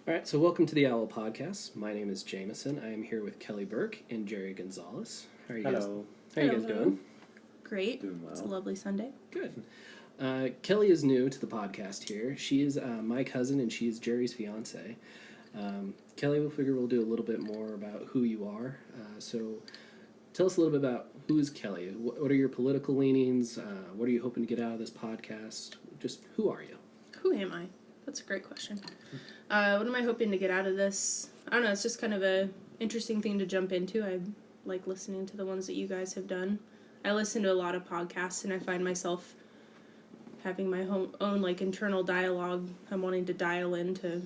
All right, so welcome to the Owl Podcast. My name is Jameson. I am here with Kelly Burke and Jerry Gonzalez. How are you guys? Hello. How are you guys doing? Great. Doing well. It's a lovely Sunday. Good. Kelly is new to the podcast here. She is my cousin and she is Jerry's fiance. Kelly, we figure we'll do a little bit more about who you are. So tell us a little bit about who is Kelly. What are your political leanings? What are you hoping to get out of this podcast? Just who are you? Who am I? That's a great question. What am I hoping to get out of this? I don't know. It's just kind of a interesting thing to jump into. I like listening to the ones that you guys have done. I listen to a lot of podcasts, and I find myself having my own like internal dialogue. I'm wanting to dial in to,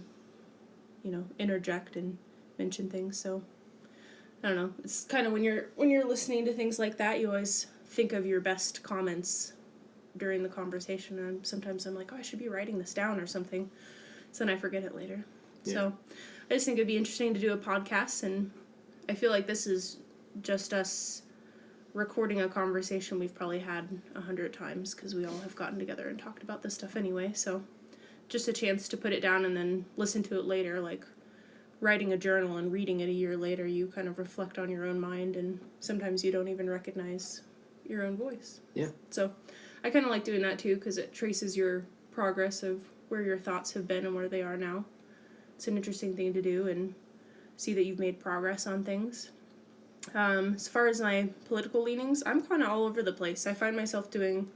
interject and mention things. So I don't know. It's kind of when you're listening to things like that, you always think of your best comments during the conversation, and sometimes I'm like, I should be writing this down or something, so then I forget it later. Yeah. So I just think it'd be interesting to do a podcast, and I feel like this is just us recording a conversation we've probably had 100 times, because we all have gotten together and talked about this stuff anyway, so just a chance to put it down and then listen to it later, like writing a journal and reading it a year later. You kind of reflect on your own mind, and sometimes you don't even recognize your own voice. Yeah. So I kind of like doing that too, because it traces your progress of where your thoughts have been and where they are now. It's an interesting thing to do and see that you've made progress on things. As far as my political leanings, I'm kind of all over the place. I find myself doing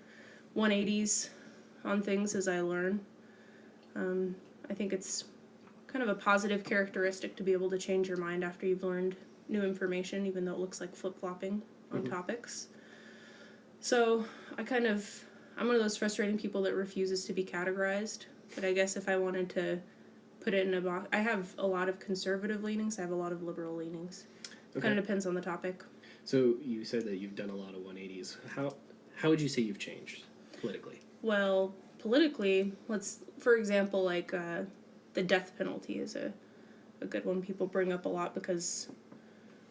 180s on things as I learn. I think it's kind of a positive characteristic to be able to change your mind after you've learned new information, even though it looks like flip-flopping on topics. So I'm one of those frustrating people that refuses to be categorized. But I guess if I wanted to put it in a box, I have a lot of conservative leanings. I have a lot of liberal leanings. Okay. Kind of depends on the topic. So you said that you've done a lot of 180s. How would you say you've changed politically? Well, politically, for example, like the death penalty is a good one people bring up a lot, because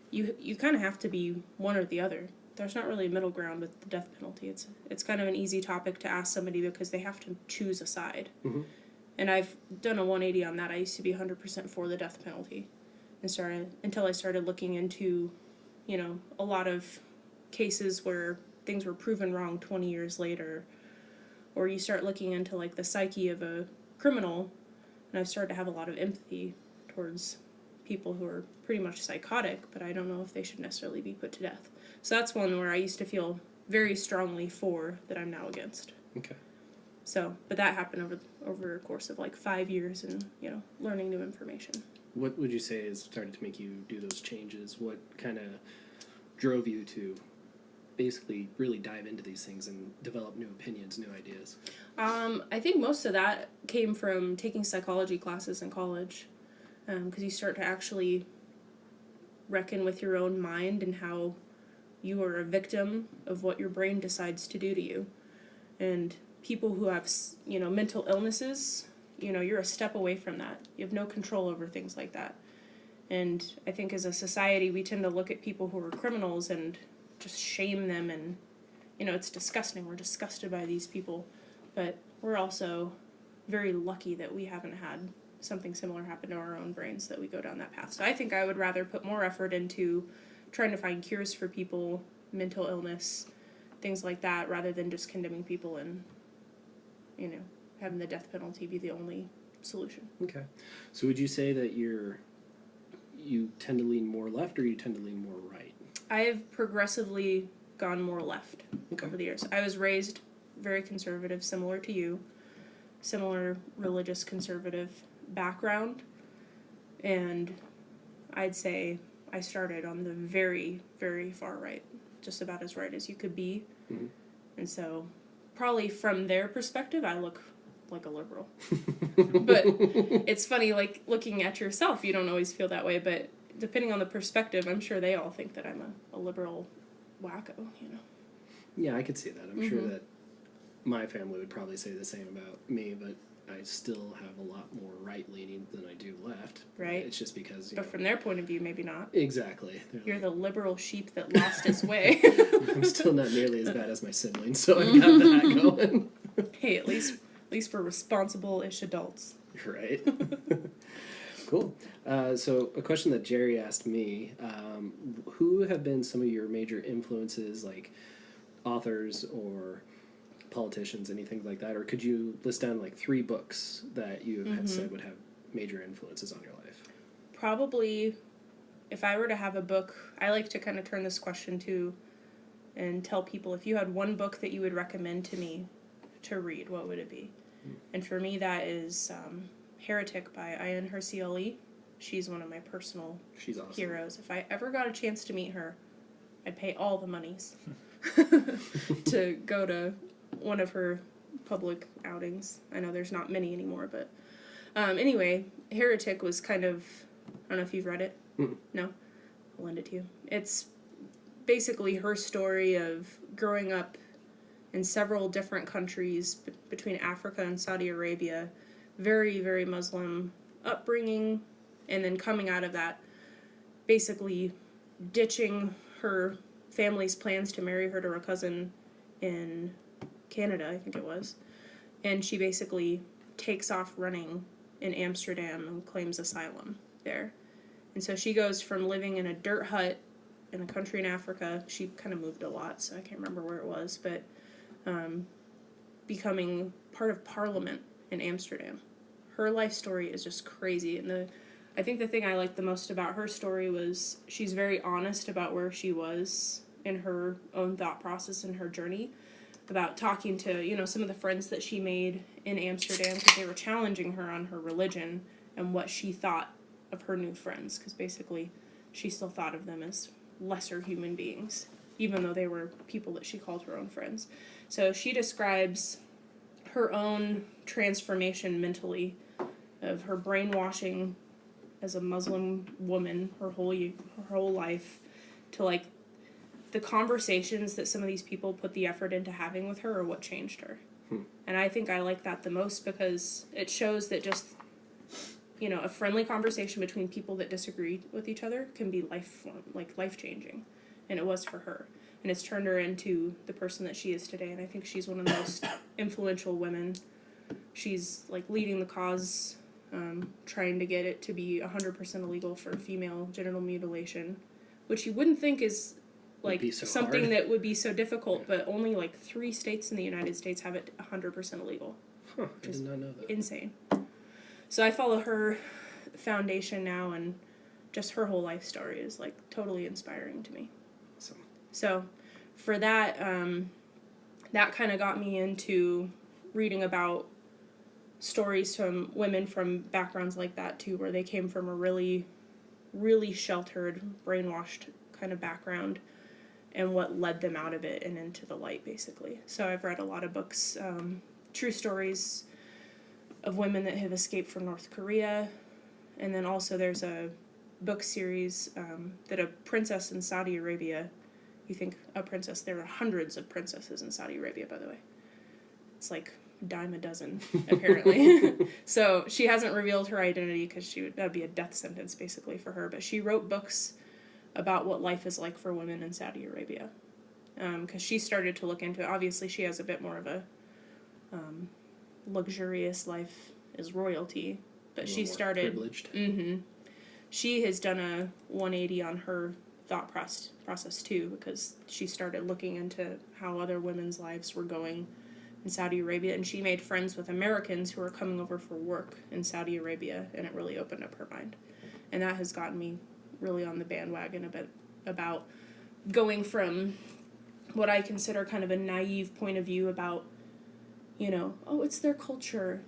you kind of have to be one or the other. There's not really a middle ground with the death penalty. It's kind of an easy topic to ask somebody because they have to choose a side. Mm-hmm. And I've done a 180 on that. I used to be 100% for the death penalty until I started looking into, a lot of cases where things were proven wrong 20 years later, or you start looking into like the psyche of a criminal, and I've started to have a lot of empathy towards people who are pretty much psychotic, but I don't know if they should necessarily be put to death. So that's one where I used to feel very strongly for that I'm now against. Okay. So, but that happened over a course of like 5 years and, learning new information. What would you say has started to make you do those changes? What kind of drove you to basically really dive into these things and develop new opinions, new ideas? I think most of that came from taking psychology classes in college, because you start to actually reckon with your own mind and how you are a victim of what your brain decides to do to you. And people who have, mental illnesses, you're a step away from that. You have no control over things like that. And I think as a society, we tend to look at people who are criminals and just shame them, and, it's disgusting. We're disgusted by these people. But we're also very lucky that we haven't had something similar happen to our own brains, that we go down that path. So I think I would rather put more effort into trying to find cures for people, mental illness, things like that, rather than just condemning people and, having the death penalty be the only solution. Okay. So would you say that you tend to lean more left, or you tend to lean more right? I have progressively gone more left over the years. I was raised very conservative, similar to you, similar religious conservative background, and I'd say I started on the very, very far right, just about as right as you could be. Mm-hmm. And so probably from their perspective, I look like a liberal. But it's funny, like, looking at yourself, you don't always feel that way, but depending on the perspective, I'm sure they all think that I'm a liberal wacko, Yeah, I could see that. I'm sure that my family would probably say the same about me, but I still have a lot more right-leaning than I do left. Right. It's just because, But from their point of view, maybe not. Exactly. You're the liberal sheep that lost its way. I'm still not nearly as bad as my siblings, so I've got that going. Hey, at least we're responsible-ish adults. Right. Cool. So a question that Jerry asked me, who have been some of your major influences, like authors or politicians, anything like that? Or could you list down like 3 books that you have said would have major influences on your life? Probably, if I were to have a book, I like to kind of turn this question to and tell people, if you had one book that you would recommend to me to read, what would it be? And for me, that is Heretic by Ayan Hirsi Ali. She's one of my personal heroes. If I ever got a chance to meet her, I'd pay all the monies to go to one of her public outings. I know there's not many anymore, but anyway, Heretic was kind of, I don't know if you've read it. No? I'll lend it to you. It's basically her story of growing up in several different countries between Africa and Saudi Arabia, very, very Muslim upbringing, and then coming out of that, basically ditching her family's plans to marry her to her cousin in Canada, I think it was, and she basically takes off running in Amsterdam and claims asylum there. And so she goes from living in a dirt hut in a country in Africa, she kind of moved a lot, so I can't remember where it was, but becoming part of Parliament in Amsterdam. Her life story is just crazy, and I think the thing I liked the most about her story was she's very honest about where she was in her own thought process and her journey, about talking to, some of the friends that she made in Amsterdam, because they were challenging her on her religion and what she thought of her new friends, because basically she still thought of them as lesser human beings, even though they were people that she called her own friends. So she describes her own transformation mentally, of her brainwashing as a Muslim woman her whole life, to like the conversations that some of these people put the effort into having with her are what changed her. And I think I like that the most, because it shows that just, a friendly conversation between people that disagree with each other can be life-changing. And it was for her. And it's turned her into the person that she is today. And I think she's one of the most influential women. She's leading the cause, trying to get it to be 100% illegal for female genital mutilation, which you wouldn't think is something hard. That would be so difficult, but only 3 states in the United States have it 100% illegal. I did not know that. Insane. So I follow her foundation now, and just her whole life story is totally inspiring to me. Awesome. So for that, that kind of got me into reading about stories from women from backgrounds like that too, where they came from a really, really sheltered, brainwashed kind of background, and what led them out of it and into the light, basically. So I've read a lot of books, true stories of women that have escaped from North Korea, and then also there's a book series that a princess in Saudi Arabia, you think a princess, there are hundreds of princesses in Saudi Arabia, by the way. It's a dime a dozen, apparently. So she hasn't revealed her identity, because that'd be a death sentence, basically, for her, but she wrote books about what life is like for women in Saudi Arabia, because she started to look into it. Obviously, she has a bit more of a luxurious life as royalty, but she started privileged. She has done a 180 on her thought process too, because she started looking into how other women's lives were going in Saudi Arabia, and she made friends with Americans who were coming over for work in Saudi Arabia, and it really opened up her mind. And that has gotten me really on the bandwagon a bit about going from what I consider kind of a naive point of view about, it's their culture,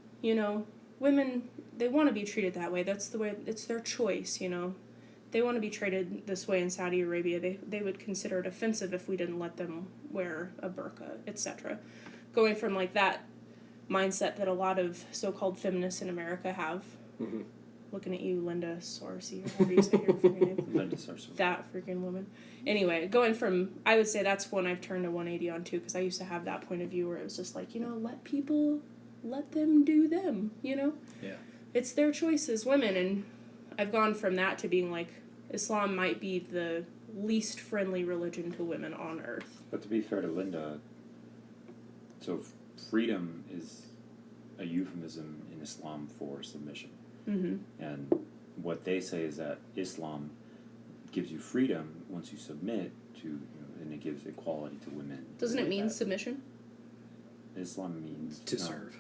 women, they want to be treated that way. That's the way, it's their choice, They want to be treated this way in Saudi Arabia. They would consider it offensive if we didn't let them wear a burqa, etc. Going from that mindset that a lot of so-called feminists in America have. Looking at you, Linda Sarsour, or however you say your freaking name. Linda Sarsour. That freaking woman. Anyway, going from, I would say that's one I've turned a 180 on too, because I used to have that point of view where it was just let them do them, Yeah. It's their choice as women, and I've gone from that to being Islam might be the least friendly religion to women on earth. But to be fair to Linda, so freedom is a euphemism in Islam for submission. And what they say is that Islam gives you freedom once you submit to, and it gives equality to women. Doesn't it mean submission? Islam means to serve.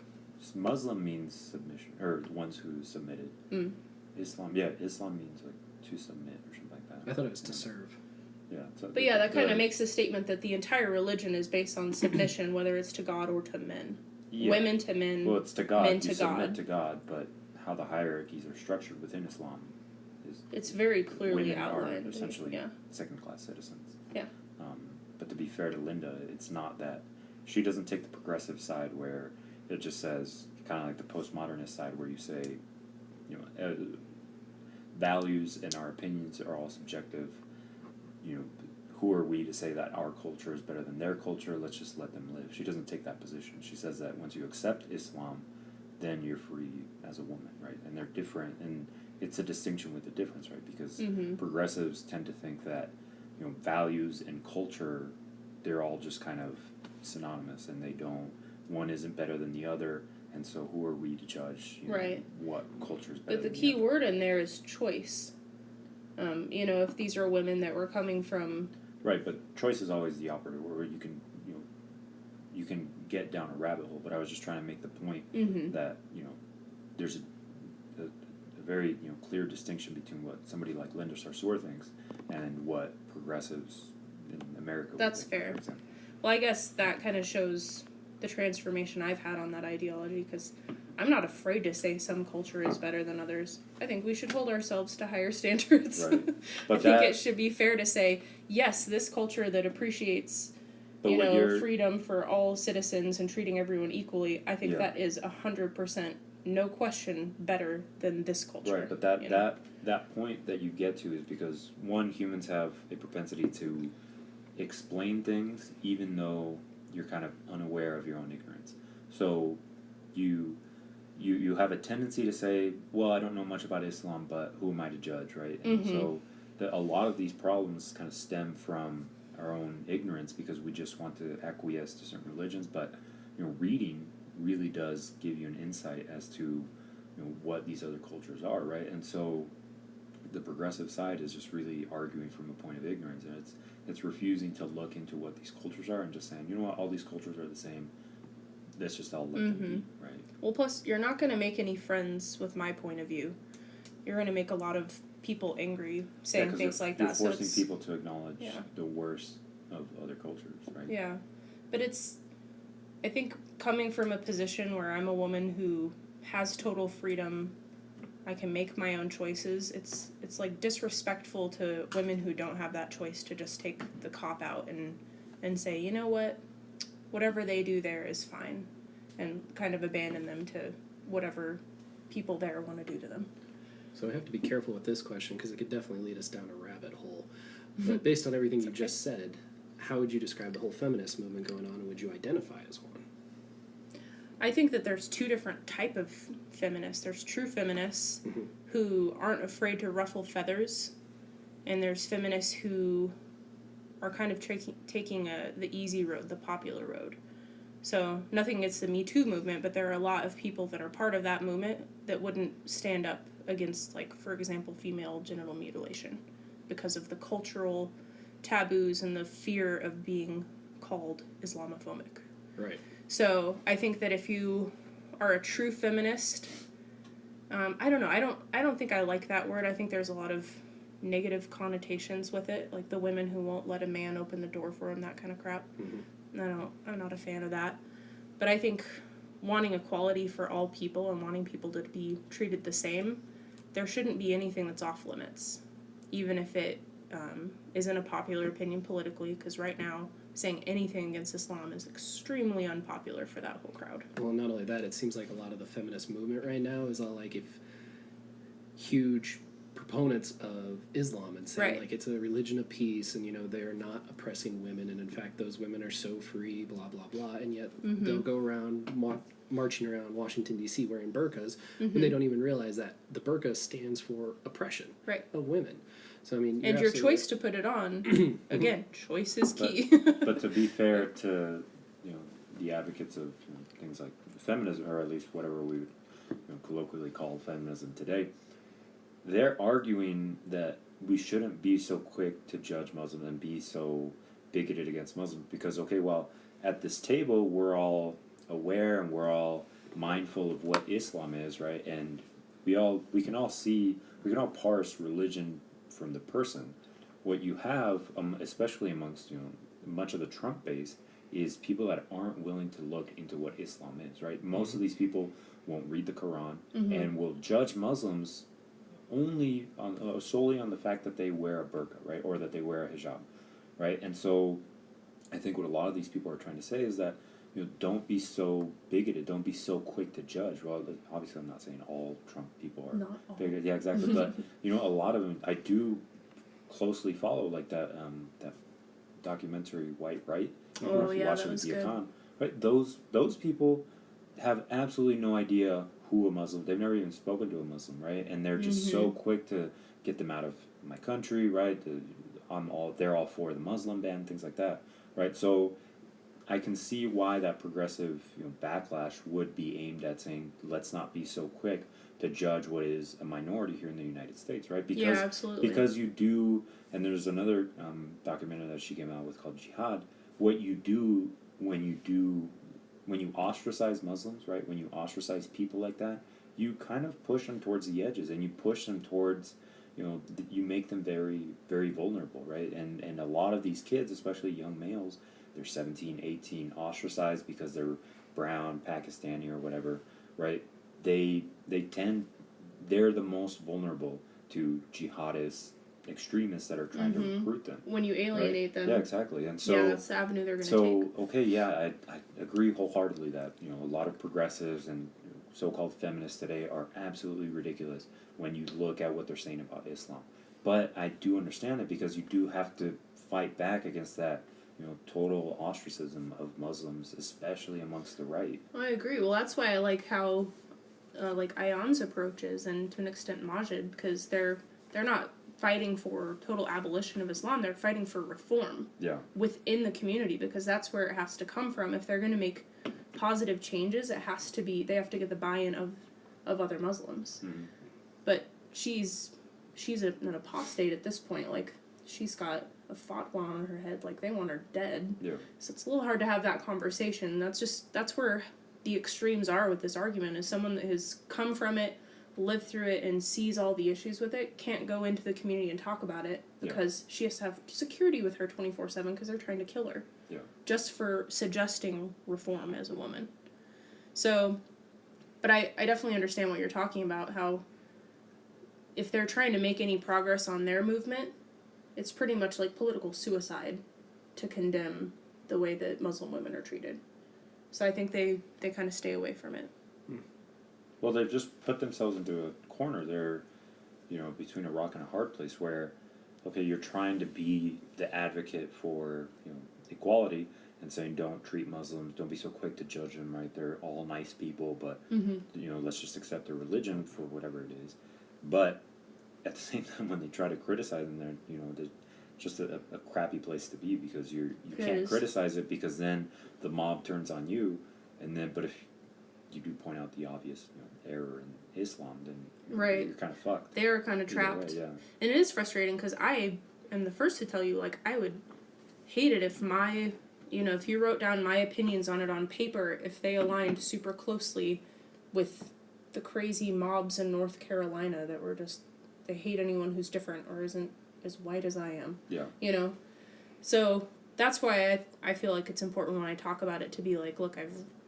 Muslim means submission, or ones who submitted. Islam means like to submit or something like that. I thought it was to serve. Yeah. So But yeah, that kind of makes a statement that the entire religion is based on submission, whether it's to God or to men. Yeah. Women to men. Well, it's to God. Men you to submit God. to God, but how the hierarchies are structured within Islam is It's very clearly women outlined. are essentially Yeah. second-class citizens. Yeah. But to be fair to Linda, it's not that she doesn't take the progressive side where it just says kind of like the postmodernist side where you say, values and our opinions are all subjective. Who are we to say that our culture is better than their culture? Let's just let them live. She doesn't take that position. She says that once you accept Islam, then you're free as a woman, right? And they're different, and it's a distinction with a difference, right? Because progressives tend to think that values and culture, they're all just kind of synonymous, and one isn't better than the other, and so who are we to judge what culture is better But the than key other? word in there is choice. If these are women that were coming from... Right, but choice is always the operative word. You can get down a rabbit hole, but I was just trying to make the point that, there's a very, clear distinction between what somebody like Linda Sarsour thinks and what progressives in America That's would think, fair. for example. Well, I guess that kind of shows the transformation I've had on that ideology, because I'm not afraid to say some culture is better than others. I think we should hold ourselves to higher standards. Right. I think it should be fair to say, yes, this culture that appreciates, freedom for all citizens and treating everyone equally, I think that is 100%, no question, better than this culture. Right, but that point that you get to is because, one, humans have a propensity to explain things even though you're kind of unaware of your own ignorance. So you have a tendency to say, well, I don't know much about Islam, but who am I to judge, right? And so a lot of these problems kind of stem from our own ignorance because we just want to acquiesce to certain religions. But reading really does give you an insight as to what these other cultures are, right? And so the progressive side is just really arguing from a point of ignorance, and it's refusing to look into what these cultures are and just saying, what, all these cultures are the same. Let's just all let them be, right? Well, plus, you're not going to make any friends with my point of view. You're going to make a lot of people angry saying things like that. You're forcing people to acknowledge the worst of other cultures, right? Yeah. But I think coming from a position where I'm a woman who has total freedom, I can make my own choices, it's like disrespectful to women who don't have that choice to just take the cop out and say, you know what, whatever they do there is fine, and kind of abandon them to whatever people there want to do to them. So I have to be careful with this question because it could definitely lead us down a rabbit hole. But based on everything you just said, how would you describe the whole feminist movement going on, and would you identify as one? I think that there's two different type of feminists. There's true feminists who aren't afraid to ruffle feathers, and there's feminists who are kind of taking the easy road, the popular road. So nothing against the Me Too movement, but there are a lot of people that are part of that movement that wouldn't stand up against, like, for example, female genital mutilation because of the cultural taboos and the fear of being called Islamophobic. Right. So I think that if you are a true feminist, I don't know. I don't think I like that word. I think there's a lot of negative connotations with it, like the women who won't let a man open the door for them, that kind of crap. I'm not a fan of that. But I think wanting equality for all people and wanting people to be treated the same, there shouldn't be anything that's off limits, even if it isn't a popular opinion politically, because right now saying anything against Islam is extremely unpopular for that whole crowd. Well, not only that, it seems like a lot of the feminist movement right now is all like if huge proponents of Islam and saying like it's a religion of peace and they're not oppressing women, and in fact those women are so free, blah blah blah, and yet they'll go around marching around Washington D.C. wearing burqas when they don't even realize that the burqa stands for oppression of women. So I mean, and your choice to put it on, again, choice is key. But to be fair to the advocates of things like feminism, or at least whatever we would colloquially call feminism today, they're arguing that we shouldn't be so quick to judge Muslims and be so bigoted against Muslims because, okay, well, at this table, we're all aware and we're all mindful of what Islam is, right? And we can all parse religion from the person. What you have, especially amongst much of the Trump base, is people that aren't willing to look into what Islam is, right? Most of these people won't read the Quran and will judge Muslims only solely on the fact that they wear a burqa, right, or that they wear a hijab, right? And so, I think what a lot of these people are trying to say is that don't be so bigoted, don't be so quick to judge. Well, obviously, I'm not saying all Trump people are Not all. bigoted, yeah, exactly. But a lot of them, I do closely follow like that documentary White Right. Oh, If you yeah, watch that it was with good. Khan, right? Those people have absolutely no idea who a Muslim. They've never even spoken to a Muslim, right? And they're just so quick to get them out of my country, right? They're all for the Muslim ban, things like that, right? So I can see why that progressive backlash would be aimed at saying let's not be so quick to judge what is a minority here in the United States, right? Yeah, absolutely. Because you do, and there's another documentary that she came out with called Jihad. What you do when you ostracize Muslims, right? When you ostracize people like that, you kind of push them towards the edges, and you push them towards, you make them very, very vulnerable, right? And a lot of these kids, especially young males, they're 17, 18, ostracized because they're brown, Pakistani, or whatever, right? They're the most vulnerable to jihadists, extremists that are trying to recruit them. When you alienate right? them. Yeah, exactly. And so, yeah, that's the avenue they're going to take. Okay, yeah, I agree wholeheartedly that a lot of progressives and so-called feminists today are absolutely ridiculous when you look at what they're saying about Islam. But I do understand it because you do have to fight back against that total ostracism of Muslims, especially amongst the right. I agree. Well, that's why I like how like Ayan's approaches and to an extent Majid, because they're not fighting for total abolition of Islam. They're fighting for reform within the community, because that's where it has to come from. If they're going to make positive changes, they have to get the buy-in of other Muslims. But she's an apostate at this point. Like, she's got a fatwa on her head. Like, they want her dead. Yeah. So it's a little hard to have that conversation. That's where the extremes are with this argument, is someone that has come from it, lived through it, and sees all the issues with it, can't go into the community and talk about it because she has to have security with her 24/7 because they're trying to kill her. Yeah. Just for suggesting reform as a woman. So, but I definitely understand what you're talking about, how if they're trying to make any progress on their movement, it's pretty much like political suicide to condemn the way that Muslim women are treated. So I think they kind of stay away from it. Well, they've just put themselves into a corner. They're, between a rock and a hard place where, okay, you're trying to be the advocate for, equality and saying don't treat Muslims, don't be so quick to judge them, right? They're all nice people, but, let's just accept their religion for whatever it is. But at the same time, when they try to criticize them, they're just a crappy place to be, because you can't criticize it, because then the mob turns on you, but if you do point out the obvious error in Islam, then you're kind of fucked. They are kind of trapped. Way, yeah. And it is frustrating, because I am the first to tell you, like, I would hate it if if you wrote down my opinions on it on paper, if they aligned super closely with the crazy mobs in North Carolina that were just, they hate anyone who's different or isn't as white as I am. Yeah. So that's why I feel like it's important when I talk about it to be like, look,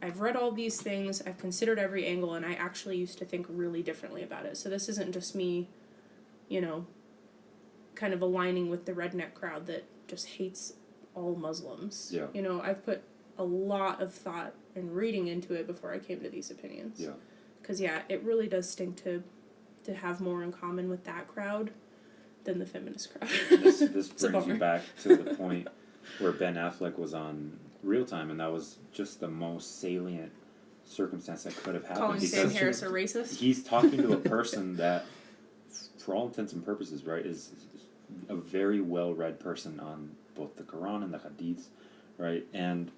I've read all these things, I've considered every angle, and I actually used to think really differently about it. So this isn't just me, kind of aligning with the redneck crowd that just hates all Muslims. Yeah. I've put a lot of thought and reading into it before I came to these opinions. Yeah. Because, it really does stink to have more in common with that crowd than the feminist crowd. This brings you back to the point where Ben Affleck was on Real Time, and that was just the most salient circumstance that could have happened. Calling Sam Harris a racist? He's talking to a person that, for all intents and purposes, right, is a very well-read person on both the Quran and the Hadiths, right, and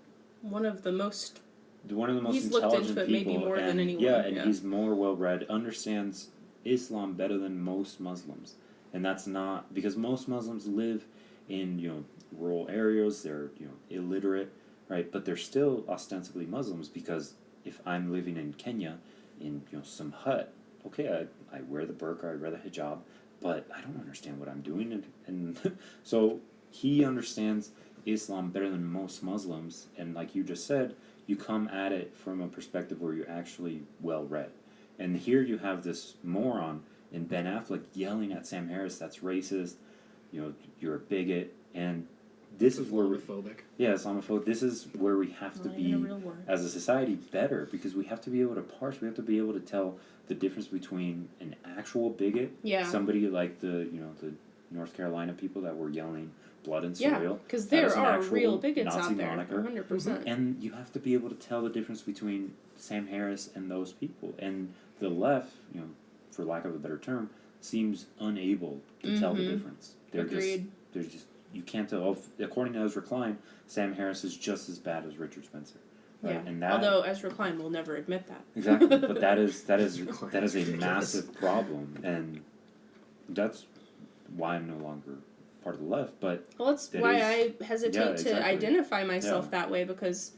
one of the most he's looked into it people, maybe more than anyone. Yeah, and he's more well-read, understands Islam better than most Muslims. And that's not because most Muslims live in, rural areas, they're, illiterate, right? But they're still ostensibly Muslims because if I'm living in Kenya in, some hut, okay, I wear the burqa, I wear the hijab, but I don't understand what I'm doing. And so he understands Islam better than most Muslims. And like you just said, you come at it from a perspective where you're actually well-read. And here you have this moron in Ben Affleck yelling at Sam Harris, that's racist, you're a bigot, and this is where Islamophobic. Islamophobic. This is where we have to be, as a society, better, because we have to be able to parse, we have to be able to tell the difference between an actual bigot, somebody like the North Carolina people that were yelling blood and soil. Yeah, because there are real bigots Nazi out there, moniker. 100%. And you have to be able to tell the difference between Sam Harris and those people. And the left, for lack of a better term, seems unable to tell the difference. Agreed. You can't tell. According to Ezra Klein, Sam Harris is just as bad as Richard Spencer. Right? Yeah. And although Ezra Klein will never admit that. Exactly. But that is a massive problem, and that's why I'm no longer part of the left. But that's why I hesitate to identify myself that way, because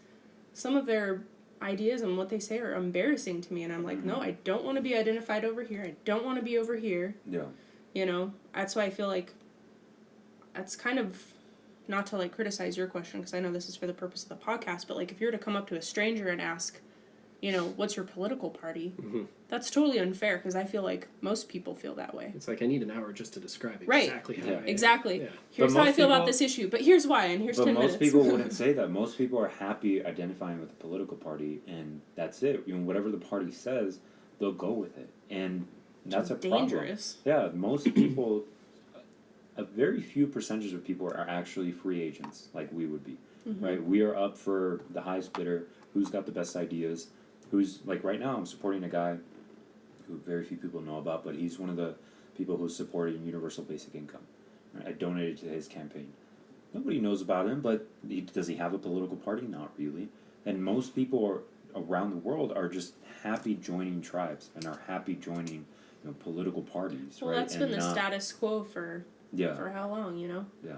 some of their ideas and what they say are embarrassing to me, and I'm like, no, I don't want to be identified over here. I don't want to be over here. Yeah. That's why I feel like that's kind of, not to like criticize your question, because I know this is for the purpose of the podcast, but like if you were to come up to a stranger and ask, what's your political party? That's totally unfair, because I feel like most people feel that way. It's like I need an hour just to describe exactly how I am. Exactly. Yeah. Here's how I feel about this issue, but here's why, and here's 10 minutes. But most people wouldn't say that. Most people are happy identifying with the political party, and that's it. Whatever the party says, they'll go with it. And that's a dangerous problem. Yeah, most people, a very few percentage of people are actually free agents, like we would be, right? We are up for the highest bidder, who's got the best ideas, who's, like right now I'm supporting a guy who very few people know about, but he's one of the people who's supporting universal basic income. Right? I donated to his campaign. Nobody knows about him, but does he have a political party? Not really. And most people around the world are just happy joining tribes and are happy joining political parties. Well, right? that's been the status quo for how long, Yeah.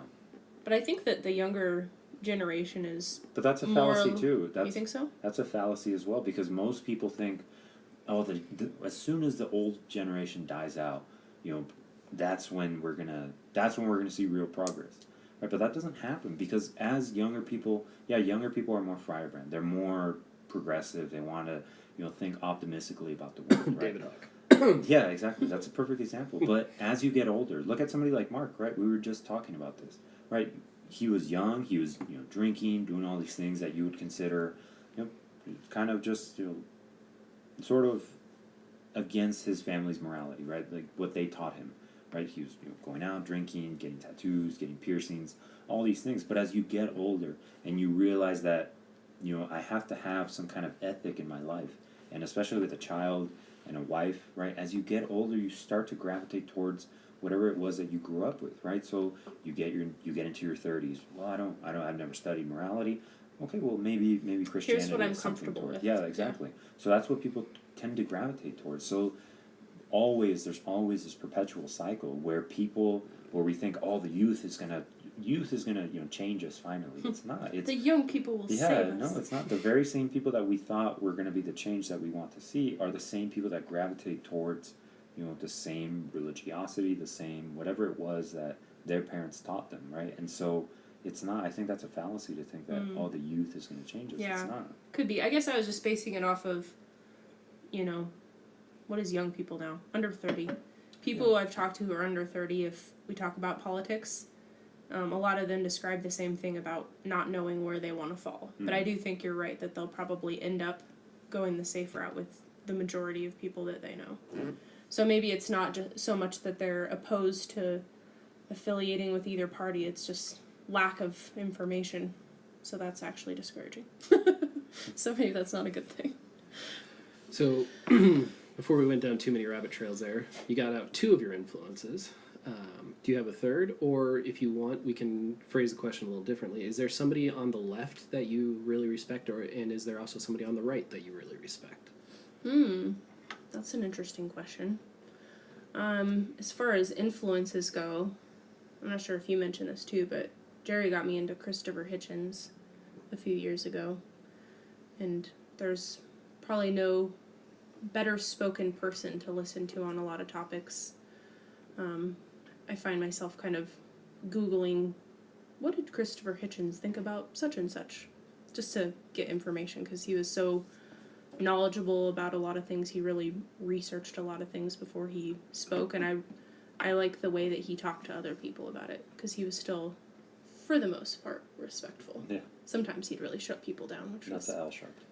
But I think that the younger generation is. But that's a fallacy too. You think so? That's a fallacy as well, because most people think, as soon as the old generation dies out, that's when we're gonna see real progress, right? But that doesn't happen, because as younger people are more firebrand. They're more progressive. They want to think optimistically about the world. Right? David Hawk. Yeah, exactly. That's a perfect example. But as you get older, look at somebody like Mark, right? We were just talking about this, right? He was young. He was, drinking, doing all these things that you would consider, kind of just, sort of against his family's morality, right? Like what they taught him, right? He was going out, drinking, getting tattoos, getting piercings, all these things. But as you get older and you realize that, I have to have some kind of ethic in my life, and especially with a child and a wife, right? As you get older, you start to gravitate towards whatever it was that you grew up with, right? So you get into your 30s. Well, I've never studied morality. Okay, well maybe Christianity. Here's what I'm is comfortable with. Yeah, exactly. Yeah. So that's what people tend to gravitate towards. So there's always this perpetual cycle where we think, the youth is gonna change us finally. It's not. It's the young people will save us. No, it's not. The very same people that we thought were gonna be the change that we want to see are the same people that gravitate towards the same religiosity, the same whatever it was that their parents taught them, right? And so it's not. I think that's a fallacy to think that the youth is going to change us. Yeah, it's not. Could be. I guess I was just basing it off of, what is young people now? Under 30. People I've talked to who are under 30, if we talk about politics, a lot of them describe the same thing about not knowing where they want to fall. But I do think you're right that they'll probably end up going the safe route with the majority of people that they know. So maybe it's not just so much that they're opposed to affiliating with either party, it's just lack of information. So that's actually discouraging. So maybe that's not a good thing. So before we went down too many rabbit trails there, you got out 2 of your influences. Do you have a third? Or if you want, we can phrase the question a little differently. Is there somebody on the left that you really respect, and is there also somebody on the right that you really respect? That's an interesting question. As far as influences go, I'm not sure if you mentioned this too, but Jerry got me into Christopher Hitchens a few years ago. And there's probably no better spoken person to listen to on a lot of topics. I find myself kind of Googling, what did Christopher Hitchens think about such and such? Just to get information, because he was so knowledgeable about a lot of things. He really researched a lot of things before he spoke, and I like the way that he talked to other people about it, because he was still, for the most part, respectful. Yeah. Sometimes he'd really shut people down, which Not was... the Al Sharpton.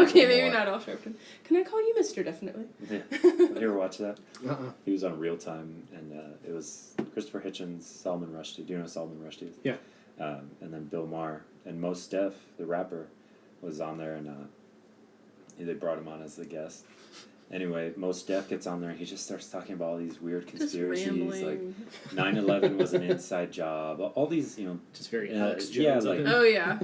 Okay, maybe not Al Sharpton. Can I call you Mr. Definitely? Yeah. Have you ever watched that? Uh-uh. He was on Real Time, and it was Christopher Hitchens, Salman Rushdie. Do you know who Salman Rushdie is? Yeah. And then Bill Maher. And Mos Def, the rapper, was on there, and they brought him on as the guest. Anyway, Mos Def gets on there, and he just starts talking about all these weird conspiracies, like 9/11 was an inside job, all these, Just very Alex Jones of like, him. Oh, yeah.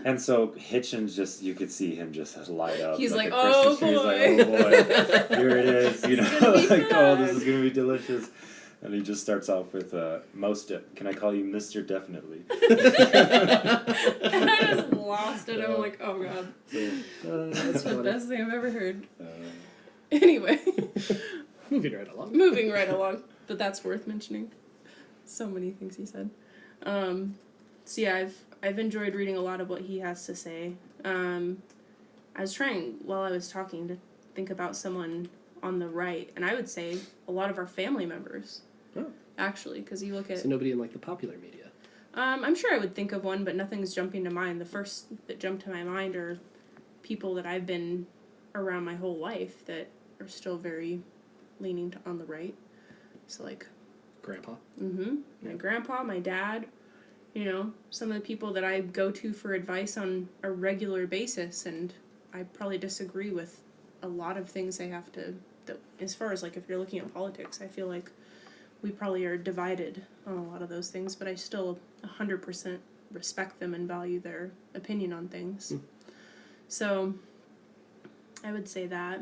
and so Hitchens you could see him just light up. He's like, a oh, Christmas tree. He's boy. like, oh boy, here it is, gonna be like, oh, this fun. is going to be delicious. And he just starts off with, most, can I call you Mr. Definitely? And I just lost it. I'm like, oh, God. That's The funny. best thing I've ever heard. Anyway, Moving right along. moving right along. But that's worth mentioning. So many things he said. So yeah, I've enjoyed reading a lot of what he has to say. I was trying, while I was talking, to think about someone on the right, and I would say a lot of our family members. Oh. Actually, because you look at... So nobody in, like, the popular media. I'm sure I would think of one, but nothing's jumping to mind. The first that jumped to my mind are people that I've been around my whole life that are still very leaning on the right. So, like... Grandpa. Mm-hmm. My grandpa, my dad, some of the people that I go to for advice on a regular basis, and I probably disagree with a lot of things they have to... as far as, like, if you're looking at politics, I feel like we probably are divided on a lot of those things, but I still 100% respect them and value their opinion on things. Mm. So, I would say that.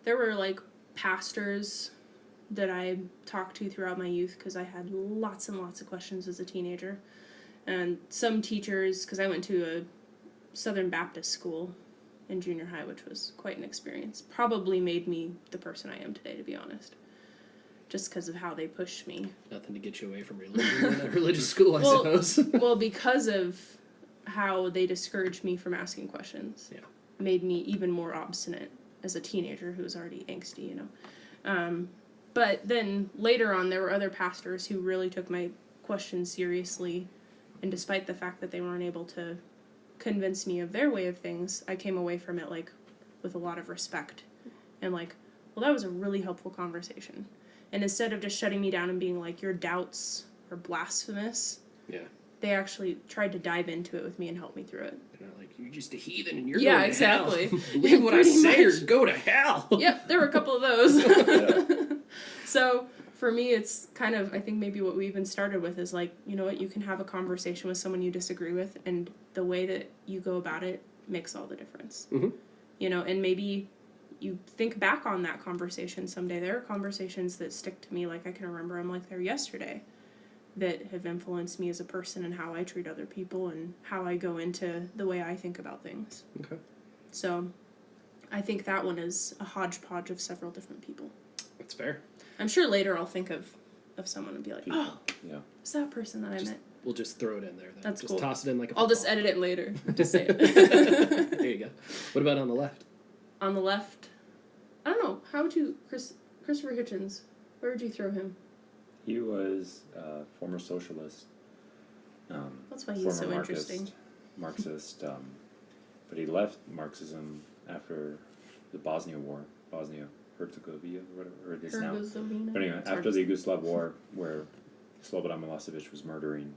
There were, like, pastors that I talked to throughout my youth, because I had lots and lots of questions as a teenager. And some teachers, because I went to a Southern Baptist school in junior high, which was quite an experience, probably made me the person I am today, to be honest. Just because of how they pushed me. Nothing to get you away from religion in a religious school, I suppose. Well, because of how they discouraged me from asking questions. Yeah. Made me even more obstinate as a teenager who was already angsty, But then later on, there were other pastors who really took my questions seriously, and despite the fact that they weren't able to convince me of their way of things, I came away from it, like, with a lot of respect. And, like, well, that was a really helpful conversation. And instead of just shutting me down and being like, your doubts are blasphemous, Yeah. they actually tried to dive into it with me and help me through it. They're not like, you're just a heathen and you're Yeah, going to exactly. hell. Believe what I Pretty say or much. go to hell. Yep, there were a couple of those. Yeah. So, for me, it's kind of, I think maybe what we even started with is like, you know what, you can have a conversation with someone you disagree with, and the way that you go about it makes all the difference. Mm-hmm. And maybe you think back on that conversation someday. There are conversations that stick to me, like I can remember them like they're yesterday, that have influenced me as a person and how I treat other people and how I go into the way I think about things. Okay. So, I think that one is a hodgepodge of several different people. That's fair. I'm sure later I'll think of someone and be like, oh, Yeah. it's that person that I met. We'll just throw it in there then. That's just cool. Toss it in like a I'll just football. edit it later. Just say it. There you go. What about on the left? On the left, I don't know. How would you, Christopher Hitchens, where would you throw him? He was a former socialist. That's why he's former so Marxist, interesting. Marxist, but he left Marxism after the Bosnia War, Bosnia-Herzegovina, or whatever it is now. Herzegovina? But anyway, It's hard after to the say. Yugoslav War, where Slobodan Milosevic was murdering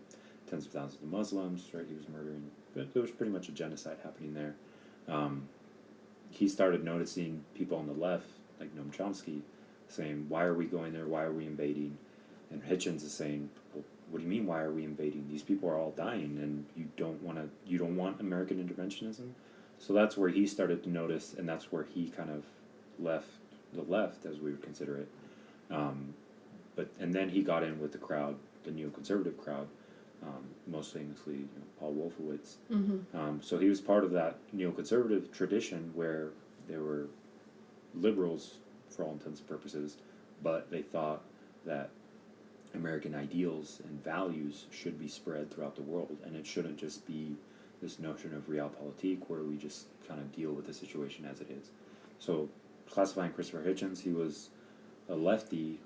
tens of thousands of Muslims, right? He was murdering, but there was pretty much a genocide happening there. He started noticing people on the left, like Noam Chomsky, saying, "Why are we going there? Why are we invading?" And Hitchens is saying, "Well, what do you mean? Why are we invading? These people are all dying, and you don't want American interventionism." So that's where he started to notice, and that's where he kind of left the left, as we would consider it. And then he got in with the crowd, the neoconservative crowd, most famously, Paul Wolfowitz. So he was part of that neoconservative tradition where there were liberals, for all intents and purposes, but they thought that American ideals and values should be spread throughout the world, and it shouldn't just be this notion of realpolitik where we just kind of deal with the situation as it is. So, classifying Christopher Hitchens, he was a lefty,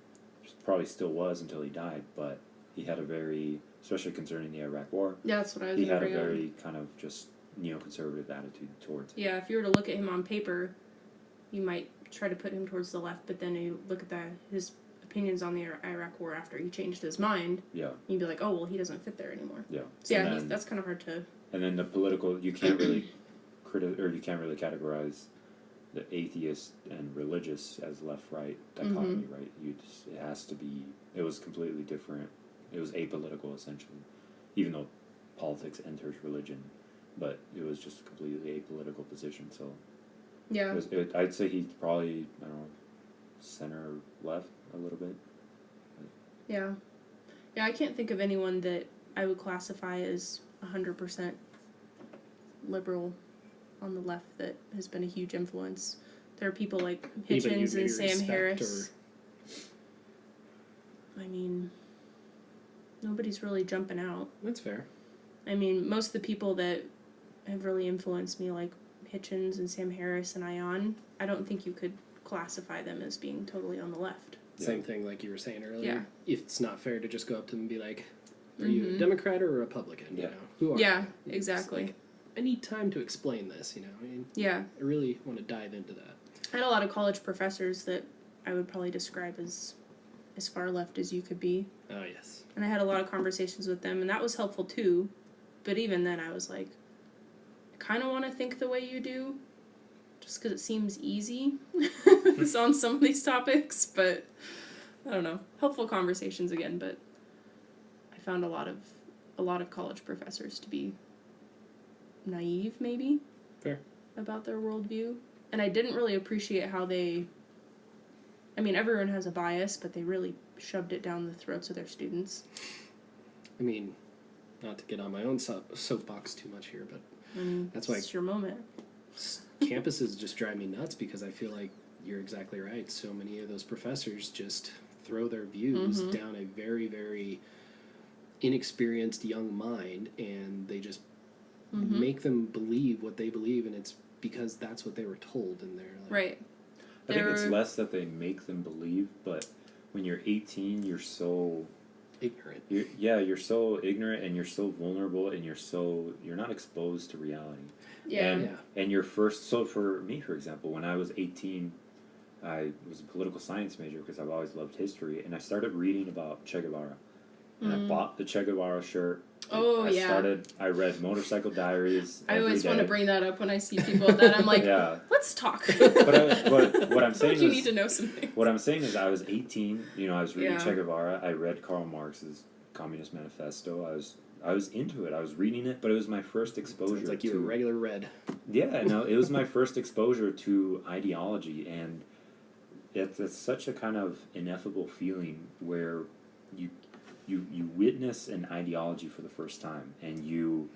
probably still was until he died, but he had a very, especially concerning the Iraq War, Yeah, that's what I was he had a bring up. very kind of just neoconservative attitude towards it. Yeah, if you were to look at him on paper, you might try to put him towards the left, but then you look at his opinions on the Iraq War after he changed his mind, Yeah, you'd be like, oh, well, he doesn't fit there anymore. yeah. So yeah, And then- that's kind of hard to... And then the political, you can't really you can't really categorize the atheist and religious as left-right dichotomy, right? It has to be. It was completely different. It was apolitical essentially, even though politics enters religion, but it was just a completely apolitical position. So Yeah. I'd say he's probably, I don't know, center left a little bit. Yeah. Yeah, I can't think of anyone that I would classify as 100% liberal on the left that has been a huge influence. There are people like Anybody you Hitchens and maybe Sam respect Harris. I mean, nobody's really jumping out. That's fair. I mean, most of the people that have really influenced me, like Hitchens and Sam Harris and Ion, I don't think you could classify them as being totally on the left. Same thing like you were saying earlier. Yeah. It's not fair to just go up to them and be like, are you a Democrat or a Republican? Yeah. You know, who are Yeah, you? exactly. Like, I need time to explain this, you know. I mean, Yeah. I really want to dive into that. I had a lot of college professors that I would probably describe as far left as you could be. Oh, yes. And I had a lot of conversations with them, and that was helpful too. But even then, I was like, I kind of want to think the way you do, just because it seems easy on some of these topics. But I don't know, helpful conversations again. But I found a lot of college professors to be naive, maybe, Fair. about their worldview, and I didn't really appreciate how they. I mean, everyone has a bias, but they really shoved it down the throats of their students. I mean, not to get on my own soapbox too much here, but that's why It's your moment. campuses just drive me nuts because I feel like you're exactly right. So many of those professors just throw their views down a very, very inexperienced young mind, and they just make them believe what they believe, and it's because that's what they were told, and they're like, Right. I think it's less that they make them believe, but when you're 18, you're so ignorant. you're so ignorant, and you're so vulnerable, and you're not exposed to reality. Yeah. And so for me, for example, when I was 18, I was a political science major because I've always loved history, and I started reading about Che Guevara, and I bought the Che Guevara shirt. Oh, I read Motorcycle Diaries. I always every want to day. bring that up when I see people at that. I'm like, Yeah. let's talk. But what I'm I feel saying like you is, need to know something. what I'm saying is, I was 18. I was reading Yeah. Che Guevara. I read Karl Marx's Communist Manifesto. I was into it. I was reading it, but it was my first exposure. Sounds like you were regular red. Yeah, no, it was my first exposure to ideology, and it's such a kind of ineffable feeling where you witness an ideology for the first time, and you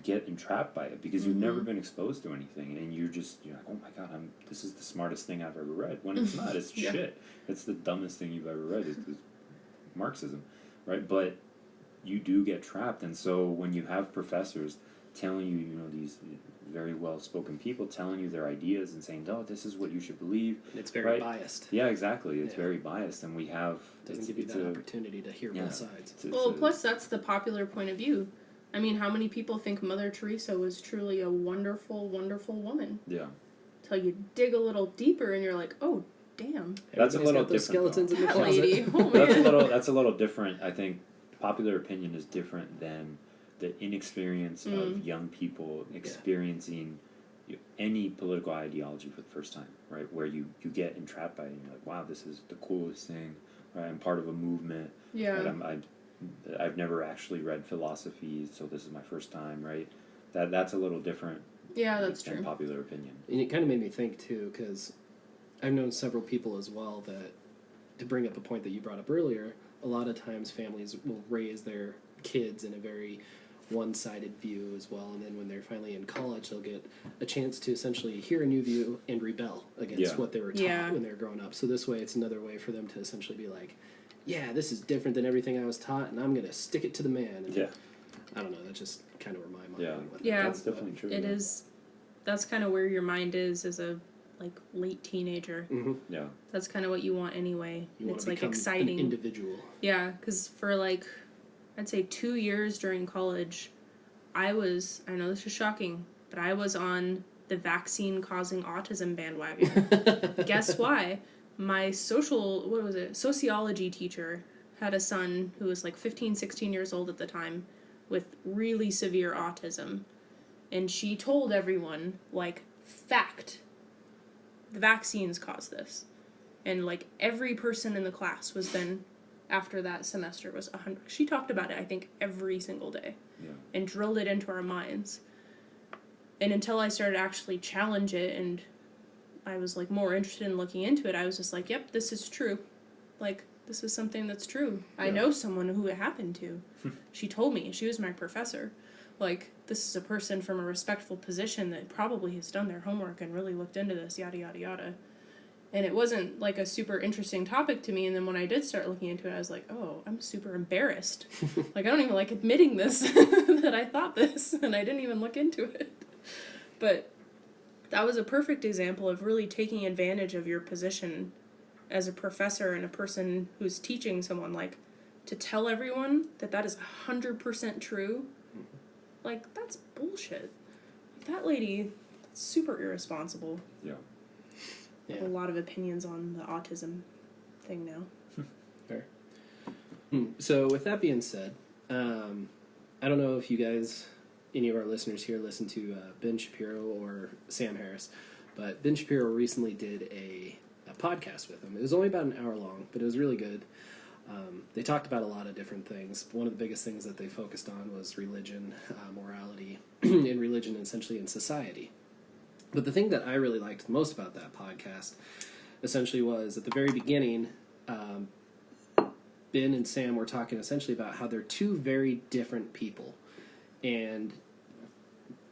get entrapped by it because you've never been exposed to anything, and you're like, oh my god, this is the smartest thing I've ever read. When it's not, it's Yeah. shit. It's the dumbest thing you've ever read. It's Marxism, right? But you do get trapped, and so when you have professors telling you, these very well-spoken people telling you their ideas and saying, "Oh, this is what you should believe," And it's very right? biased. Yeah, exactly. It's Yeah. very biased, and we have Doesn't give you that opportunity to hear both sides. Well, plus that's the popular point of view. I mean, how many people think Mother Teresa was truly a wonderful, wonderful woman? Yeah. Till you dig a little deeper and you're like, oh, damn. That's a Everybody's little got those different, skeletons in the That closet. lady. Oh, man. That's a little different. I think popular opinion is different than the inexperience of young people experiencing any political ideology for the first time, right? Where you get entrapped by it and you're like, wow, this is the coolest thing, right? I'm part of a movement. Yeah. Right? I've never actually read philosophy, so this is my first time, right? That's a little different Yeah, that's than true. popular opinion. And it kind of made me think, too, because I've known several people as well that, to bring up a point that you brought up earlier, a lot of times families will raise their kids in a very one-sided view as well, and then when they're finally in college, they'll get a chance to essentially hear a new view and rebel against what they were taught when they were growing up. So this way, it's another way for them to essentially be like, yeah, this is different than everything I was taught, and I'm going to stick it to the man. And I don't know, that's just kind of where my mind went with it. Yeah, that's definitely true. It is. That's kind of where your mind is as a late teenager. Mm-hmm. Yeah, that's kind of what you want anyway. You it's want to exciting. An individual. Yeah, because for I'd say 2 years during college, I know this is shocking, but I was on the vaccine causing autism bandwagon. Guess why? My sociology teacher had a son who was 15, 16 years old at the time with really severe autism. And she told everyone, fact, the vaccines cause this. And every person in the class was then, after that semester, was 100. She talked about it, I think, every single day. Yeah. And drilled it into our minds. And until I started to actually challenge it and I was more interested in looking into it, I was just yep, this is true. This is something that's true. I know someone who it happened to. She told me. She was my professor. This is a person from a respectful position that probably has done their homework and really looked into this, yada, yada, yada. And it wasn't a super interesting topic to me. And then when I did start looking into it, I was oh, I'm super embarrassed. I don't even like admitting this, that I thought this, and I didn't even look into it. But that was a perfect example of really taking advantage of your position as a professor and a person who's teaching someone, to tell everyone that is 100% true. That's bullshit. That lady, super irresponsible. Yeah. I have a lot of opinions on the autism thing now. Fair. So with that being said, I don't know if you guys, any of our listeners here, listen to Ben Shapiro or Sam Harris, but Ben Shapiro recently did a podcast with him. It was only about an hour long, but it was really good. They talked about a lot of different things. One of the biggest things that they focused on was religion, morality, and religion essentially in society. But the thing that I really liked most about that podcast essentially was at the very beginning, Ben and Sam were talking essentially about how they're two very different people. And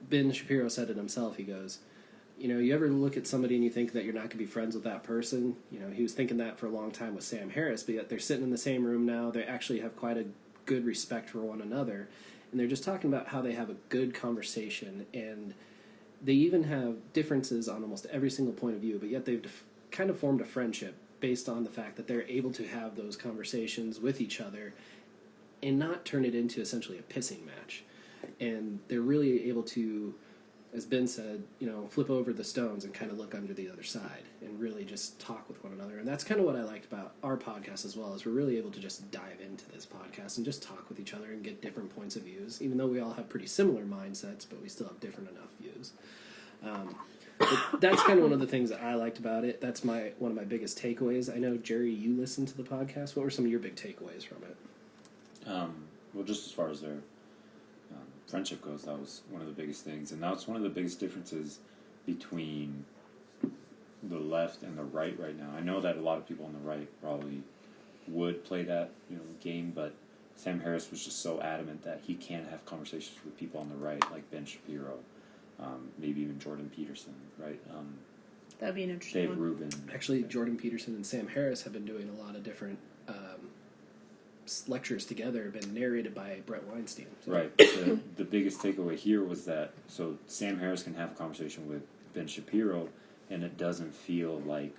Ben Shapiro said it himself. He goes, you ever look at somebody and you think that you're not going to be friends with that person? He was thinking that for a long time with Sam Harris, but yet they're sitting in the same room now. They actually have quite a good respect for one another. And they're just talking about how they have a good conversation, and they even have differences on almost every single point of view, but yet they've kind of formed a friendship based on the fact that they're able to have those conversations with each other and not turn it into essentially a pissing match. And they're really able to, as Ben said, flip over the stones and kind of look under the other side and really just talk with one another. And that's kind of what I liked about our podcast as well, is we're really able to just dive into this podcast and just talk with each other and get different points of views, even though we all have pretty similar mindsets, but we still have different enough views. But that's kind of one of the things that I liked about it. That's one of my biggest takeaways. I know, Jerry, you listened to the podcast. What were some of your big takeaways from it? Well, just as far as their friendship goes, that was one of the biggest things, and that's one of the biggest differences between the left and the right now. I know that a lot of people on the right probably would play that game, but Sam Harris was just so adamant that he can't have conversations with people on the right, like Ben Shapiro, maybe even Jordan Peterson, right? That'd be an interesting Dave one. Rubin. Actually, Jordan Peterson and Sam Harris have been doing a lot of different lectures together, been narrated by Brett Weinstein. So. Right. The biggest takeaway here was that, so Sam Harris can have a conversation with Ben Shapiro, and it doesn't feel like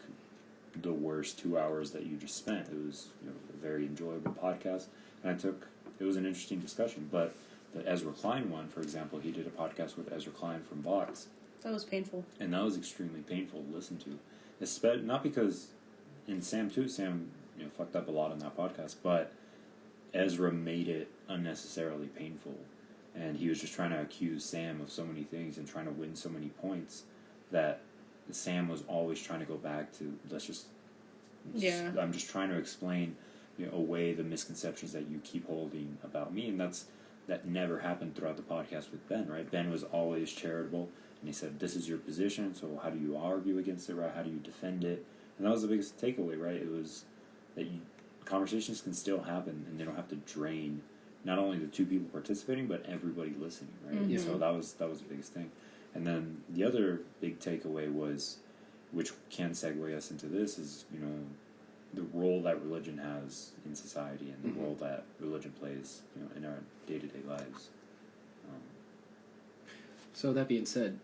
the worst 2 hours that you just spent. It was a very enjoyable podcast, and it was an interesting discussion. But the Ezra Klein one, for example, he did a podcast with Ezra Klein from Vox. That was painful. And that was extremely painful to listen to. Not because, and Sam fucked up a lot on that podcast, but Ezra made it unnecessarily painful, and he was just trying to accuse Sam of so many things and trying to win so many points that Sam was always trying to go back to, I'm just trying to explain away the misconceptions that you keep holding about me, and that never happened throughout the podcast with Ben, right? Ben was always charitable, and he said, this is your position, so how do you argue against it, right? How do you defend it? And that was the biggest takeaway, right? It was that conversations can still happen, and they don't have to drain not only the two people participating, but everybody listening, right? Mm-hmm. So that was the biggest thing. And then the other big takeaway was, which can segue us into this, is, you know, the role that religion has in society and the role that religion plays, you know, in our day-to-day lives. So that being said,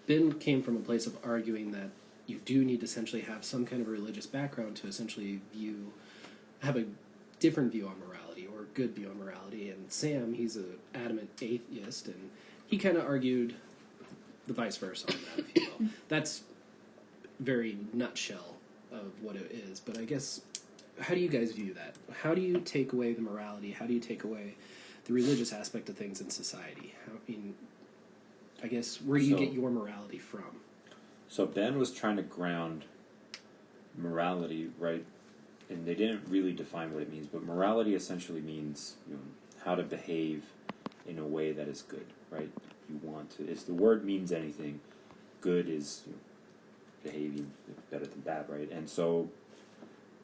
Ben came from a place of arguing that you do need to essentially have some kind of a religious background to essentially have a different view on morality or a good view on morality. And Sam, he's an adamant atheist, and he kind of argued the vice versa on that, if you will. That's very nutshell of what it is. But I guess, how do you guys view that? How do you take away the morality? How do you take away the religious aspect of things in society? I guess, where do you get your morality from? So Ben was trying to ground morality, right? And they didn't really define what it means, but morality essentially means, you know, how to behave in a way that is good, right? You want to. If the word means anything, good is, you know, behaving better than bad, right? And so,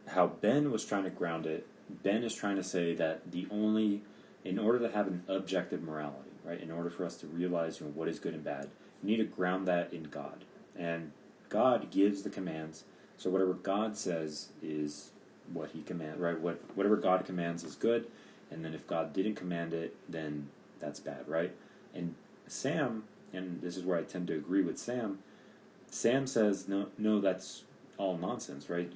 how Ben was trying to ground it, Ben is trying to say that in order to have an objective morality, right? In order for us to realize, you know, what is good and bad, you need to ground that in God. And God gives the commands. So whatever God says is what he commands, right? Whatever God commands is good. And then if God didn't command it, then that's bad, right? And Sam, and this is where I tend to agree with Sam, Sam says, no, that's all nonsense, right?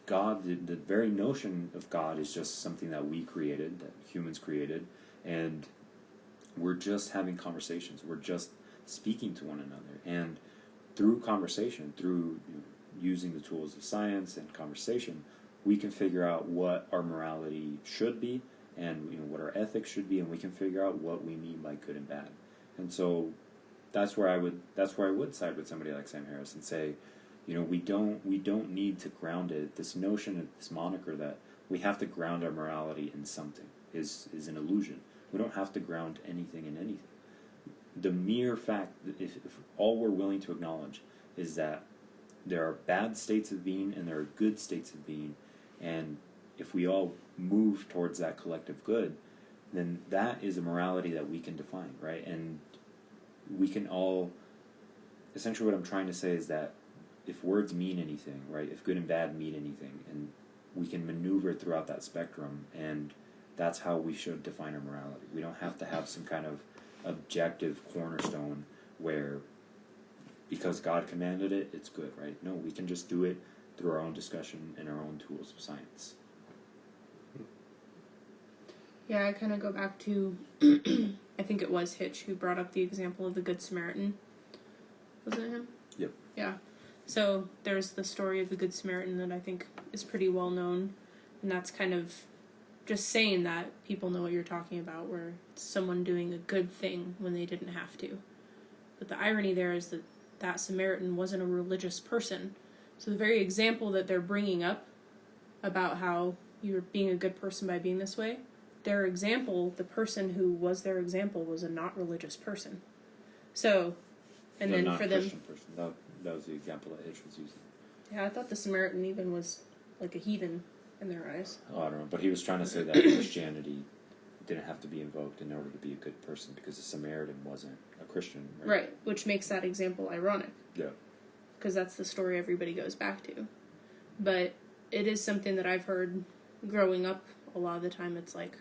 God, the very notion of God is just something that we created, that humans created, and we're just having conversations. We're just speaking to one another. And through conversation, through, you know, using the tools of science and conversation, we can figure out what our morality should be and, you know, what our ethics should be, and we can figure out what we mean by good and bad. And so that's where I would side with somebody like Sam Harris and say, you know, we don't need to ground it. This notion of this moniker that we have to ground our morality in something is an illusion. We don't have to ground anything in anything. The mere fact that if all we're willing to acknowledge is that there are bad states of being and there are good states of being, and if we all move towards that collective good, then that is a morality that we can define, right? And we can all, essentially what I'm trying to say is that if words mean anything, right, if good and bad mean anything, and we can maneuver throughout that spectrum, and that's how we should define our morality. We don't have to have some kind of objective cornerstone where because God commanded it, it's good, right? No, we can just do it through our own discussion and our own tools of science. Yeah, I kind of go back to, I think it was Hitch who brought up the example of the Good Samaritan. Wasn't it him? Yep. Yeah. So there's the story of the Good Samaritan that I think is pretty well known, and that's kind of just saying that people know what you're talking about, where it's someone doing a good thing when they didn't have to. But the irony there is that that Samaritan wasn't a religious person. So the very example that they're bringing up about how you're being a good person by being this way, their example, the person who was their example was a not religious person. So, and then for them... Christian person. That was the example that Hitch was using. Yeah, I thought the Samaritan even was like a heathen in their eyes. Oh, I don't know, but he was trying to say that Christianity didn't have to be invoked in order to be a good person because the Samaritan wasn't a Christian, right? Right, which makes that example ironic. Yeah. Because that's the story everybody goes back to. But it is something that I've heard growing up a lot of the time. It's like,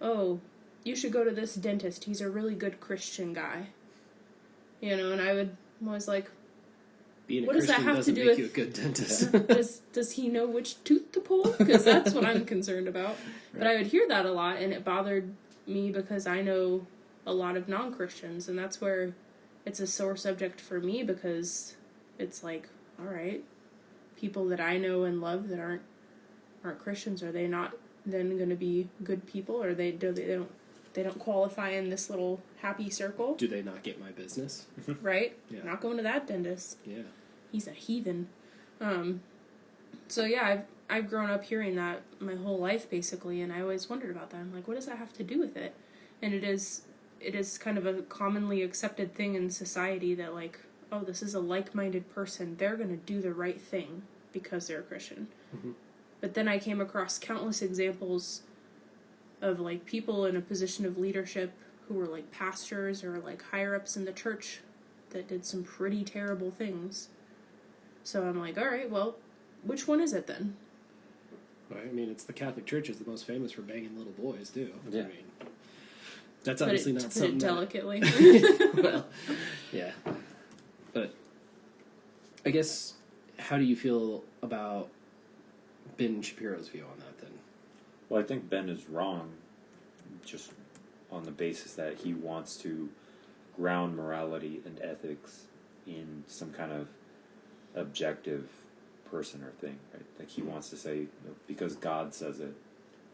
oh, you should go to this dentist. He's a really good Christian guy. You know, and I was like, being a what does Christian that have doesn't to do make with... you a good dentist. Does he know which tooth to pull? Because that's what I'm concerned about. Right. But I would hear that a lot, and it bothered me because I know a lot of non-Christians, and that's where it's a sore subject for me, because it's like, all right, people that I know and love that aren't Christians, are they not then going to be good people, or they don't qualify in this little happy circle? Do they not get my business? Right? Yeah. Not going to that dentist. Yeah. He's a heathen. So yeah, I've grown up hearing that my whole life basically, and I always wondered about that. I'm like, what does that have to do with it? And it is kind of a commonly accepted thing in society that, like, oh, this is a like-minded person. They're going to do the right thing because they're a Christian. Mm-hmm. But then I came across countless examples of, like, people in a position of leadership who were, like, pastors or, like, higher-ups in the church that did some pretty terrible things. So I'm like, all right, well, which one is it then? Right. I mean, it's the Catholic Church is the most famous for banging little boys, too. Yeah. I mean, that's obviously not something delicately. Well, yeah. But I guess, how do you feel about Ben Shapiro's view on that, then? Well, I think Ben is wrong just on the basis that he wants to ground morality and ethics in some kind of objective person or thing, right? Like he wants to say, you know, because God says it,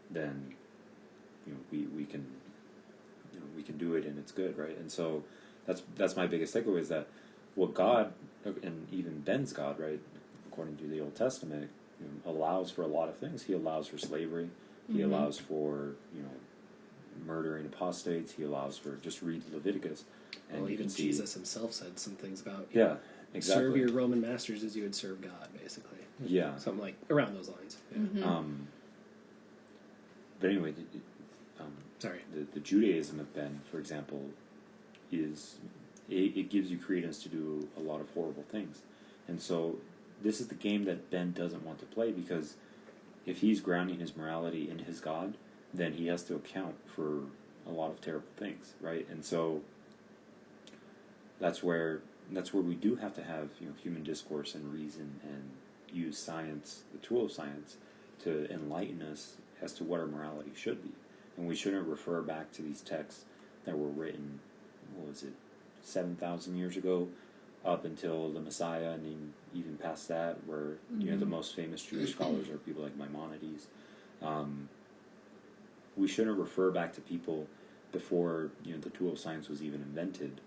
then we can we can do it and it's good, right? And so that's my biggest takeaway is that what God and even Ben's God, right, according to the Old Testament, allows for a lot of things. He allows for slavery. He allows for murdering apostates. He allows for, just read Leviticus. And well, you even can see, Jesus himself said some things about exactly. serve your Roman masters as you would serve God, basically. Yeah, something like around those lines. Yeah. But anyway, Sorry. The Judaism of Ben, for example, is it gives you credence to do a lot of horrible things, and so this is the game that Ben doesn't want to play, because if he's grounding his morality in his God, then he has to account for a lot of terrible things, right? And so that's where we do have to have human discourse and reason and use science, the tool of science, to enlighten us as to what our morality should be. And we shouldn't refer back to these texts that were written, 7,000 years ago, up until the Messiah, and even past that, where the most famous Jewish scholars are people like Maimonides. We shouldn't refer back to people before the tool of science was even invented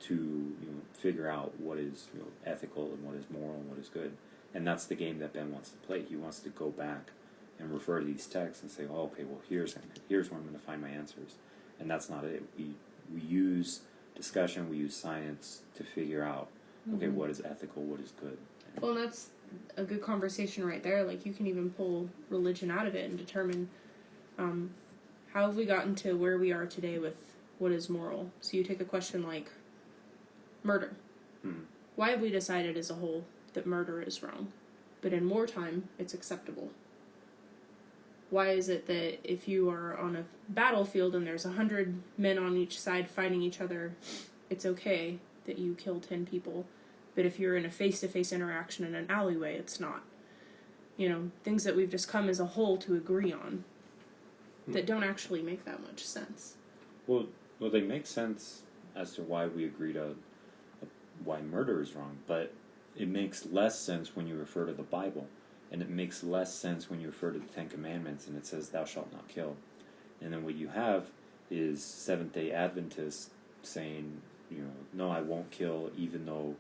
to figure out what is ethical and what is moral and what is good. And that's the game that Ben wants to play. He wants to go back and refer to these texts and say, "Oh, okay, well here's where I'm going to find my answers." And that's not it. We use discussion, we use science to figure out, okay, what is ethical, what is good. Well, and that's a good conversation right there. Like, you can even pull religion out of it and determine how have we gotten to where we are today with what is moral. So you take a question like murder. Why have we decided as a whole that murder is wrong, but in wartime it's acceptable? Why is it that if you are on a battlefield and there's 100 men on each side fighting each other, it's okay that you kill 10 people, but if you're in a face-to-face interaction in an alleyway, it's not? Things that we've just come as a whole to agree on that don't actually make that much sense. Well, they make sense as to why we agree to why murder is wrong, but it makes less sense when you refer to the Bible. And it makes less sense when you refer to the Ten Commandments and it says, "Thou shalt not kill." And then what you have is Seventh-day Adventists saying, "No, I won't kill, even though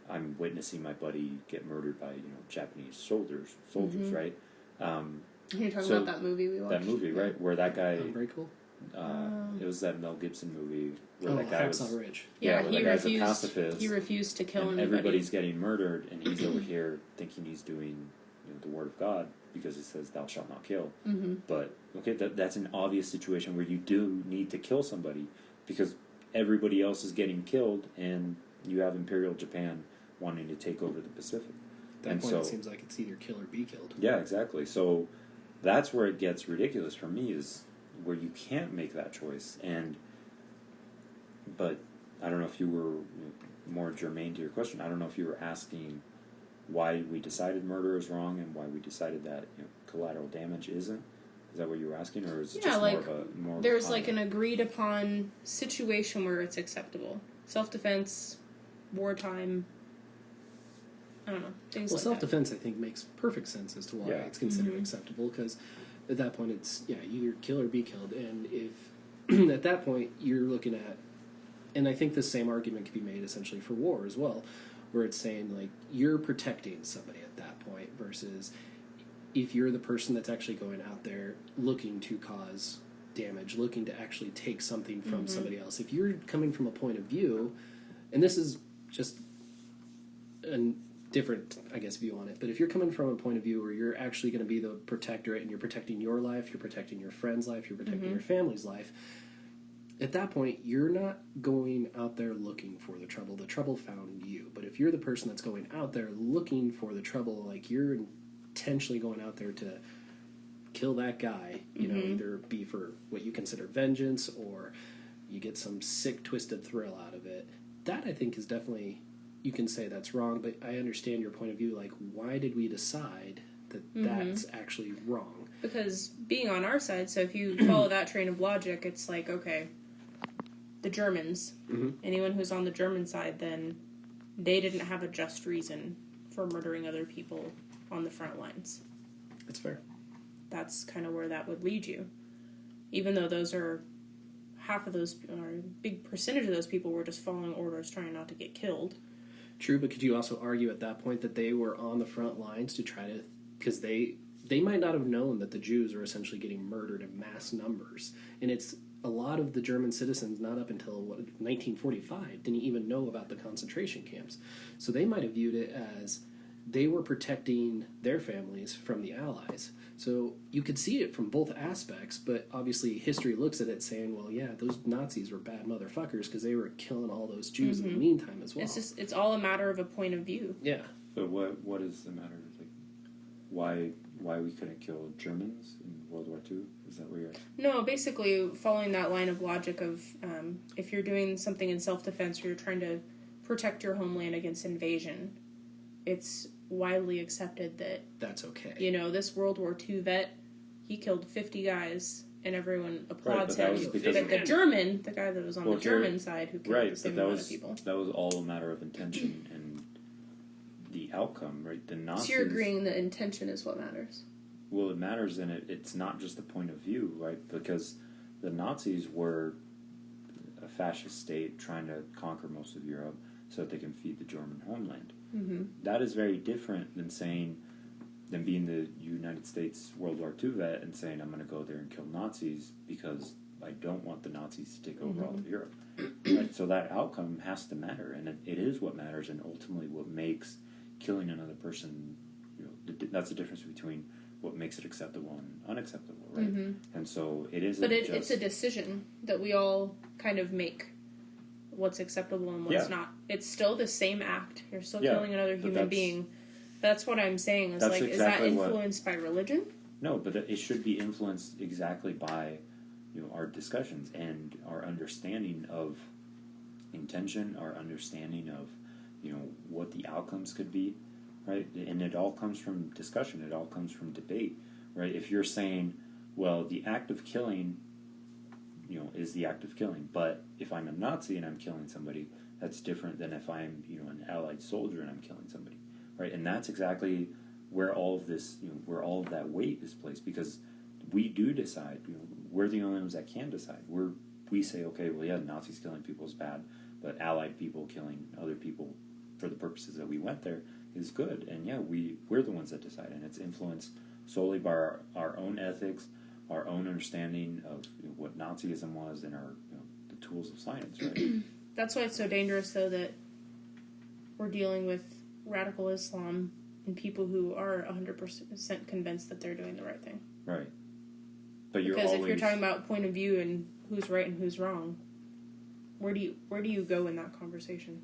I'm witnessing my buddy get murdered by, Japanese soldiers, right?" You're talking about that movie we watched? That movie, right? Where that guy... Unbreakable? It was that Mel Gibson movie where that guy Hacksaw Ridge. Yeah, where he that guy's refused. a pacifist. He refused to kill and anybody. Everybody's getting murdered, and he's over here thinking he's doing the Word of God because it says, "Thou shalt not kill." But okay, that's an obvious situation where you do need to kill somebody because everybody else is getting killed, and you have Imperial Japan wanting to take over the Pacific. At that point, it seems like it's either kill or be killed. Yeah, exactly. So that's where it gets ridiculous for me, is where you can't make that choice. But I don't know if you were more germane to your question. I don't know if you were asking why we decided murder is wrong and why we decided that collateral damage isn't. Is that what you were asking, or is it just like, more there's of like an agreed upon situation where it's acceptable? Self-defense, wartime, I don't know, things like that. Self-defense, I think, makes perfect sense as to why it's considered acceptable, because at that point it's, either kill or be killed. And if, at that point, you're looking at, and I think the same argument can be made essentially for war as well, where it's saying, like, you're protecting somebody at that point versus if you're the person that's actually going out there looking to cause damage, looking to actually take something from somebody else. If you're coming from a point of view, and this is just a different, I guess, view on it. But if you're coming from a point of view where you're actually going to be the protectorate and you're protecting your life, you're protecting your friend's life, you're protecting your family's life, at that point, you're not going out there looking for the trouble. The trouble found you. But if you're the person that's going out there looking for the trouble, like you're intentionally going out there to kill that guy, you know, either be for what you consider vengeance or you get some sick, twisted thrill out of it, that I think is definitely, you can say that's wrong, but I understand your point of view. Like, why did we decide that that's actually wrong? Because being on our side, so if you follow that train of logic, it's like, okay, the Germans, anyone who's on the German side, then they didn't have a just reason for murdering other people on the front lines. That's fair. That's kind of where that would lead you. Even though those are, half of those, or a big percentage of those people were just following orders, trying not to get killed. True, but could you also argue at that point that they were on the front lines to try to, because they might not have known that the Jews were essentially getting murdered in mass numbers. And it's a lot of the German citizens, not up until 1945, didn't even know about the concentration camps. So they might have viewed it as they were protecting their families from the Allies. So you could see it from both aspects, but obviously history looks at it saying, well, yeah, those Nazis were bad motherfuckers because they were killing all those Jews in the meantime as well. It's all a matter of a point of view. Yeah. So what is the matter? Like, why we couldn't kill Germans in World War II? Is that what you're asking? No, basically following that line of logic of if you're doing something in self-defense or you're trying to protect your homeland against invasion, it's widely accepted that that's okay. You know, this World War II vet, he killed 50 guys, and everyone applauds him. But the German, the guy that was on the German side, who killed the same amount of people. That was all a matter of intention and the outcome, right? The Nazis. So you're agreeing that intention is what matters. Well, it matters, and it's not just the point of view, right? Because the Nazis were a fascist state trying to conquer most of Europe so that they can feed the German homeland. That is very different than being the United States World War II vet and saying, I'm going to go there and kill Nazis because I don't want the Nazis to take over all of Europe. Right? So that outcome has to matter, and it is what matters, and ultimately what makes killing another person, you know, that's the difference between what makes it acceptable and unacceptable, right? And so it is. But it's a decision that we all kind of make. What's acceptable and what's not. It's still the same act. You're still killing another human being. That's what I'm saying. Is like, exactly is that influenced by religion? No, but it should be influenced exactly by, you know, our discussions and our understanding of intention, our understanding of, you know, what the outcomes could be, right? And it all comes from discussion. It all comes from debate, right? If you're saying, well, the act of killing, you know, is the act of killing. But if I'm a Nazi and I'm killing somebody, that's different than if I'm, you know, an Allied soldier and I'm killing somebody, right? And that's exactly where all of this, you know, where all of that weight is placed, because we do decide. You know, we're the only ones that can decide. We say, okay, well, yeah, Nazis killing people is bad, but Allied people killing other people for the purposes that we went there is good. And yeah, we're the ones that decide, and it's influenced solely by our own ethics, our own understanding of, you know, what Nazism was, and our, you know, the tools of science, right? That's why it's so dangerous, though, that we're dealing with radical Islam and people who are 100% convinced that they're doing the right thing. Right. But because if you're talking about point of view and who's right and who's wrong, where do you go in that conversation?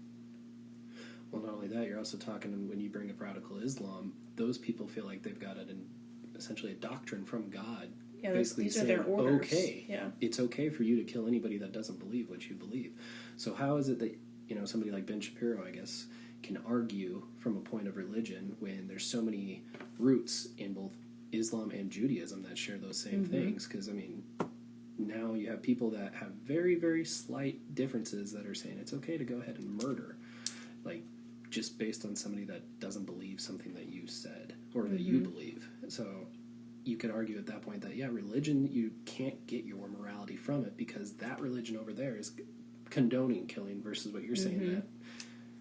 Well, not only that, you're also talking, when you bring up radical Islam, those people feel like they've got essentially a doctrine from God. Yeah, basically these saying, are their orders. Okay, yeah, it's okay for you to kill anybody that doesn't believe what you believe. So how is it that, you know, somebody like Ben Shapiro, I guess, can argue from a point of religion when there's so many roots in both Islam and Judaism that share those same things? Because, I mean, now you have people that have very, very slight differences that are saying it's okay to go ahead and murder, like, just based on somebody that doesn't believe something that you said or that you believe. So you could argue at that point that, yeah, religion, you can't get your morality from it because that religion over there is condoning killing versus what you're saying, that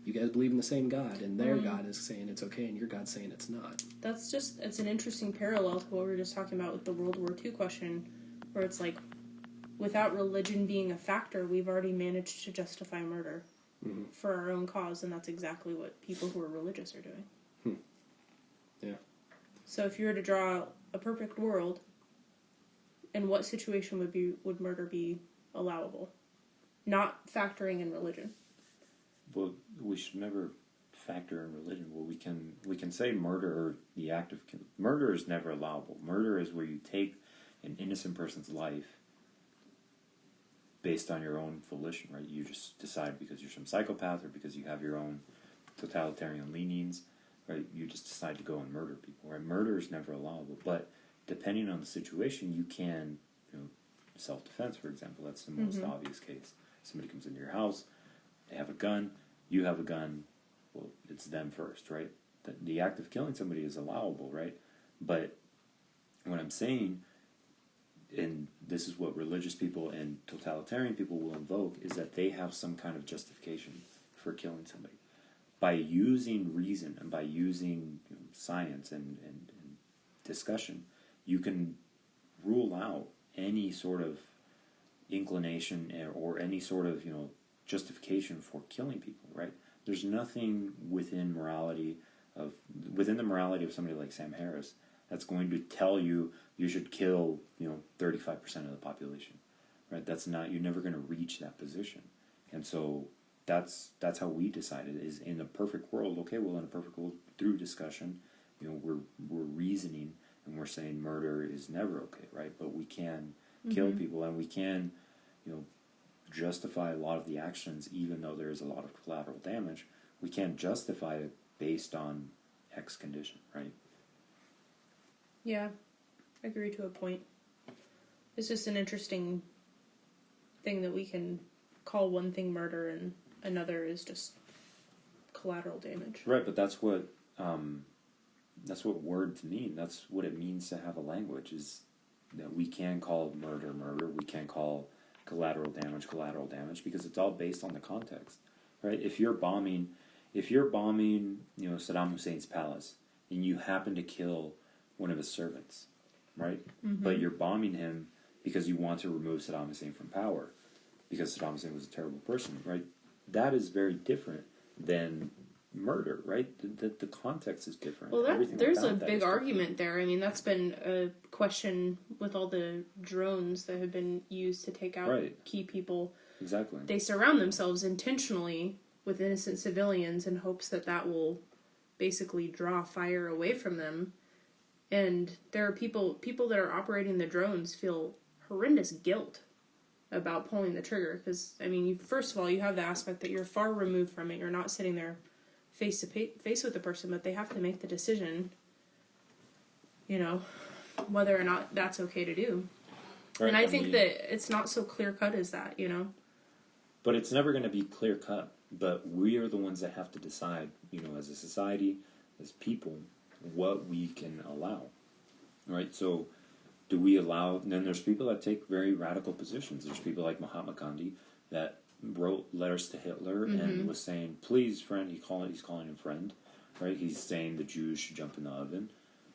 you guys believe in the same God and their God is saying it's okay and your God's saying it's not. It's an interesting parallel to what we were just talking about with the World War II question, where it's like, without religion being a factor, we've already managed to justify murder. for our own cause, and that's exactly what people who are religious are doing. Yeah. So if you were to draw a perfect world, in what situation would murder be allowable? Not factoring in religion. Well, we should never factor in religion. Well, we can say murder, or the act of murder is never allowable. Murder is where you take an innocent person's life based on your own volition, right? You just decide because you're some psychopath or because you have your own totalitarian leanings, right? You just decide to go and murder people, right? Murder is never allowable, but depending on the situation, you can, self-defense, for example, that's the most obvious case. Somebody comes into your house, they have a gun, you have a gun, well, it's them first, right? The act of killing somebody is allowable, right? But what I'm saying, and this is what religious people and totalitarian people will invoke, is that they have some kind of justification for killing somebody. By using reason and by using science and discussion, you can rule out any sort of inclination or any sort of justification for killing people, right? There's nothing within the morality of somebody like Sam Harris that's going to tell you should kill 35% of the population, right? That's not, you're never going to reach that position. And so that's how we decided, is in a perfect world. Okay, well, in a perfect world, through discussion, we're reasoning and we're saying murder is never okay, right? But we can kill people, and we can justify a lot of the actions, even though there is a lot of collateral damage. We can't justify it based on X condition, right? Yeah, I agree to a point. It's just an interesting thing that we can call one thing murder and another is just collateral damage. Right, but that's what words mean. That's what it means to have a language, is that we can call murder, we can call collateral damage, because it's all based on the context, right? If you're bombing, Saddam Hussein's palace, and you happen to kill one of his servants, right? But you're bombing him because you want to remove Saddam Hussein from power, because Saddam Hussein was a terrible person, right? That is very different than murder, right? The context is different. Well, there's a big argument there. I mean, that's been a question with all the drones that have been used to take out key people. Exactly. They surround themselves intentionally with innocent civilians in hopes that will basically draw fire away from them. And there are people that are operating the drones feel horrendous guilt about pulling the trigger. Because, I mean, first of all, you have the aspect that you're far removed from it. You're not sitting there face to face with the person, but they have to make the decision, whether or not that's okay to do. Right, and I think that it's not so clear cut as that, But it's never going to be clear cut. But we are the ones that have to decide, as a society, as people, what we can allow. Right? So, do we allow? And then there's people that take very radical positions. There's people like Mahatma Gandhi that wrote letters to Hitler and was saying, "Please, friend," he's calling him friend, right? He's saying the Jews should jump in the oven.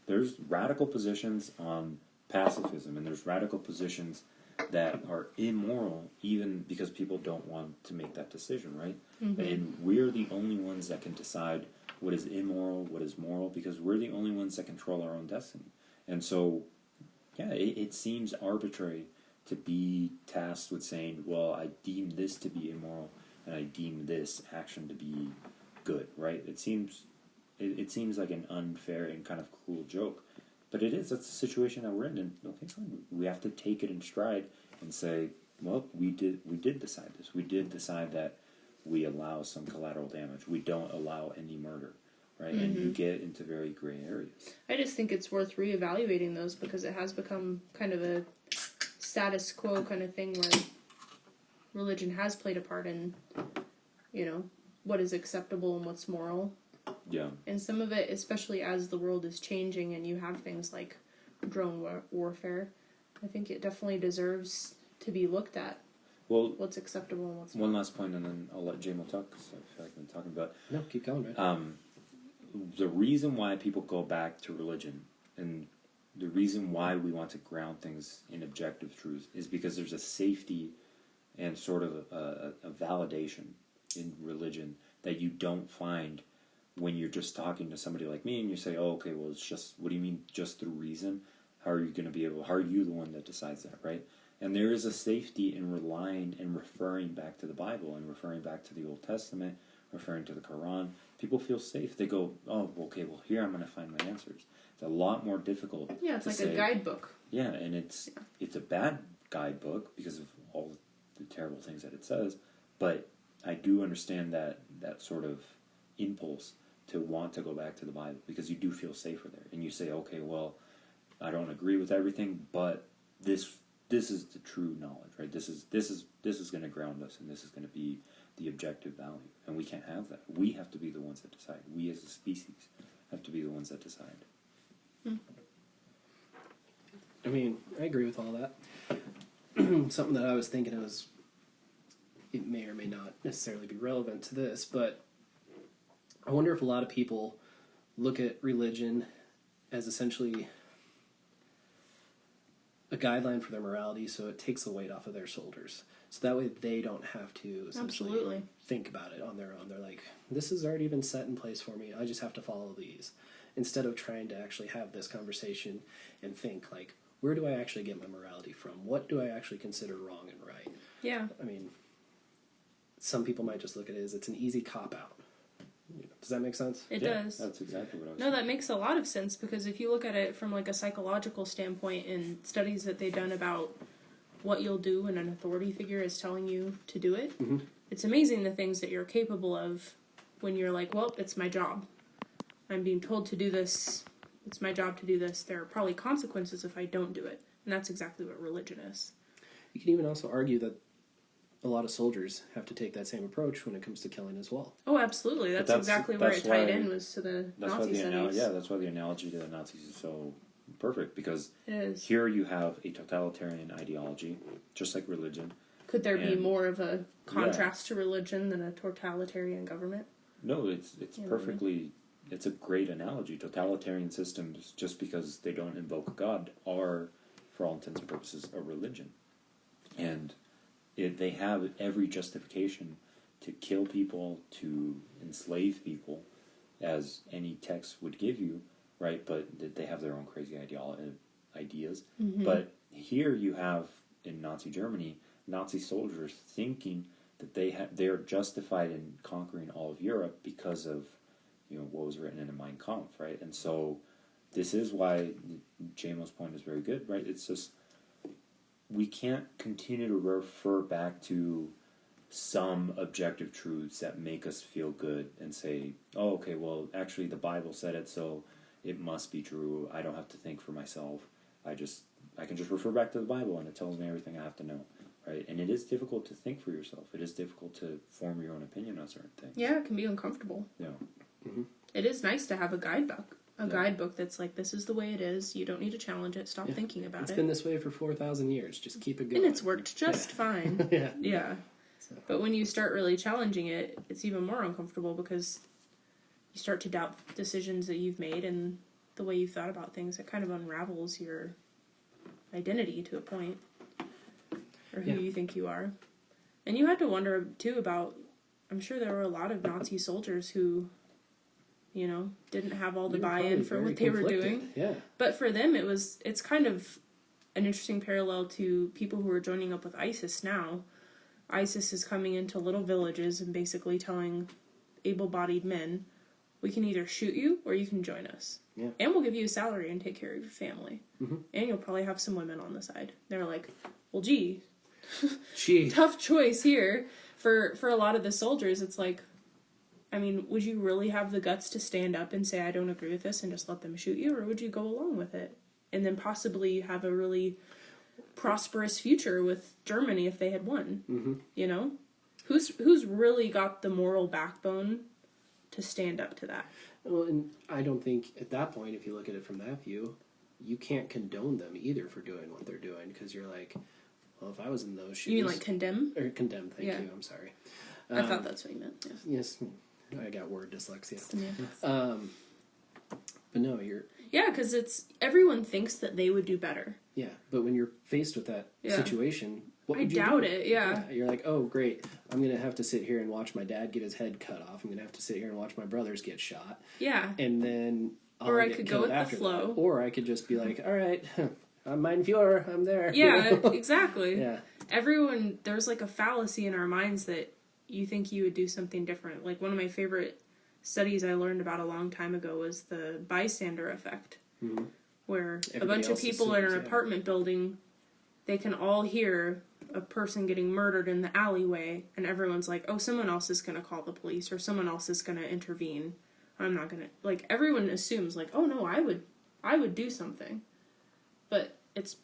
There's radical positions on pacifism, and there's radical positions that are immoral, even because people don't want to make that decision, right? And we're the only ones that can decide what is immoral, what is moral, because we're the only ones that control our own destiny. And so, yeah, it seems arbitrary to be tasked with saying, well, I deem this to be immoral, and I deem this action to be good, right? It seems like an unfair and kind of cruel joke. But it is. That's the situation that we're in. And okay, so we have to take it in stride and say, well, we did decide this. We did decide that we allow some collateral damage. We don't allow any murder, right? And you get into very gray areas. I just think it's worth reevaluating those, because it has become kind of a status quo kind of thing where religion has played a part in, what is acceptable and what's moral. Yeah. And some of it, especially as the world is changing and you have things like drone warfare, I think it definitely deserves to be looked at. Well, what's acceptable and what's one last point, and then I'll let Jamal talk, because I feel like I've been talking about. No, keep going, man. The reason why people go back to religion, and the reason why we want to ground things in objective truth, is because there's a safety and sort of a validation in religion that you don't find when you're just talking to somebody like me and you say, oh, okay, well, it's just, what do you mean just through reason? How are you going to be able, how are you the one that decides that, right? And there is a safety in relying and referring back to the Bible and referring back to the Old Testament, referring to the Quran. People feel safe. They go, oh, okay, well, here I'm going to find my answers. It's a lot more difficult. Yeah, it's like a guidebook. Yeah, and it's a bad guidebook because of all the terrible things that it says, but I do understand that sort of impulse to want to go back to the Bible because you do feel safer there. And you say, okay, well, I don't agree with everything, but this is the true knowledge, right? This is going to ground us, and this is going to be the objective value. And we can't have that. We have to be the ones that decide. We as a species have to be the ones that decide. I mean, I agree with all that. Something that I was thinking of was, it may or may not necessarily be relevant to this, but I wonder if a lot of people look at religion as essentially a guideline for their morality, so it takes the weight off of their shoulders. So that way they don't have to essentially think about it on their own. They're like, this has already been set in place for me. I just have to follow these. Instead of trying to actually have this conversation and think, like, where do I actually get my morality from? What do I actually consider wrong and right? Yeah. I mean, some people might just look at it as it's an easy cop-out. Does that make sense? It does. That's exactly what I was saying. No, that makes a lot of sense, because if you look at it from like a psychological standpoint and studies that they've done about what you'll do when an authority figure is telling you to do it, it's amazing the things that you're capable of when you're like, well, it's my job. I'm being told to do this. It's my job to do this. There are probably consequences if I don't do it. And that's exactly what religion is. You can even also argue that a lot of soldiers have to take that same approach when it comes to killing as well. Oh, absolutely. That's exactly where it tied in, was to the Nazi studies. That's why the analogy to the Nazis is so perfect, because it is. Here you have a totalitarian ideology, just like religion. Could there be more of a contrast to religion than a totalitarian government? No, it's perfectly... It's a great analogy. Totalitarian systems, just because they don't invoke God, are, for all intents and purposes, a religion. And they have every justification to kill people, to enslave people, as any text would give you, right? But they have their own crazy ideas. But here you have, in Nazi Germany, Nazi soldiers thinking that they're justified in conquering all of Europe because of what was written in the Mein Kampf, right? And so this is why JMO's point is very good, right? It's just, we can't continue to refer back to some objective truths that make us feel good and say, oh, okay, well, actually the Bible said it, so it must be true. I don't have to think for myself. I can just refer back to the Bible and it tells me everything I have to know, right? And it is difficult to think for yourself. It is difficult to form your own opinion on certain things. Yeah, it can be uncomfortable. Yeah. It is nice to have a guidebook. Guidebook that's like, this is the way it is. You don't need to challenge it. Stop thinking about it. It's been this way for 4,000 years. Just keep it going. And it's worked just fine. Yeah. So. But when you start really challenging it, it's even more uncomfortable, because you start to doubt decisions that you've made and the way you've thought about things. It kind of unravels your identity to a point, or who you think you are. And you had to wonder, too, about, I'm sure there were a lot of Nazi soldiers who, didn't have all the buy-in for what they were doing. Yeah. But for them, it's kind of an interesting parallel to people who are joining up with ISIS now. ISIS is coming into little villages and basically telling able-bodied men, we can either shoot you or you can join us. Yeah. And we'll give you a salary and take care of your family. And you'll probably have some women on the side. They're like, well, gee. Tough choice here. For a lot of the soldiers, it's like, I mean, would you really have the guts to stand up and say, I don't agree with this, and just let them shoot you? Or would you go along with it? And then possibly have a really prosperous future with Germany if they had won? Who's really got the moral backbone to stand up to that? Well, and I don't think at that point, if you look at it from that view, you can't condone them either for doing what they're doing, because you're like, well, if I was in those shoes... You mean like condemn? Or condemn, thank you, I'm sorry. I thought that's what you meant. Yeah. Yes, I got word dyslexia. But no, you're... Yeah, because everyone thinks that they would do better. Yeah, but when you're faced with that situation, what would you doubt do? it, yeah. You're like, oh, great, I'm going to have to sit here and watch my dad get his head cut off. I'm going to have to sit here and watch my brothers get shot. Yeah. And then Or I could go with the flow. That. Or I could just be like, all right, I'm mein Führer, I'm there. Yeah, exactly. Yeah. There's like a fallacy in our minds that you think you would do something different. Like one of my favorite studies I learned about a long time ago was the bystander effect. Mm-hmm. Where a bunch of people in an apartment building, they can all hear a person getting murdered in the alleyway, and everyone's like, oh, someone else is going to call the police, or someone else is going to intervene. I'm not going to... Like, everyone assumes, like, oh, no, I would do something. But it's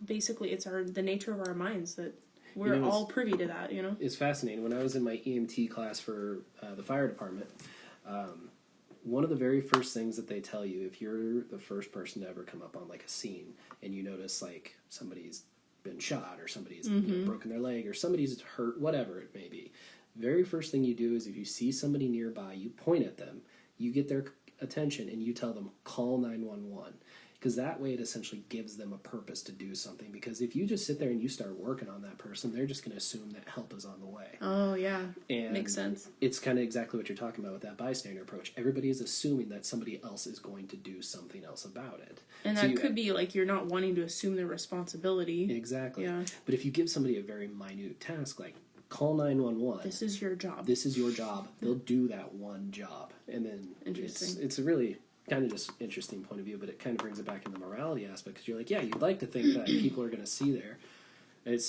basically, the nature of our minds that we're all privy to that, you know? It's fascinating. When I was in my EMT class for the fire department, one of the very first things that they tell you, if you're the first person to ever come up on like a scene and you notice like somebody's been shot or somebody's broken their leg or somebody's hurt, whatever it may be, very first thing you do is if you see somebody nearby, you point at them, you get their attention, and you tell them, call 911. Because that way it essentially gives them a purpose to do something. Because if you just sit there and you start working on that person, they're just going to assume that help is on the way. Oh, yeah. And makes sense. It's kind of exactly what you're talking about with that bystander approach. Everybody is assuming that somebody else is going to do something else about it. And that could be like you're not wanting to assume their responsibility. Exactly. Yeah. But if you give somebody a very minute task, like call 911. This is your job. This is your job. They'll do that one job. And then it's a really kind of just interesting point of view, but it kind of brings it back in the morality aspect, because you're like, yeah, you'd like to think that people are going to see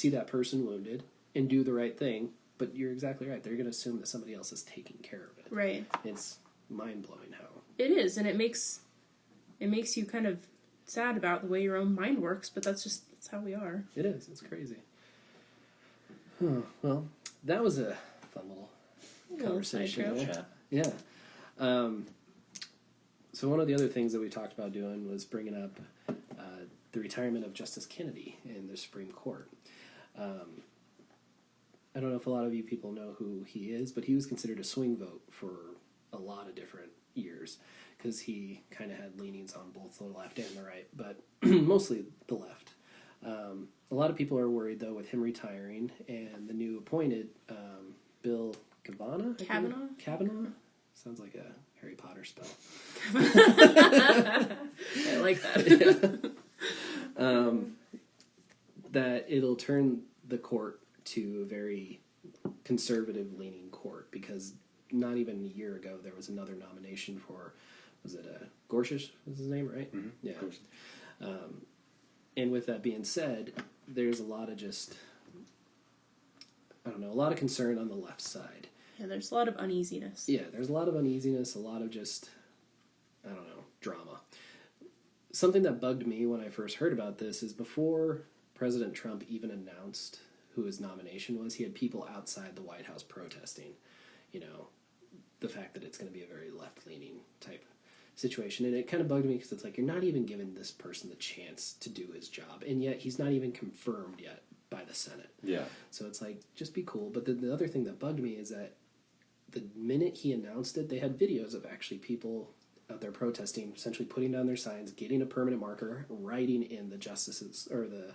that person wounded and do the right thing, but you're exactly right. They're going to assume that somebody else is taking care of it. Right. It's mind-blowing how... It is, and it makes you kind of sad about the way your own mind works, but that's how we are. It is. It's crazy. Huh. Well, that was a fun little conversation. Yeah. So one of the other things that we talked about doing was bringing up the retirement of Justice Kennedy in the Supreme Court. I don't know if a lot of you people know who he is, but he was considered a swing vote for a lot of different years because he kind of had leanings on both the left and the right, but mostly the left. A lot of people are worried, though, with him retiring and the new appointed Bill Kavanaugh? Sounds like a Harry Potter spell. I like that. Yeah. That it'll turn the court to a very conservative-leaning court, because not even a year ago there was another nomination for, was it Gorsuch was his name, right? Mm-hmm. Yeah. And with that being said, there's a lot of a lot of concern on the left side. Yeah, there's a lot of uneasiness. Yeah, there's a lot of uneasiness, a lot of drama. Something that bugged me when I first heard about this is before President Trump even announced who his nomination was, he had people outside the White House protesting, the fact that it's going to be a very left-leaning type situation. And it kind of bugged me because it's like, you're not even giving this person the chance to do his job, and yet he's not even confirmed yet by the Senate. Yeah. So it's like, just be cool. But the other thing that bugged me is that the minute he announced it, they had videos of actually people out there protesting, essentially putting down their signs, getting a permanent marker, writing in the justices or the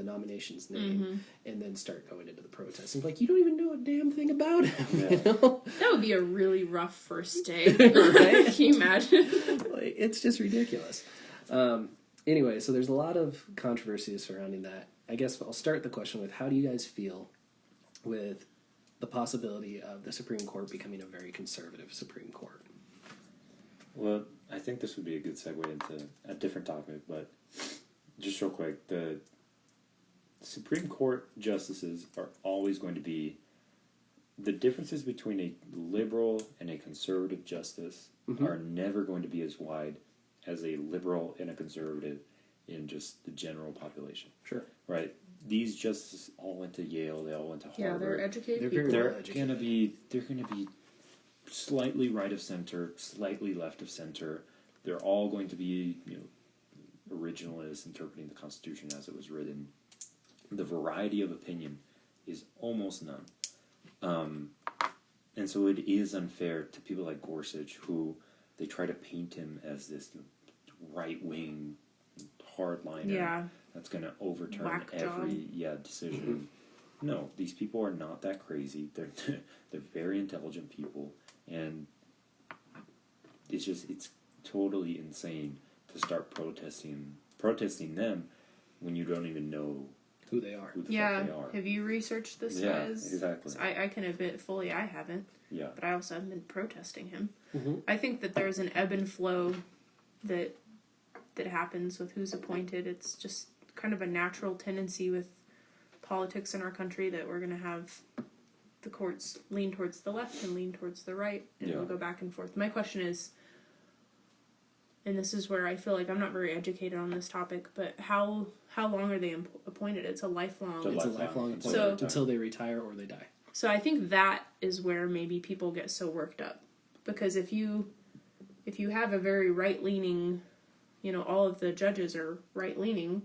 nomination's name, and then start going into the protest. And like, you don't even know a damn thing about him. Yeah. That would be a really rough first day. Right? Can you imagine? Like, it's just ridiculous. Anyway, so there's a lot of controversy surrounding that. I guess I'll start the question with, how do you guys feel with the possibility of the Supreme Court becoming a very conservative Supreme Court? Well, I think this would be a good segue into a different topic, but just real quick, the Supreme Court justices are always going to be, the differences between a liberal and a conservative justice are never going to be as wide as a liberal and a conservative in just the general population. Sure. Right? These justices all went to Yale, they all went to Harvard. Yeah, they're educated They're people. very They're gonna be slightly right of center, slightly left of center. They're all going to be, originalists interpreting the Constitution as it was written. The variety of opinion is almost none. And so it is unfair to people like Gorsuch, who they try to paint him as this right-wing hardliner that's going to overturn Whack every decision. No, these people are not that crazy. They're very intelligent people, and it's totally insane to start protesting them when you don't even know who they are. Who the fuck they are. Have you researched this guy's? Exactly. I can admit fully I haven't. Yeah. But I also haven't been protesting him. Mm-hmm. I think that there's an ebb and flow that happens with who's appointed. It's just kind of a natural tendency with politics in our country that we're going to have the courts lean towards the left and lean towards the right, and we'll go back and forth. My question is, and this is where I feel like I'm not very educated on this topic, but how long are they appointed? It's a lifelong appointment, so, until they retire or they die. So I think that is where maybe people get so worked up, because if you have a very right-leaning, all of the judges are right-leaning,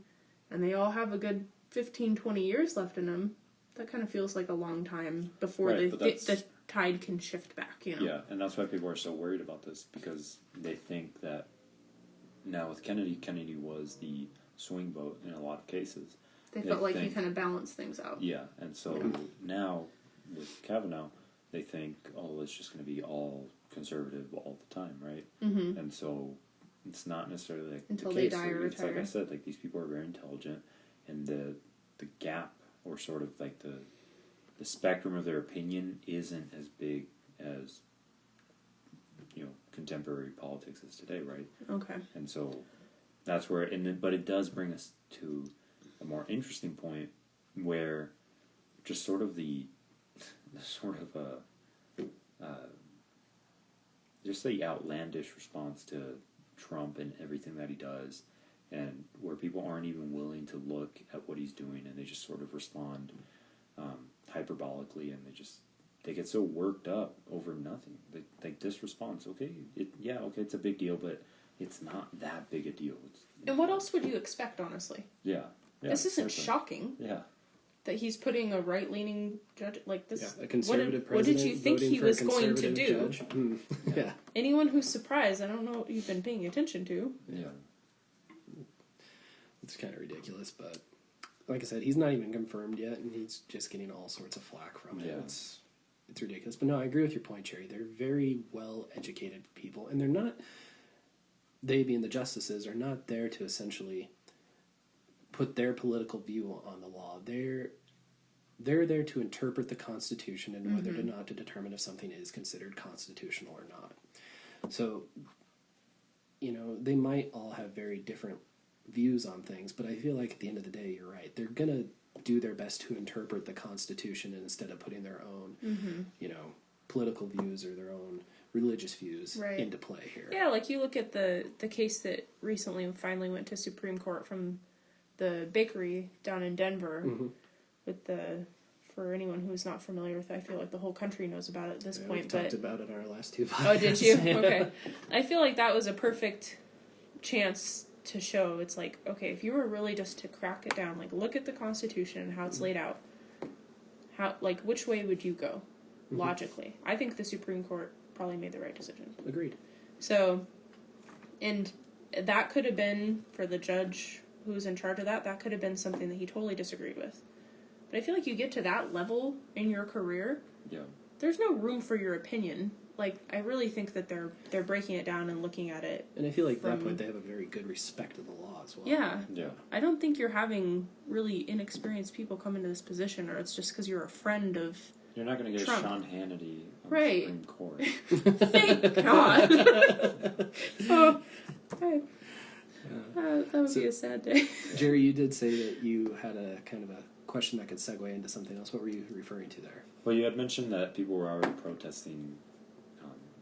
and they all have a good 15, 20 years left in them, that kind of feels like a long time before the tide can shift back, Yeah, and that's why people are so worried about this, because they think that now with Kennedy was the swing vote in a lot of cases. They felt like he kind of balanced things out. Yeah, and so now with Kavanaugh, they think, it's just going to be all conservative all the time, right? Mm-hmm. And so it's not necessarily like until the case. They die or retire. Like I said, like these people are very intelligent, and the gap, or sort of like the spectrum of their opinion isn't as big as contemporary politics is today, right? Okay. And so that's where, but it does bring us to a more interesting point where just sort of just the outlandish response to Trump and everything that he does, and where people aren't even willing to look at what he's doing, and they just sort of respond hyperbolically, and they get so worked up over nothing. Like this response, it's a big deal, but it's not that big a deal. And what else would you expect, honestly? Yeah. This isn't shocking. Yeah. That he's putting a right-leaning judge like this. Yeah, a conservative what did you think he was going to do? Yeah. Anyone who's surprised, I don't know what you've been paying attention to. Yeah. It's kind of ridiculous, but like I said, he's not even confirmed yet, and he's just getting all sorts of flack from it. Yeah. It's ridiculous. But no, I agree with your point, Cherry. They're very well-educated people, and they're not, they being the justices, are not there to essentially put their political view on the law. They're there to interpret the Constitution and whether or not to determine if something is considered constitutional or not. So, they might all have very different views on things, but I feel like at the end of the day, you're right. They're going to do their best to interpret the Constitution instead of putting their own, political views or their own religious views into play here. Yeah, like you look at the case that recently finally went to Supreme Court from the bakery down in Denver with for anyone who's not familiar with it, I feel like the whole country knows about it at this point. We talked about it in our last two podcasts. Oh, did you? Okay. I feel like that was a perfect chance to show, it's like, okay, if you were really just to crack it down, like look at the Constitution and how it's laid out, which way would you go logically? I think the Supreme Court probably made the right decision. Agreed. So, and that could have been, for the judge who was in charge of that could have been something that he totally disagreed with. But I feel like you get to that level in your career, there's no room for your opinion. Like, I really think that they're breaking it down and looking at it. And I feel like at that point they have a very good respect of the law as well. Yeah. Yeah. I don't think you're having really inexperienced people come into this position, or it's just because you're a friend of You're not going to get Trump. Sean Hannity on Right. the Supreme Court. Thank God. Oh, okay. That would be a sad day. Jerry, you did say that you had a kind of a question that could segue into something else. What were you referring to there? Well, you had mentioned that people were already protesting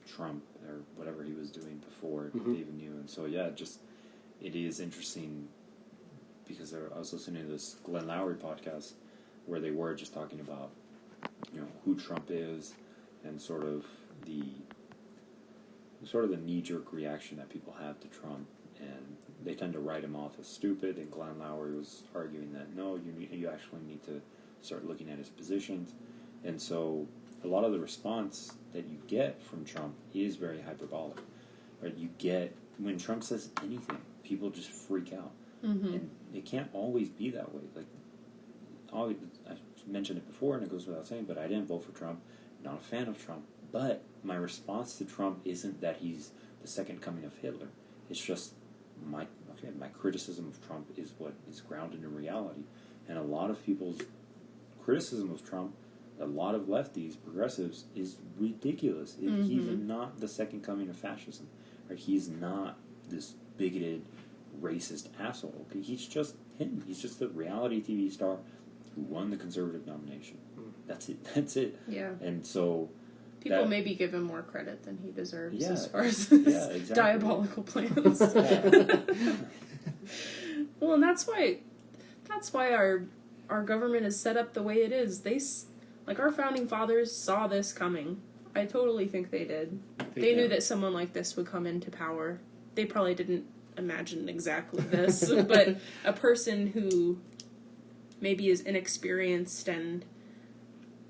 Trump or whatever he was doing before they even knew. And so, it is interesting because I was listening to this Glenn Lowry podcast where they were just talking about, who Trump is and sort of the knee-jerk reaction that people have to Trump, and they tend to write him off as stupid. And Glenn Lowry was arguing that no, you actually need to start looking at his positions. And so a lot of the response that you get from Trump is very hyperbolic. Right? You get when Trump says anything, people just freak out. Mm-hmm. And it can't always be that way. Like, I mentioned it before, and it goes without saying, but I didn't vote for Trump. Not a fan of Trump. But my response to Trump isn't that he's the second coming of Hitler. It's just my criticism of Trump is what is grounded in reality. And a lot of people's criticism of Trump, a lot of lefties, progressives, is ridiculous. Mm-hmm. He's not the second coming of fascism. Right? He's not this bigoted, racist asshole. Okay? He's just him. He's just a reality TV star who won the conservative nomination. That's it. Yeah. And so people maybe give him more credit than he deserves as far as exactly. diabolical plans. Well, and that's why our government is set up the way it is. Like our founding fathers saw this coming. I totally think they did. They knew that someone like this would come into power. They probably didn't imagine exactly this, but a person who maybe is inexperienced and,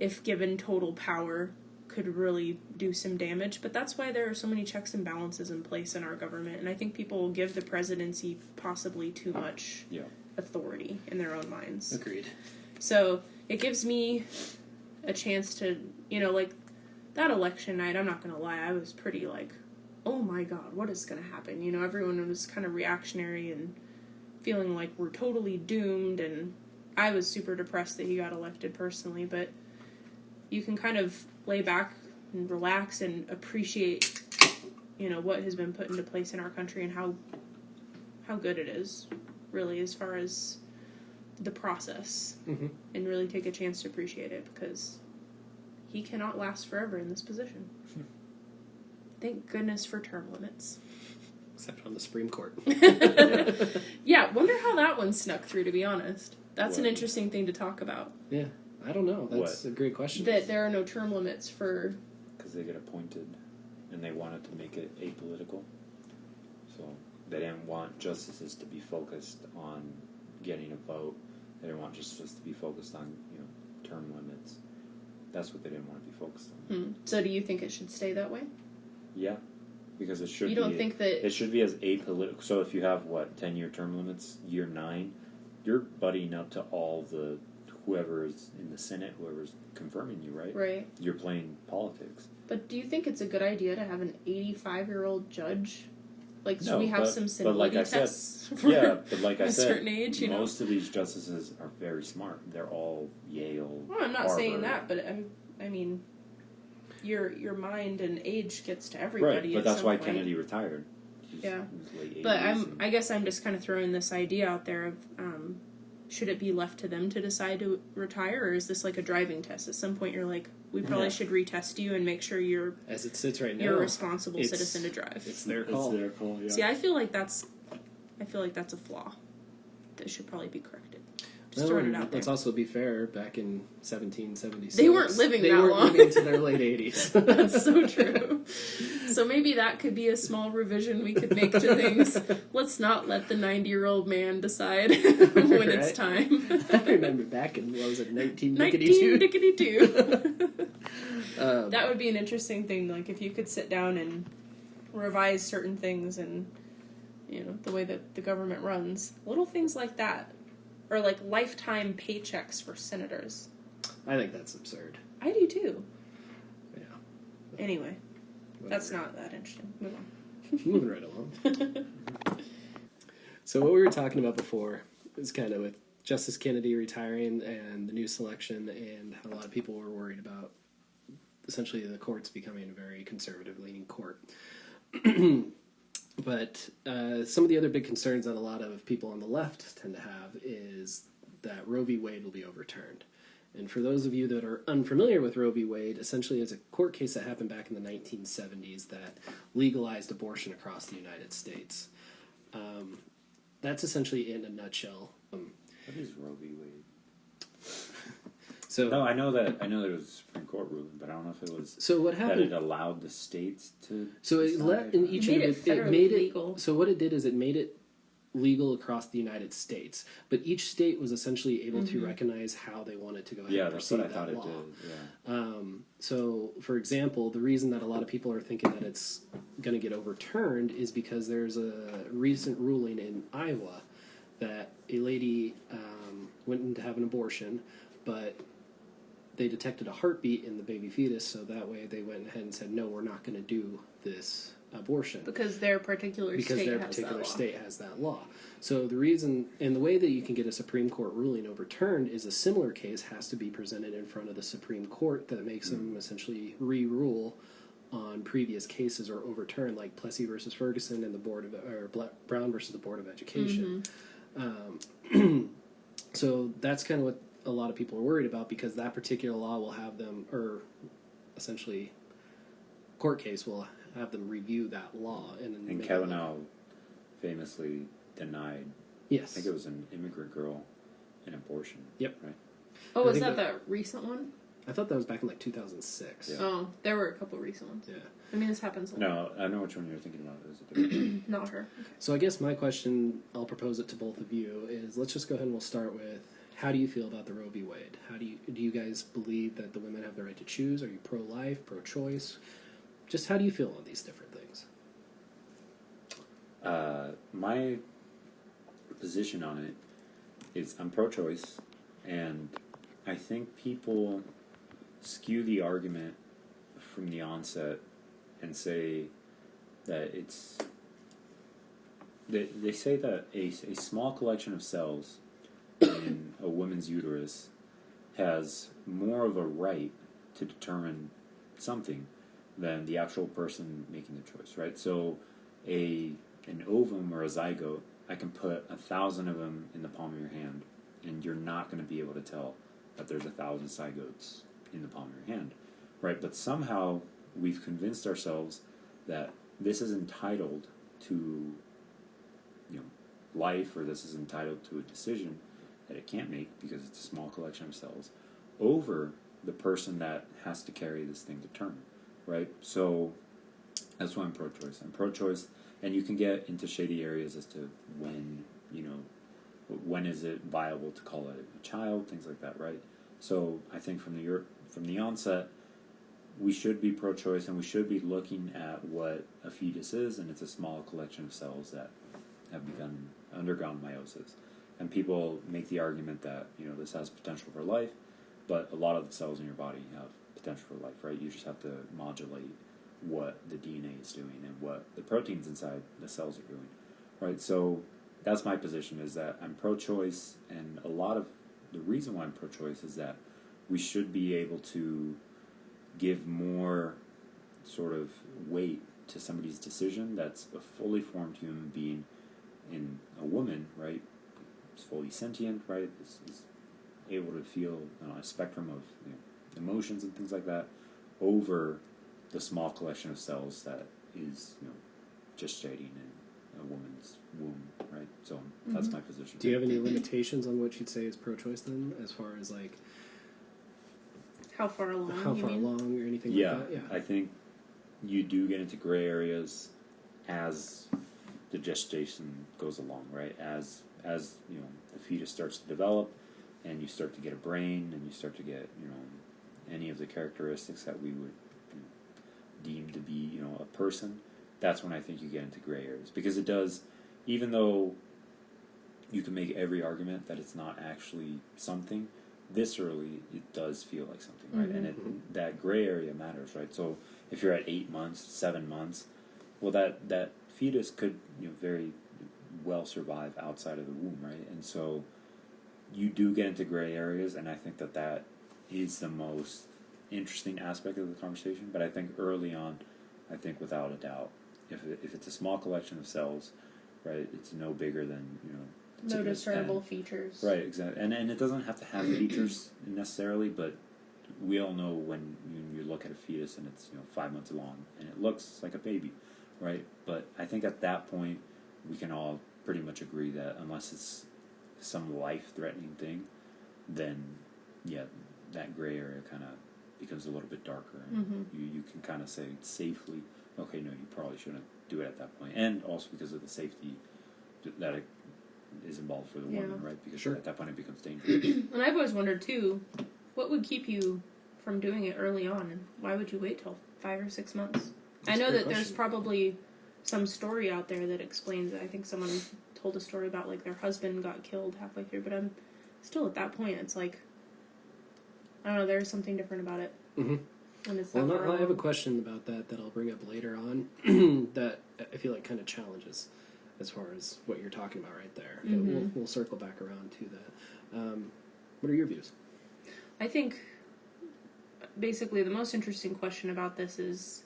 if given total power, could really do some damage. But that's why there are so many checks and balances in place in our government, and I think people give the presidency possibly too much authority in their own minds. Agreed. So it gives me a chance to, like that election night, I'm not going to lie, I was pretty like, oh my God, what is going to happen? Everyone was kind of reactionary and feeling like we're totally doomed, and I was super depressed that he got elected personally, but you can kind of lay back and relax and appreciate, what has been put into place in our country and how good it is, really, as far as the process, and really take a chance to appreciate it, because he cannot last forever in this position. Thank goodness for term limits. Except on the Supreme Court. Yeah, wonder how that one snuck through, to be honest. That's an interesting thing to talk about. Yeah, I don't know. That's a great question. That there are no term limits for... Because they get appointed, and they wanted to make it apolitical. So they didn't want justices to be focused on getting a vote. They didn't want justices to be focused on, term limits. That's what they didn't want to be focused on. So do you think it should stay that way? Yeah, because it should. You don't think that it should be as apolitical? So if you have 10-year term limits, year 9, you're buddying up to all the whoever is in the Senate, whoever's confirming you, right? Right. You're playing politics. But do you think it's a good idea to have an 85-year-old judge? Like, should No, we have some senility tests for but like I a said, certain age? Most of these justices are very smart. They're all Yale. Well, I'm not Harvard. saying that, but I mean, your mind and age gets to everybody. Right, but that's why point. Kennedy retired. Yeah, late 80s, but I guess I'm just kind of throwing this idea out there of should it be left to them to decide to retire, or is this like a driving test? At some point, you're like, we probably should retest you and make sure you're, as it sits right now, you're a responsible citizen to drive. It's their call. It's their call. Yeah. See, I feel like that's a flaw that should probably be corrected. Just throwing it out there. Let's also be fair. Back in 1776, they weren't living that long. They weren't living into their late 80s. That's so true. So maybe that could be a small revision we could make to things. Let's not let the 90-year-old man decide when it's time. I remember back in, 1992? 1992. That would be an interesting thing, like if you could sit down and revise certain things and, the way that the government runs. Little things like that. Or like lifetime paychecks for senators. I think that's absurd. I do too. Yeah. Anyway, Whatever. That's not that interesting. Move on. Moving right along. So what we were talking about before is kind of with Justice Kennedy retiring and the new selection, and how a lot of people were worried about essentially the courts becoming a very conservative-leaning court. But some of the other big concerns that a lot of people on the left tend to have is that Roe v. Wade will be overturned. And for those of you that are unfamiliar with Roe v. Wade, essentially it's a court case that happened back in the 1970s that legalized abortion across the United States. That's essentially in a nutshell. What is Roe v. Wade? So no, I know that it was a Supreme Court ruling, but I don't know if it was. So what happened? That it allowed the states to. So it let in each of it it made it legal. So what it did is it made it legal across the United States, but each state was essentially able to recognize how they wanted to go ahead and proceed that's what I that thought law. it did. Yeah. So, for example, the reason that a lot of people are thinking that it's going to get overturned is because there's a recent ruling in Iowa that a lady went in to have an abortion, but they detected a heartbeat in the baby fetus, so that way they went ahead and said, no, we're not going to do this abortion. Because their particular state has that law. So the reason, and the way that you can get a Supreme Court ruling overturned is a similar case has to be presented in front of the Supreme Court that makes them essentially re-rule on previous cases or overturn, like Plessy versus Ferguson and the Brown versus the Board of Education. So that's kind of what a lot of people are worried about, because that particular law will have them, or essentially court case will have them review that law. And Kavanaugh famously denied, yes, I think it was an immigrant girl, an abortion. Yep. Right? Oh, was that the recent one? I thought that was back in like 2006. Yeah. Oh, there were a couple recent ones. Yeah. I mean, this happens a lot. No, I know which one you're thinking about. Is it different? Not her. Okay. So I guess my question, I'll propose it to both of you, is let's just go ahead and we'll start with, how do you feel about the Roe v. Wade? Do you guys believe that the women have the right to choose? Are you pro-life, pro-choice? Just how do you feel on these different things? My position on it is I'm pro-choice, and I think people skew the argument from the onset and say that it's... They say that a small collection of cells in a woman's uterus has more of a right to determine something than the actual person making the choice, right? So an ovum or a zygote, I can put 1,000 of them in the palm of your hand, and you're not going to be able to tell that there's 1,000 zygotes in the palm of your hand, right? But somehow we've convinced ourselves that this is entitled to, life, or this is entitled to a decision that it can't make because it's a small collection of cells, over the person that has to carry this thing to term, right? So that's why I'm pro-choice. I'm pro-choice, and you can get into shady areas as to when is it viable to call it a child, things like that, right? So I think from the onset, we should be pro-choice, and we should be looking at what a fetus is, and it's a small collection of cells that have undergone meiosis. And people make the argument that, this has potential for life, but a lot of the cells in your body have potential for life, right? You just have to modulate what the DNA is doing and what the proteins inside the cells are doing, right? So that's my position, is that I'm pro-choice, and a lot of the reason why I'm pro-choice is that we should be able to give more sort of weight to somebody's decision that's a fully formed human being in a woman, right? Is fully sentient, right? Is able to feel a spectrum of emotions and things like that, over the small collection of cells that is gestating in a woman's womb, right? So that's my position. Do you have any limitations on what you'd say is pro-choice then, as far as like how far along or anything like that? Yeah, I think you do get into gray areas as the gestation goes along, right? As the fetus starts to develop, and you start to get a brain, and you start to get any of the characteristics that we would deem to be a person. That's when I think you get into gray areas, because it does, even though you can make every argument that it's not actually something, viscerally it does feel like something, right? And that gray area matters, right? So if you're at 8 months, 7 months, well, that fetus could very well survive outside of the womb, right? And so you do get into gray areas, and I think that is the most interesting aspect of the conversation. But I think early on, I think without a doubt, if it's a small collection of cells, right, it's no bigger than no discernible features, right? Exactly, and it doesn't have to have features necessarily, but we all know when you look at a fetus and it's 5 months along and it looks like a baby, right? But I think at that point we can all pretty much agree that unless it's some life-threatening thing, then that gray area kind of becomes a little bit darker, and you can kind of say safely, okay, no, you probably shouldn't do it at that point. And also because of the safety that it is involved for the Yeah. woman, right? Because Sure. at that point it becomes dangerous. And I've always wondered too, what would keep you from doing it early on, and why would you wait till 5 or 6 months? That's I know a great that there's question. probably some story out there that explains it. I think someone told a story about like their husband got killed halfway through, but I'm still at that point. It's like, I don't know, there's something different about it. Mm-hmm. When it's Well, that far I have a along. question about that I'll bring up later on that I feel like kind of challenges as far as what you're talking about right there. But Mm-hmm. we'll circle back around to that. What are your views? I think basically the most interesting question about this is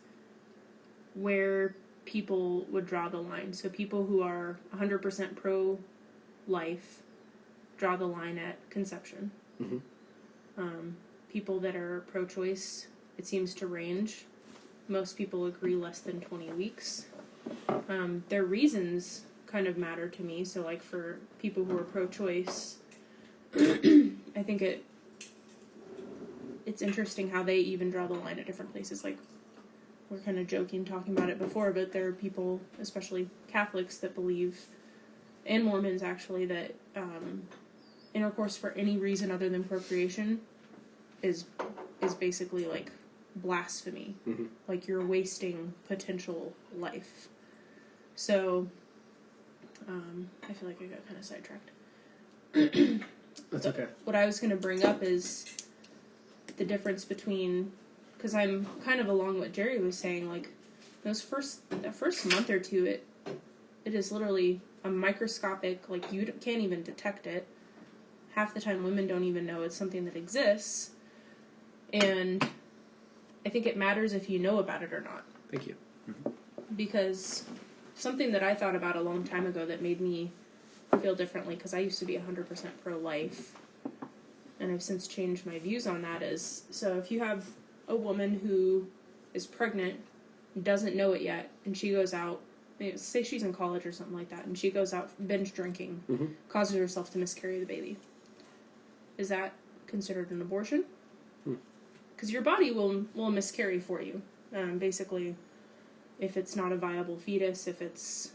where people would draw the line. So people who are 100% pro-life draw the line at conception. Mm-hmm. People that are pro-choice, it seems to range. Most people agree less than 20 weeks. Their reasons kind of matter to me. So like for people who are pro-choice, I think it's interesting how they even draw the line at different places. Like, we're kind of joking talking about it before, but there are people, especially Catholics, that believe, and Mormons actually, that intercourse for any reason other than procreation is basically like blasphemy. Mm-hmm. Like, you're wasting potential life. So I feel like I got kind of sidetracked. That's okay. What I was going to bring up is the difference between, because I'm kind of along what Jerry was saying, like that first month or two, it is literally a microscopic, like you can't even detect it. Half the time women don't even know it's something that exists. And I think it matters if you know about it or not. Thank you. Because something that I thought about a long time ago that made me feel differently, because I used to be 100% pro-life, and I've since changed my views on that, is, so if you have a woman who is pregnant, doesn't know it yet, and she goes out, say she's in college or something like that, and she goes out binge drinking, Mm-hmm. causes herself to miscarry the baby. Is that considered an abortion? Because your body will miscarry for you. Basically, if it's not a viable fetus, if it's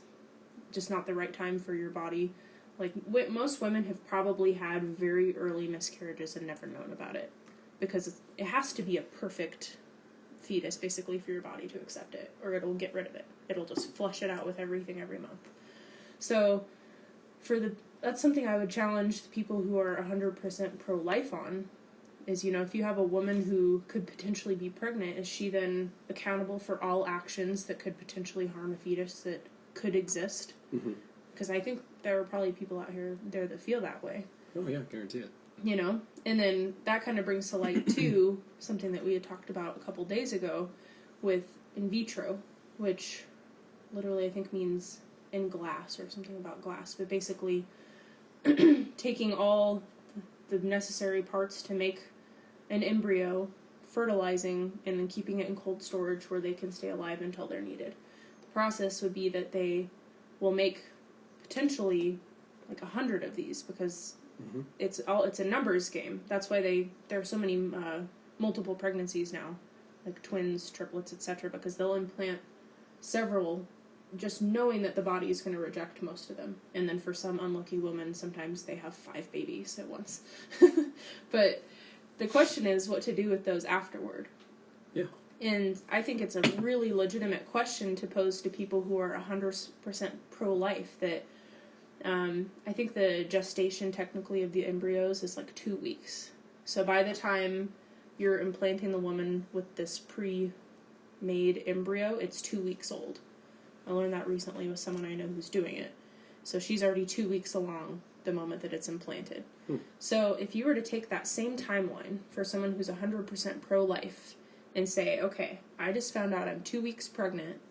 just not the right time for your body. Like, most women have probably had very early miscarriages and never known about it. Because it has to be a perfect fetus, basically, for your body to accept it. Or it'll get rid of it. It'll just flush it out with everything every month. So, that's something I would challenge the people who are 100% pro-life on. Is, if you have a woman who could potentially be pregnant, is she then accountable for all actions that could potentially harm a fetus that could exist? Mm-hmm. Because I think there are probably people out there that feel that way. Oh yeah, guarantee it. And then that kind of brings to light, too, something that we had talked about a couple days ago with in vitro, which literally I think means in glass or something about glass, but basically taking all the necessary parts to make an embryo, fertilizing, and then keeping it in cold storage where they can stay alive until they're needed. The process would be that they will make potentially like 100 of these, because Mm-hmm. it's a numbers game. That's why there are so many multiple pregnancies now, like twins, triplets, etc., because they'll implant several just knowing that the body is going to reject most of them. And then for some unlucky women, sometimes they have 5 babies at once. But the question is what to do with those afterward. Yeah. And I think it's a really legitimate question to pose to people who are 100% pro-life, that I think the gestation technically of the embryos is like 2 weeks. So by the time you're implanting the woman with this pre-made embryo, it's 2 weeks old. I learned that recently with someone I know who's doing it. So she's already 2 weeks along the moment that it's implanted. So if you were to take that same timeline for someone who's 100% pro-life and say, okay, I just found out I'm 2 weeks pregnant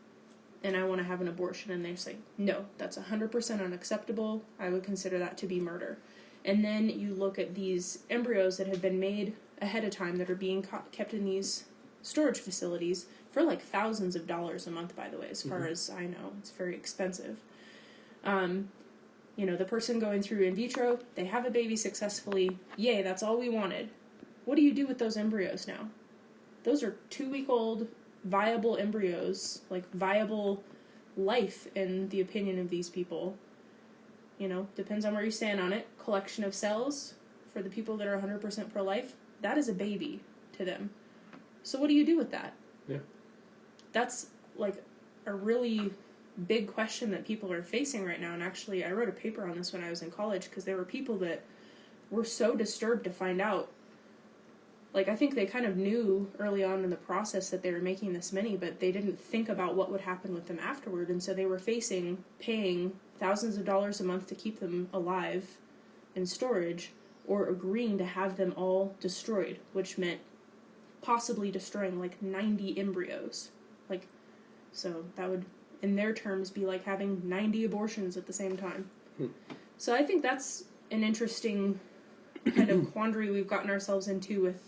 and I want to have an abortion, and they say, no, that's 100% unacceptable, I would consider that to be murder. And then you look at these embryos that have been made ahead of time that are being kept in these storage facilities for like thousands of dollars a month, by the way, as far as I know. It's very expensive. The person going through in vitro, they have a baby successfully. Yay, that's all we wanted. What do you do with those embryos now? Those are 2-week-old viable embryos, like viable life in the opinion of these people. depends on where you stand on it, collection of cells for the people that are 100% pro-life, that is a baby to them. So what do you do with that? Yeah. That's like a really big question that people are facing right now. And actually, I wrote a paper on this when I was in college because there were people that were so disturbed to find out. Like, I think they kind of knew early on in the process that they were making this many, but they didn't think about what would happen with them afterward. And so they were paying thousands of dollars a month to keep them alive in storage, or agreeing to have them all destroyed, which meant possibly destroying like 90 embryos. Like, so that would, in their terms, be like having 90 abortions at the same time. So I think that's an interesting kind of quandary we've gotten ourselves into with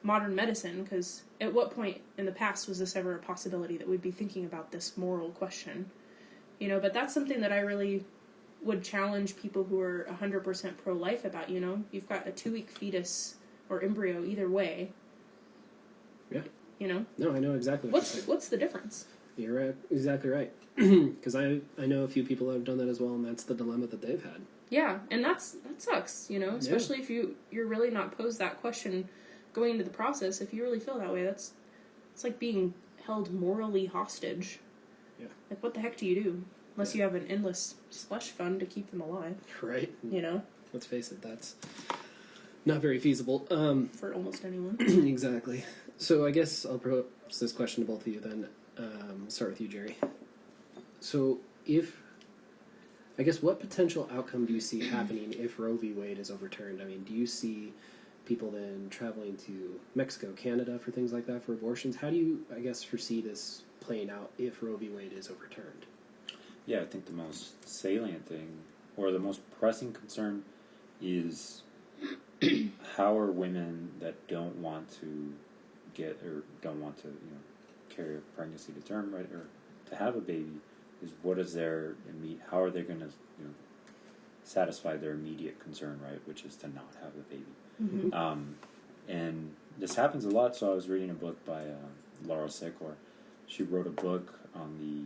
modern medicine, because at what point in the past was this ever a possibility that we'd be thinking about this moral question? But that's something that I really would challenge people who are 100% pro-life about. You've got a 2-week fetus or embryo either way. Yeah. No, I know exactly what's the difference? You're right, exactly right. Because I know a few people that have done that as well, and that's the dilemma that they've had. Yeah, and that sucks, especially if you're really not posed that question going into the process. If you really feel that way, it's like being held morally hostage. Yeah. Like, what the heck do you do? Unless you have an endless slush fund to keep them alive. Right. Let's face it, that's not very feasible. For almost anyone. Exactly. So I guess I'll pose this question to both of you then. Start with you, Jerry. So what potential outcome do you see happening if Roe v. Wade is overturned? I mean, do you see people then traveling to Mexico, Canada for things like that for abortions? How do you, foresee this playing out if Roe v. Wade is overturned? Yeah, I think the most salient thing, or the most pressing concern, is how are women that don't want to carry a pregnancy to term, right, or to have a baby, how are they going to satisfy their immediate concern, right, which is to not have a baby. Mm-hmm. And this happens a lot. So I was reading a book by Laura Secor. She wrote a book on the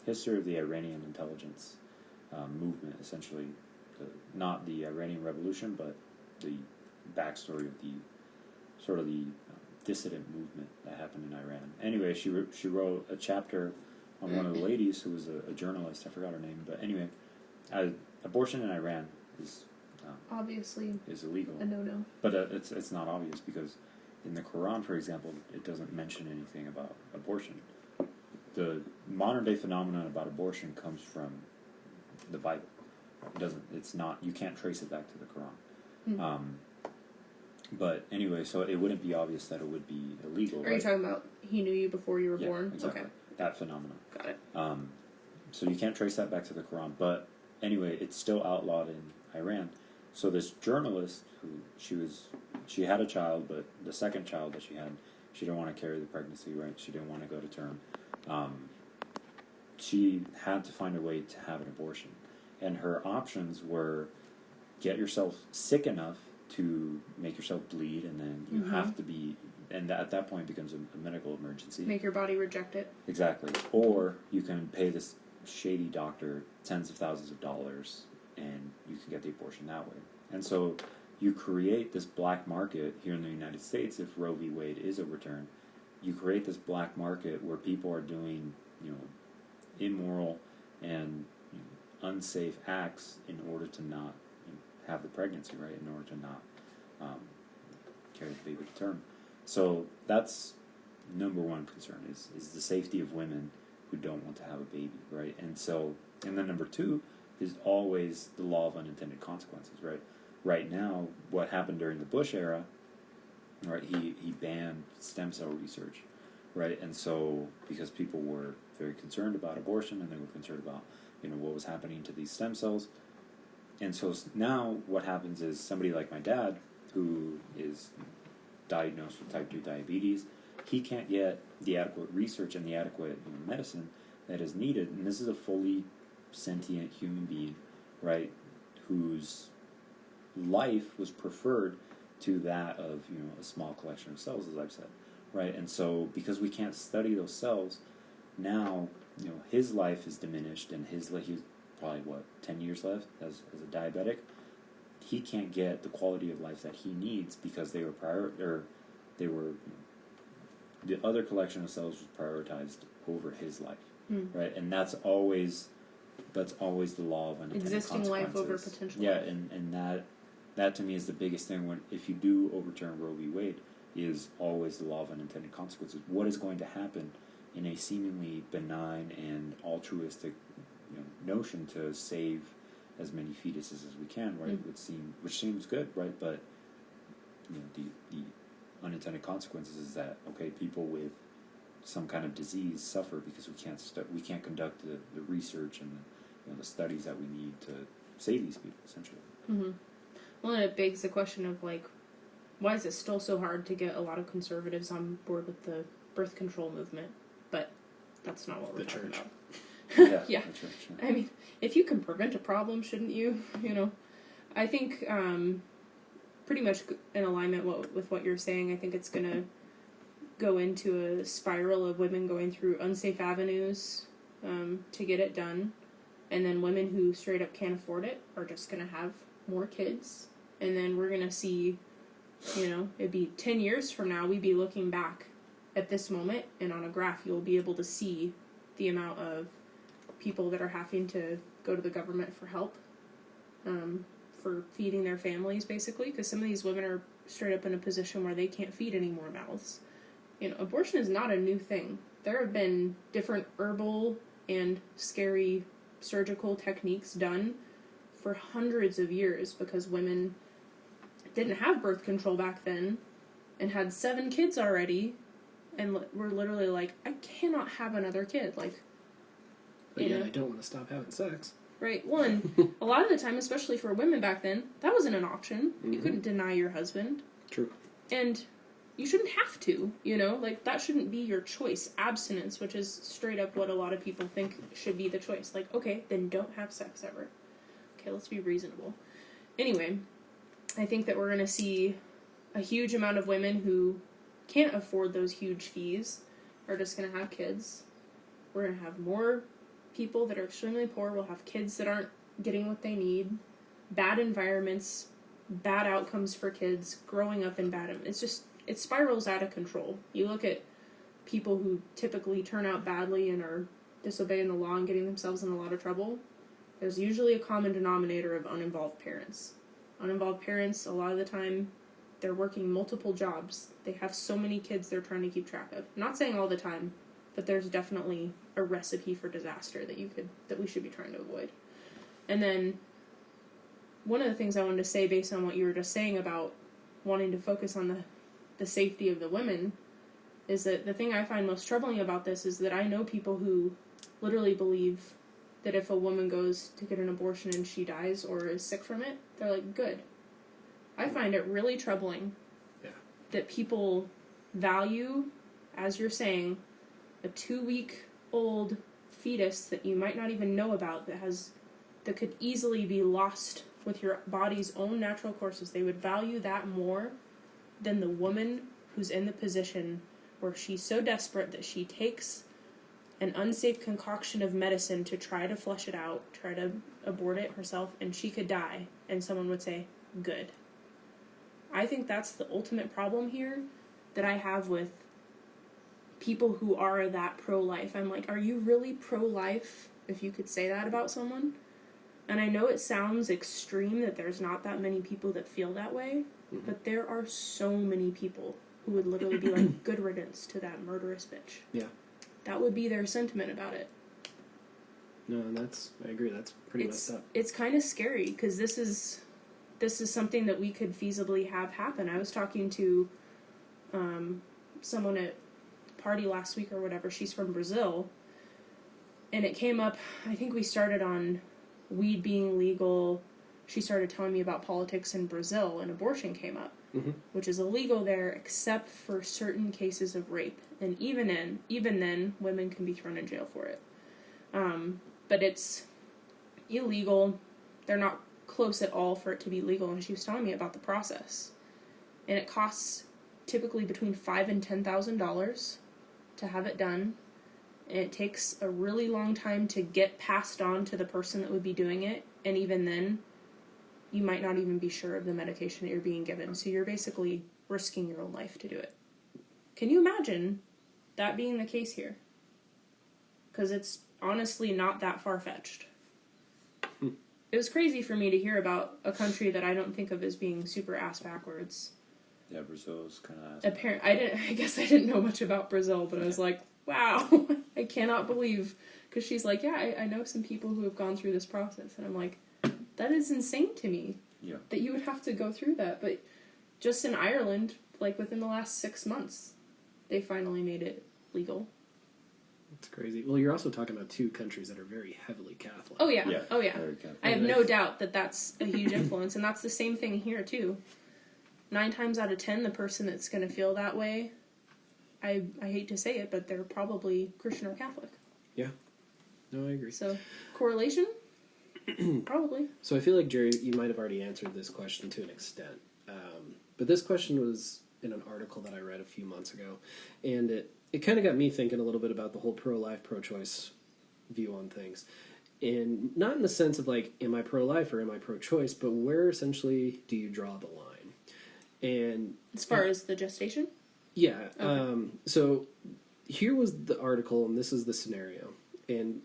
history of the Iranian intelligence movement, essentially, not the Iranian Revolution, but the backstory of the dissident movement that happened in Iran. Anyway, she wrote a chapter on one of the ladies who was a journalist. I forgot her name, but anyway, abortion in Iran is obviously is illegal. A no-no. But it's not obvious because in the Quran, for example, it doesn't mention anything about abortion. The modern day phenomenon about abortion comes from the Bible. You can't trace it back to the Quran. But anyway, so it wouldn't be obvious that it would be illegal. Are you talking about he knew you before you were born? Exactly. Okay. That phenomenon. Got it. So you can't trace that back to the Quran. But anyway, it's still outlawed in Iran. So this journalist, she had a child, but the second child that she had, she didn't want to carry the pregnancy, right? She didn't want to go to term. She had to find a way to have an abortion. And her options were get yourself sick enough to make yourself bleed, and then you have to be, and at that point it becomes a medical emergency. Make your body reject it. Exactly. Or you can pay this shady doctor tens of thousands of dollars, and you can get the abortion that way. And so you create this black market here in the United States. If Roe v. Wade is overturned, you create this black market where people are doing, immoral and unsafe acts in order to not have the pregnancy, right? In order to not carry the baby to term. So that's number one concern is the safety of women who don't want to have a baby, right? And then number two is always the law of unintended consequences, right? Right now, what happened during the Bush era, right? He banned stem cell research, right? And so because people were very concerned about abortion and they were concerned about what was happening to these stem cells. And so now what happens is somebody like my dad, who is diagnosed with type 2 diabetes, he can't get the adequate research and the adequate medicine that is needed. And this is a fully sentient human being, right, whose life was preferred to that of a small collection of cells, as I've said, right? And so because we can't study those cells, now his life is diminished, and probably 10 years left as a diabetic. He can't get the quality of life that he needs because they were the other collection of cells was prioritized over his life, right? And that's always the law of unintended existing life over consequences. potential Yeah, life. and that to me is the biggest thing if you do overturn Roe v. Wade, is always the law of unintended consequences. What is going to happen in a seemingly benign and altruistic notion to save as many fetuses as we can, right? Which seems good, right? But the unintended consequences is that people with some kind of disease suffer because we can't conduct the research and the studies that we need to save these people, essentially. Mm-hmm. Well, and it begs the question of why is it still so hard to get a lot of conservatives on board with the birth control movement? But that's not what we're talking about. Yeah. I mean, if you can prevent a problem, shouldn't you? I think pretty much in alignment with what you're saying. I think it's going to go into a spiral of women going through unsafe avenues to get it done, and then women who straight up can't afford it are just going to have more kids, and then we're going to see, it'd be 10 years from now, we'd be looking back at this moment, and on a graph you'll be able to see the amount of people that are having to go to the government for help for feeding their families, basically, because some of these women are straight up in a position where they can't feed any more mouths. Abortion is not a new thing. There have been different herbal and scary surgical techniques done for hundreds of years because women didn't have birth control back then and had 7 kids already and were literally like, I cannot have another kid. I don't want to stop having sex. Right. One, a lot of the time, especially for women back then, that wasn't an option. Mm-hmm. You couldn't deny your husband. True. And you shouldn't have to, that shouldn't be your choice. Abstinence, which is straight up what a lot of people think should be the choice. Okay, then don't have sex ever. Okay, let's be reasonable. Anyway, I think that we're going to see a huge amount of women who can't afford those huge fees are just going to have kids. We're going to have more people that are extremely poor. We'll have kids that aren't getting what they need. Bad environments, bad outcomes for kids, growing up in bad... It spirals out of control. You look at people who typically turn out badly and are disobeying the law and getting themselves in a lot of trouble. There's usually a common denominator of uninvolved parents. Uninvolved parents, a lot of the time, they're working multiple jobs. They have so many kids they're trying to keep track of. I'm not saying all the time, but there's definitely a recipe for disaster that we should be trying to avoid. And then one of the things I wanted to say based on what you were just saying about wanting to focus on the safety of the women is that the thing I find most troubling about this is that I know people who literally believe that if a woman goes to get an abortion and she dies or is sick from it, they're like, good. I find it really troubling that people value, as you're saying, a 2-week-old fetus that you might not even know about that could easily be lost with your body's own natural courses. They would value that more than the woman who's in the position where she's so desperate that she takes an unsafe concoction of medicine to try to flush it out, try to abort it herself, and she could die, and someone would say, good. I think that's the ultimate problem here that I have with people who are that pro-life. I'm like, are you really pro-life if you could say that about someone? And I know it sounds extreme that there's not that many people that feel that way, but there are so many people who would literally be like, good riddance to that murderous bitch. Yeah. That would be their sentiment about it. No, and I agree, that's pretty messed up. It's kind of scary, because this is something that we could feasibly have happen. I was talking to someone at a party last week or whatever. She's from Brazil, and it came up, I think we started on weed being legal. She started telling me about politics in Brazil, and abortion came up, which is illegal there except for certain cases of rape. And even then, women can be thrown in jail for it. But it's illegal. They're not close at all for it to be legal, and she was telling me about the process. And it costs typically between $5,000 and $10,000 to have it done. and it takes a really long time to get passed on to the person that would be doing it, and even then, you might not even be sure of the medication that you're being given, so you're basically risking your own life to do it. Can you imagine that being the case here? Because it's honestly not that far-fetched. It was crazy for me to hear about a country that I don't think of as being super ass-backwards. Yeah, Brazil's kind of I guess I didn't know much about Brazil, but I was like, wow, I cannot believe. Because she's like, yeah, I know some people who have gone through this process. And I'm like, that is insane to me. Yeah. That you would have to go through that. But just in Ireland, like within the last 6 months, they finally made it legal. It's crazy. Well, you're also talking about two countries that are very heavily Catholic. Oh, yeah. Yeah. Oh, yeah. Very Catholic. I have no doubt that that's a huge influence. And that's the same thing here, too. 9 times out of 10, the person that's going to feel that way, I hate to say it, but they're probably Christian or Catholic. Yeah. No, I agree. So, correlation? Probably. So I feel like, Jerry, you might have already answered this question to an extent. But this question was in an article that I read a few months ago, and it kind of got me thinking a little bit about the whole pro-life, pro-choice view on things. And not in the sense of, like, am I pro-life or am I pro-choice, but where essentially do you draw the line? And As far as the gestation? yeah. Okay. So here was the article, and this is the scenario. And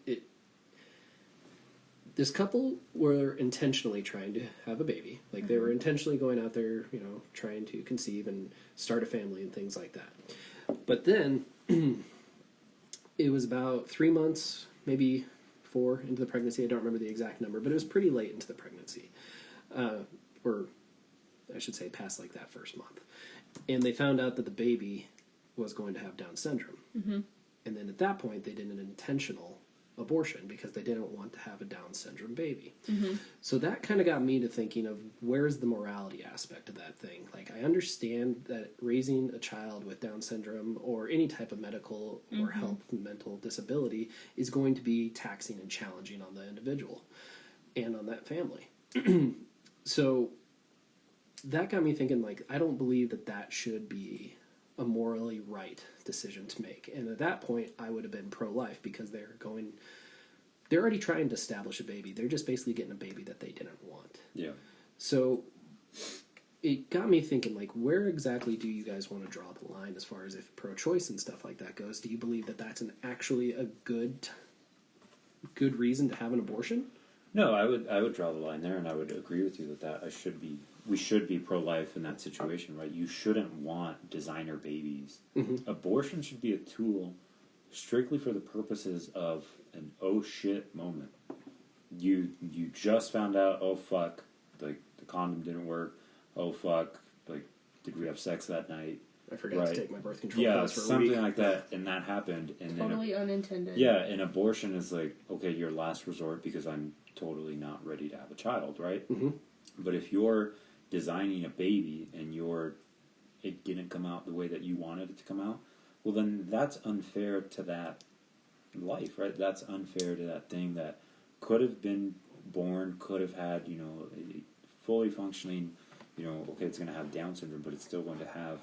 this couple were intentionally trying to have a baby. Like, they were intentionally going out there, trying to conceive and start a family and things like that. But then, it was about 3 months, maybe 4 into the pregnancy. I don't remember the exact number, but it was pretty late into the pregnancy. Or, I should say, past, like, that first month. And they found out that the baby was going to have Down syndrome. Mm-hmm. And then at that point, they did an intentional abortion because they didn't want to have a Down syndrome baby. Mm-hmm. So that kind of got me to thinking of where's the morality aspect of that thing. Like, I understand that raising a child with Down syndrome or any type of medical or health and mental disability is going to be taxing and challenging on the individual and on that family. So that got me thinking, like, I don't believe that should be a morally right decision to make. And at that point, I would have been pro-life because they're already trying to establish a baby. They're just basically getting a baby that they didn't want. Yeah. So it got me thinking, like, where exactly do you guys want to draw the line as far as if pro-choice and stuff like that goes? Do you believe that that's actually a good reason to have an abortion? No, I would draw the line there, and I would agree with you that we should be pro-life in that situation, right? You shouldn't want designer babies. Mm-hmm. Abortion should be a tool strictly for the purposes of an oh shit moment. You just found out, oh fuck, like the condom didn't work. Oh fuck, like did we have sex that night? I forgot to take my birth control pills for a week. Something like that, and that happened. And totally unintended. Yeah, and abortion is like, okay, your last resort because I'm totally not ready to have a child, right? Mm-hmm. But if you're designing a baby and it didn't come out the way that you wanted it to come out, well then that's unfair to that life, right? That's unfair to that thing that could have been born, could have had, a fully functioning, okay, it's going to have Down syndrome, but it's still going to have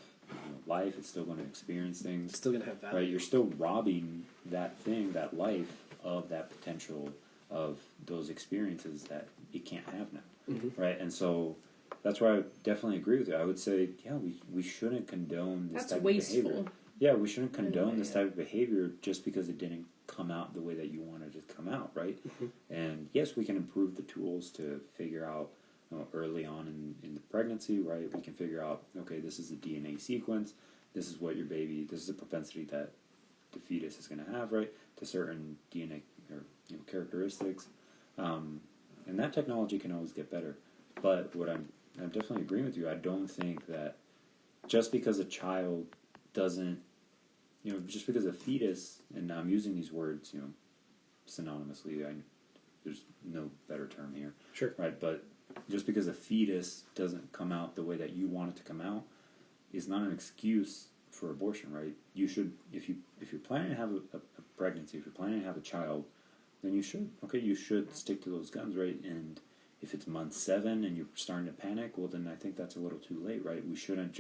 life, it's still going to experience things. It's still going to have value. Right? You're still robbing that thing, that life, of that potential of those experiences that it can't have now. Mm-hmm. Right? And so that's where I definitely agree with you. I would say, yeah, we shouldn't condone this type wasteful. of behavior. Yeah, we shouldn't condone this type of behavior just because it didn't come out the way that you wanted it to come out, right? Mm-hmm. And yes, we can improve the tools to figure out early on in the pregnancy, right? We can figure out, okay, this is the DNA sequence, this is what this is the propensity that the fetus is going to have, right, to certain DNA or characteristics. And that technology can always get better. But what I'm definitely agreeing with you. I don't think that just because a child doesn't, just because a fetus, and I'm using these words, synonymously, there's no better term here. Sure. Right, but just because a fetus doesn't come out the way that you want it to come out is not an excuse for abortion, right? You should, if you're planning to have a pregnancy, if you're planning to have a child, then you should stick to those guns, right? And if it's month 7 and you're starting to panic, well, then I think that's a little too late, right? We shouldn't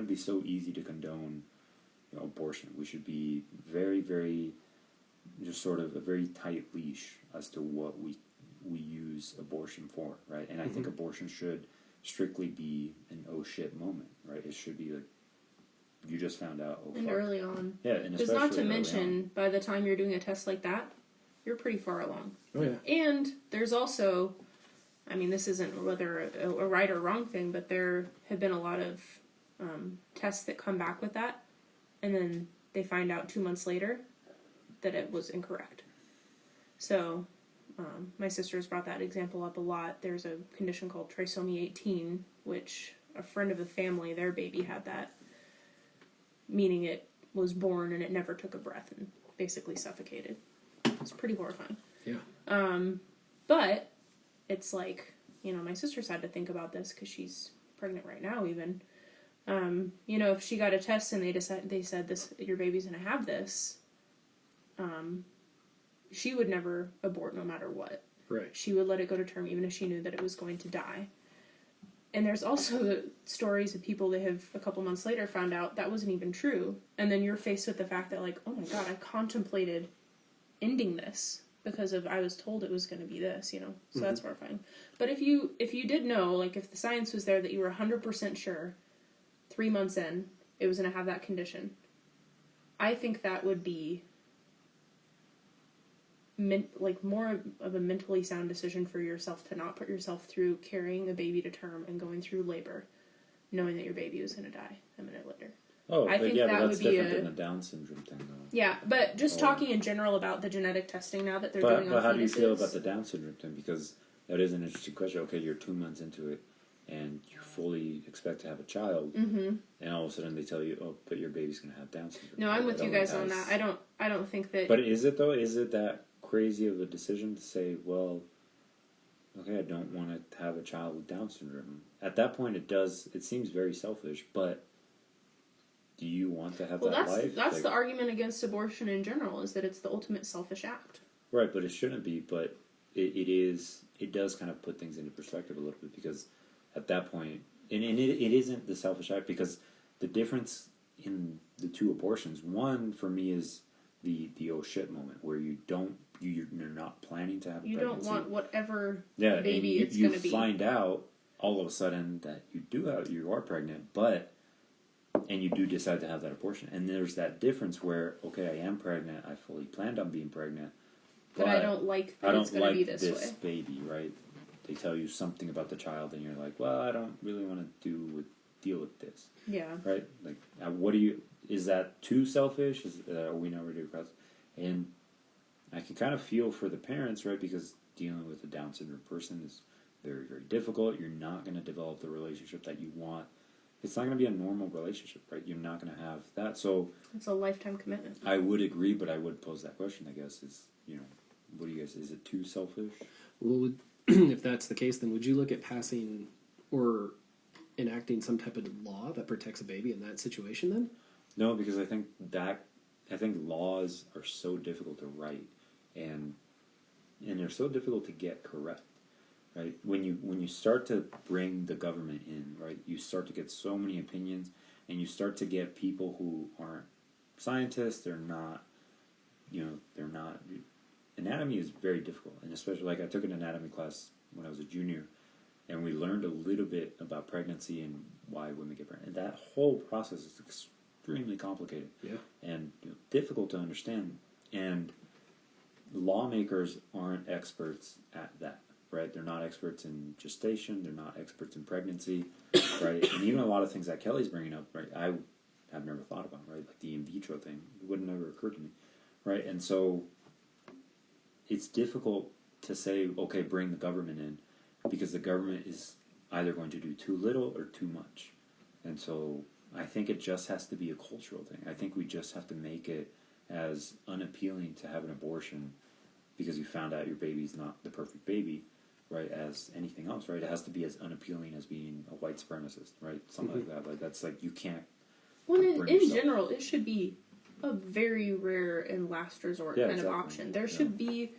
be so easy to condone abortion. We should be very, very, just sort of a very tight leash as to what we use abortion for, right? And I think abortion should strictly be an oh shit moment, right? It should be like, you just found out, oh and fuck. early on. Yeah, and Because especially not to early mention, by the time you're doing a test like that, you're pretty far along. Oh, yeah. And there's also, I mean, this isn't whether a right or wrong thing, but there have been a lot of tests that come back with that, and then they find out 2 months later that it was incorrect. So, my sister's brought that example up a lot. There's a condition called trisomy 18, which a friend of the family, their baby had that, meaning it was born and it never took a breath and basically suffocated. It's pretty horrifying. Yeah. But it's like, you know, my sister's had to think about this because she's pregnant right now even. You know, if she got a test and they said this, your baby's going to have this, she would never abort no matter what. Right. She would let it go to term even if she knew that it was going to die. And there's also the stories of people that have a couple months later found out that wasn't even true. And then you're faced with the fact that, like, oh my God, I contemplated ending this because of I was told it was going to be this, you know. So that's horrifying. But if you did know, like, if the science was there that you were 100% sure 3 months in it was going to have that condition, I think that would be more of a mentally sound decision for yourself to not put yourself through carrying a baby to term and going through labor, knowing that your baby was going to die a minute later. Oh, I think yeah, that but that's would be different than the Down syndrome thing, though. Yeah, but just talking in general about the genetic testing now that they're doing on But how fetuses. do you feel about the Down syndrome thing? Because that is an interesting question. Okay, you're 2 months into it, and you fully expect to have a child, and all of a sudden they tell you, oh, but your baby's going to have Down syndrome. No, I'm with you guys on that. I don't think that... But is it, though? Is it that crazy of a decision to say, well, okay, I don't want to have a child with Down syndrome? At that point, it seems very selfish, but do you want to have that life? That's the argument against abortion in general, is that it's the ultimate selfish act. Right, but it shouldn't be, but it does kind of put things into perspective a little bit, because at that point, and it isn't the selfish act, because the difference in the two abortions, one for me is the oh shit moment, where you're not planning to have a pregnancy. You don't want whatever baby it's going to be. You find out all of a sudden that you are pregnant, and you do decide to have that abortion. And there's that difference where, okay, I am pregnant, I fully planned on being pregnant, but I don't like that it's going to be this way. this baby, right? They tell you something about the child, and you're like, well, I don't really want to deal with this. Yeah. Right? Like, is that too selfish? Are we not ready to cross? And I can kind of feel for the parents, right? Because dealing with a Down syndrome person is very, very difficult. You're not going to develop the relationship that you want. It's not going to be a normal relationship, right? You're not going to have that. So it's a lifetime commitment. I would agree, but I would pose that question, I guess, is, what do you guys, is it too selfish? Well, if that's the case, then would you look at passing or enacting some type of law that protects a baby in that situation then? No, because I think laws are so difficult to write, and they're so difficult to get correct, right? When you start to bring the government in, right, you start to get so many opinions, and you start to get people who aren't scientists. They're not. Anatomy is very difficult, and especially, like, I took an anatomy class when I was a junior, and we learned a little bit about pregnancy and why women get pregnant. And that whole process is extremely complicated, and difficult to understand. And lawmakers aren't experts at that, right? They're not experts in gestation. They're not experts in pregnancy, right? And even a lot of things that Kelly's bringing up, right? I have never thought about, right? Like the in vitro thing, it would never occur to me, right? And so it's difficult to say, okay, bring the government in, because the government is either going to do too little or too much. And so I think it just has to be a cultural thing. I think we just have to make it as unappealing to have an abortion because you found out your baby's not the perfect baby, right, as anything else, right? It has to be as unappealing as being a white supremacist, right? Something like that. Like, that's like, you can't. Well, in general, it should be a very rare and last resort kind of option. There should be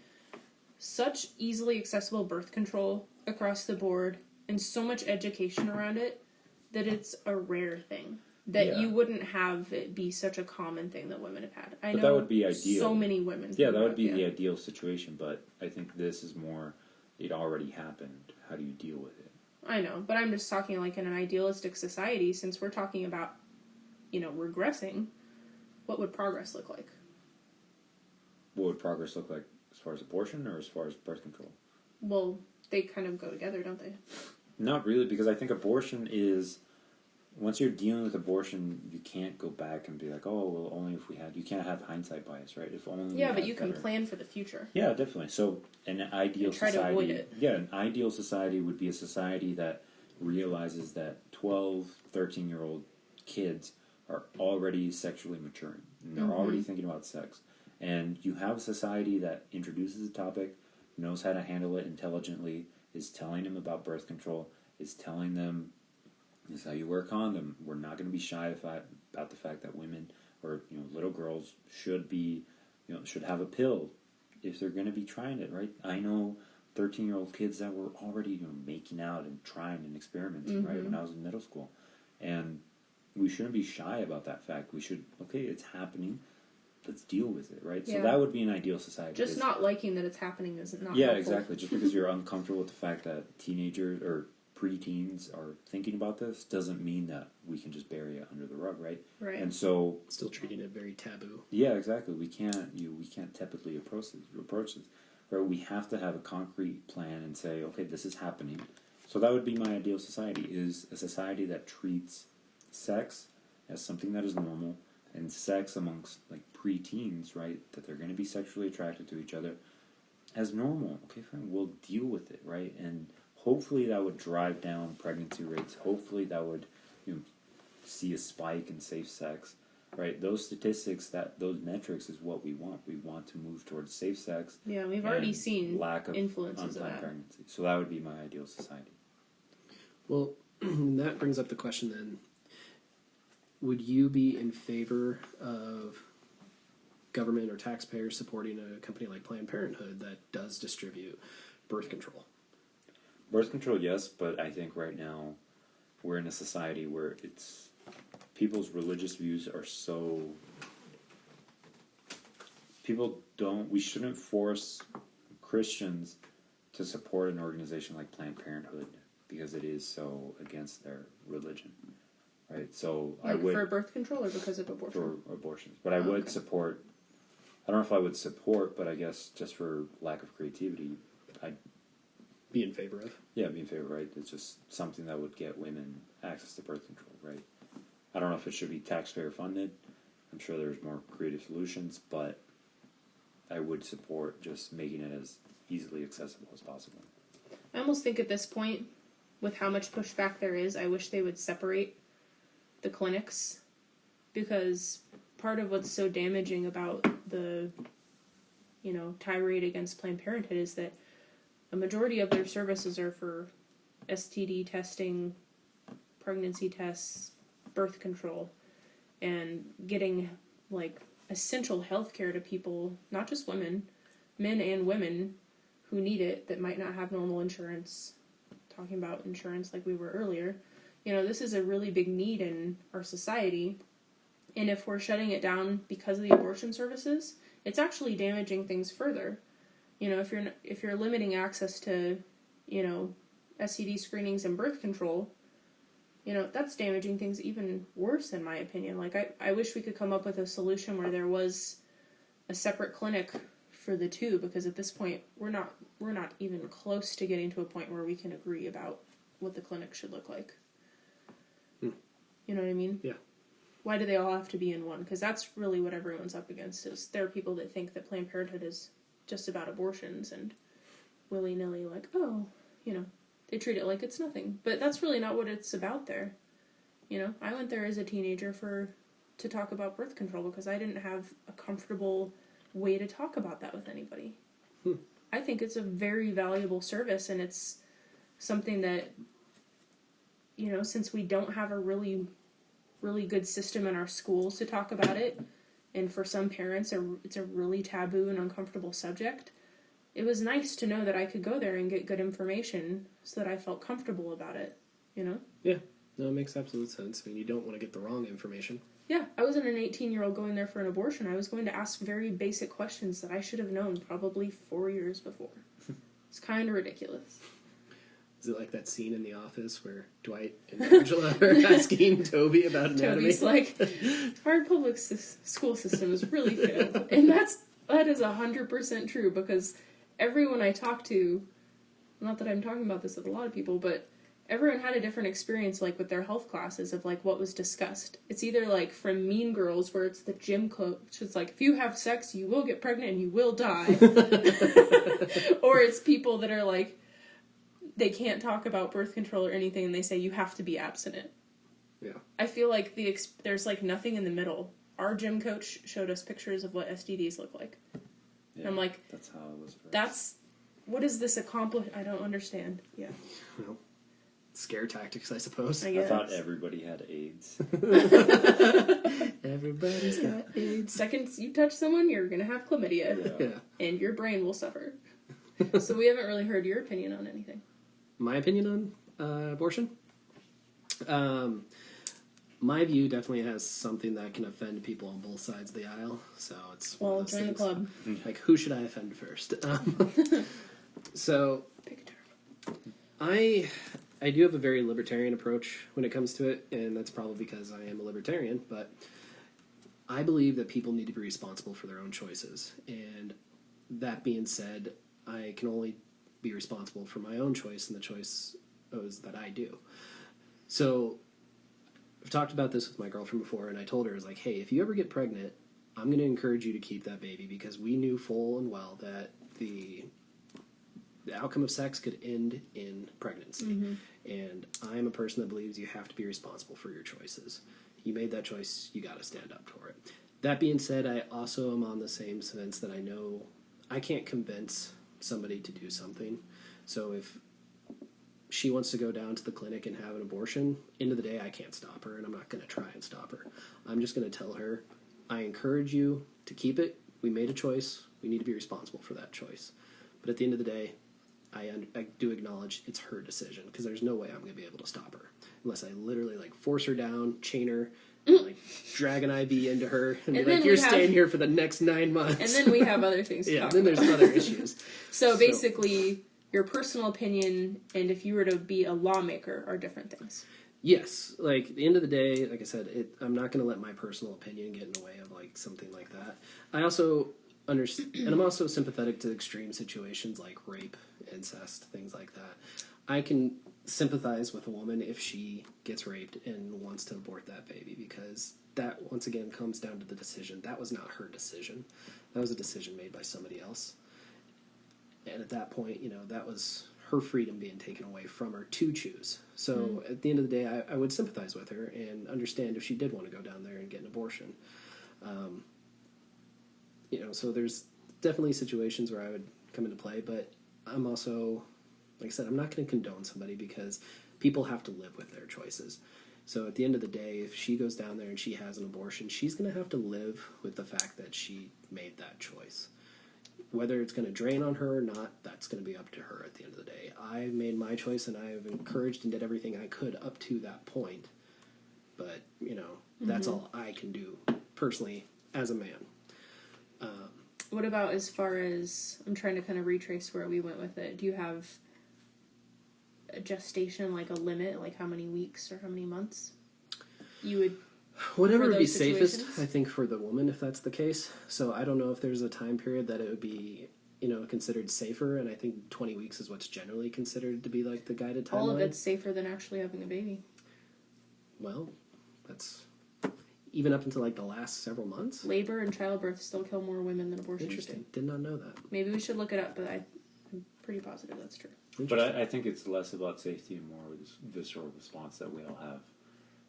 such easily accessible birth control across the board and so much education around it that it's a rare thing. that you wouldn't have it be such a common thing that women have had. I But know that would be ideal. so many women. Yeah, that would be the ideal situation, but I think this is more, it already happened. How do you deal with it? I know, but I'm just talking like in an idealistic society, since we're talking about, regressing, what would progress look like? What would progress look like as far as abortion or as far as birth control? Well, they kind of go together, don't they? Not really, because I think abortion is, once you're dealing with abortion, you can't go back and be like, oh, well, only if we had, you can't have hindsight bias, right? If only. Yeah, but you can plan for the future. Yeah, definitely. So an ideal try society. to avoid it. Yeah, an ideal society would be a society that realizes that 12, 13-year-old kids are already sexually maturing. And they're already thinking about sex. And you have a society that introduces the topic, knows how to handle it intelligently, is telling them about birth control, is telling them this is how you wear a condom. We're not going to be shy about the fact that women or little girls should be, should have a pill if they're going to be trying it, right? I know 13-year-old kids that were already making out and trying and experimenting, right, when I was in middle school. And we shouldn't be shy about that fact. We should, okay, it's happening. Let's deal with it, right? Yeah. So that would be an ideal society. Just not liking that it's happening is not Yeah, helpful. exactly. Just because you're uncomfortable with the fact that teenagers or preteens are thinking about this doesn't mean that we can just bury it under the rug, right? Right. And so, Still treating it very taboo. yeah, exactly. We can't tepidly approach this. Right? We have to have a concrete plan and say, okay, this is happening. So that would be my ideal society: is a society that treats sex as something that is normal, and sex amongst like preteens, right, that they're going to be sexually attracted to each other, as normal. Okay, fine, we'll deal with it, right? And hopefully that would drive down pregnancy rates. Hopefully that would see a spike in safe sex, right? Those statistics, those metrics is what we want. We want to move towards safe sex. Yeah, we've already seen lack of influences of that. pregnancy. So that would be my ideal society. Well, that brings up the question then. Would you be in favor of government or taxpayers supporting a company like Planned Parenthood that does distribute birth control? Birth control, yes, but I think right now we're in a society where people's religious views are so... We shouldn't force Christians to support an organization like Planned Parenthood because it is so against their religion, right? So I would... For birth control or because of abortion? For abortions. But I would support... I don't know if I would support, but I guess just for lack of creativity, I'd be in favor of? Yeah, be in favor, right? It's just something that would get women access to birth control, right? I don't know if it should be taxpayer funded. I'm sure there's more creative solutions, but I would support just making it as easily accessible as possible. I almost think at this point, with how much pushback there is, I wish they would separate the clinics, because part of what's so damaging about the, tirade against Planned Parenthood is that a majority of their services are for STD testing, pregnancy tests, birth control, and getting, essential health care to people, not just women, men and women who need it that might not have normal insurance. Talking about insurance like we were earlier. This is a really big need in our society, and if we're shutting it down because of the abortion services, it's actually damaging things further. If you're limiting access to, STD screenings and birth control, that's damaging things even worse, in my opinion. I wish we could come up with a solution where there was a separate clinic for the two, because at this point we're not even close to getting to a point where we can agree about what the clinic should look like. You know what I mean? Yeah. Why do they all have to be in one? Because that's really what everyone's up against. Is there are people that think that Planned Parenthood is just about abortions and willy-nilly they treat it like it's nothing. But that's really not what it's about there. I went there as a teenager to talk about birth control because I didn't have a comfortable way to talk about that with anybody. I think it's a very valuable service, and it's something that, since we don't have a really, really good system in our schools to talk about it, and for some parents it's a really taboo and uncomfortable subject, it was nice to know that I could go there and get good information so that I felt comfortable about it, Yeah, no, it makes absolute sense. I mean, you don't want to get the wrong information. Yeah, I wasn't an 18-year-old going there for an abortion. I was going to ask very basic questions that I should have known probably 4 years before. It's kind of ridiculous. Is it like that scene in The Office where Dwight and Angela are asking Toby about anatomy? Toby's like, our public school system has really failed. And that is 100% true, because everyone I talk to, not that I'm talking about this with a lot of people, but everyone had a different experience, like, with their health classes of, like, what was discussed. It's either, like, from Mean Girls, where it's the gym coach. It's like, if you have sex, you will get pregnant and you will die. Or it's people that are, like, they can't talk about birth control or anything, and they say you have to be abstinent. Yeah. I feel like there's, like, nothing in the middle. Our gym coach showed us pictures of what STDs look like. Yeah, and I'm like, that's how it was first. What does this accomplish? I don't understand. Yeah. Well, scare tactics, I suppose. I I guess. thought everybody had AIDS. Everybody's got AIDS. Second you touch someone, you're gonna have chlamydia. Yeah. And your brain will suffer. So we haven't really heard your opinion on anything. My opinion on abortion? My view definitely has something that can offend people on both sides of the aisle. So it's one Well, of those join the things. club. Like, who should I offend first? So Pick a term. I do have a very libertarian approach when it comes to it, and that's probably because I am a libertarian, but I believe that people need to be responsible for their own choices. And that being said, I can only be responsible for my own choice and the choices that I do. So I've talked about this with my girlfriend before, and I told her, I was like, hey, if you ever get pregnant, I'm going to encourage you to keep that baby, because we knew full and well that the outcome of sex could end in pregnancy. Mm-hmm. And I'm a person that believes you have to be responsible for your choices. You made that choice, you got to stand up for it. That being said, I also am on the same sense that I know I can't convince somebody to do something. So if she wants to go down to the clinic and have an abortion, end of the day, I can't stop her, and I'm not going to try and stop her. I'm just going to tell her, I encourage you to keep it. We made a choice. We need to be responsible for that choice. But at the end of the day, I do acknowledge it's her decision, because there's no way I'm going to be able to stop her unless I literally like force her down, chain her, like drag an IV into her, and be like, "You're staying here for the next 9 months." And then we have other things to yeah. talk Then there's about. other issues. So basically, your personal opinion and if you were to be a lawmaker are different things. Yes, like at the end of the day, like I said, I'm not going to let my personal opinion get in the way of like something like that. I also understand, and I'm also sympathetic to extreme situations like rape, incest, things like that. I can sympathize with a woman if she gets raped and wants to abort that baby, because that once again comes down to the decision. That was not her decision. That was a decision made by somebody else. And at that point, that was her freedom being taken away from her to choose. So at the end of the day, I would sympathize with her and understand if she did want to go down there and get an abortion. So there's definitely situations where I would come into play, but I'm also, like I said, I'm not going to condone somebody, because people have to live with their choices. So at the end of the day, if she goes down there and she has an abortion, she's going to have to live with the fact that she made that choice. Whether it's going to drain on her or not, that's going to be up to her at the end of the day. I made my choice, and I have encouraged and did everything I could up to that point. But, that's all I can do personally as a man. What about as far as, I'm trying to kind of retrace where we went with it. Do you have a gestation, like a limit, like how many weeks or how many months you would... Whatever would be those safest, situations? I think, for the woman, if that's the case. So I don't know if there's a time period that it would be, considered safer, and I think 20 weeks is what's generally considered to be like the guided timeline. All of it's safer than actually having a baby. Well, that's even up until like the last several months. Labor and childbirth still kill more women than abortions Interesting. do. Did not know that. Maybe we should look it up, but I'm pretty positive that's true. But I think it's less about safety and more this visceral response that we all have.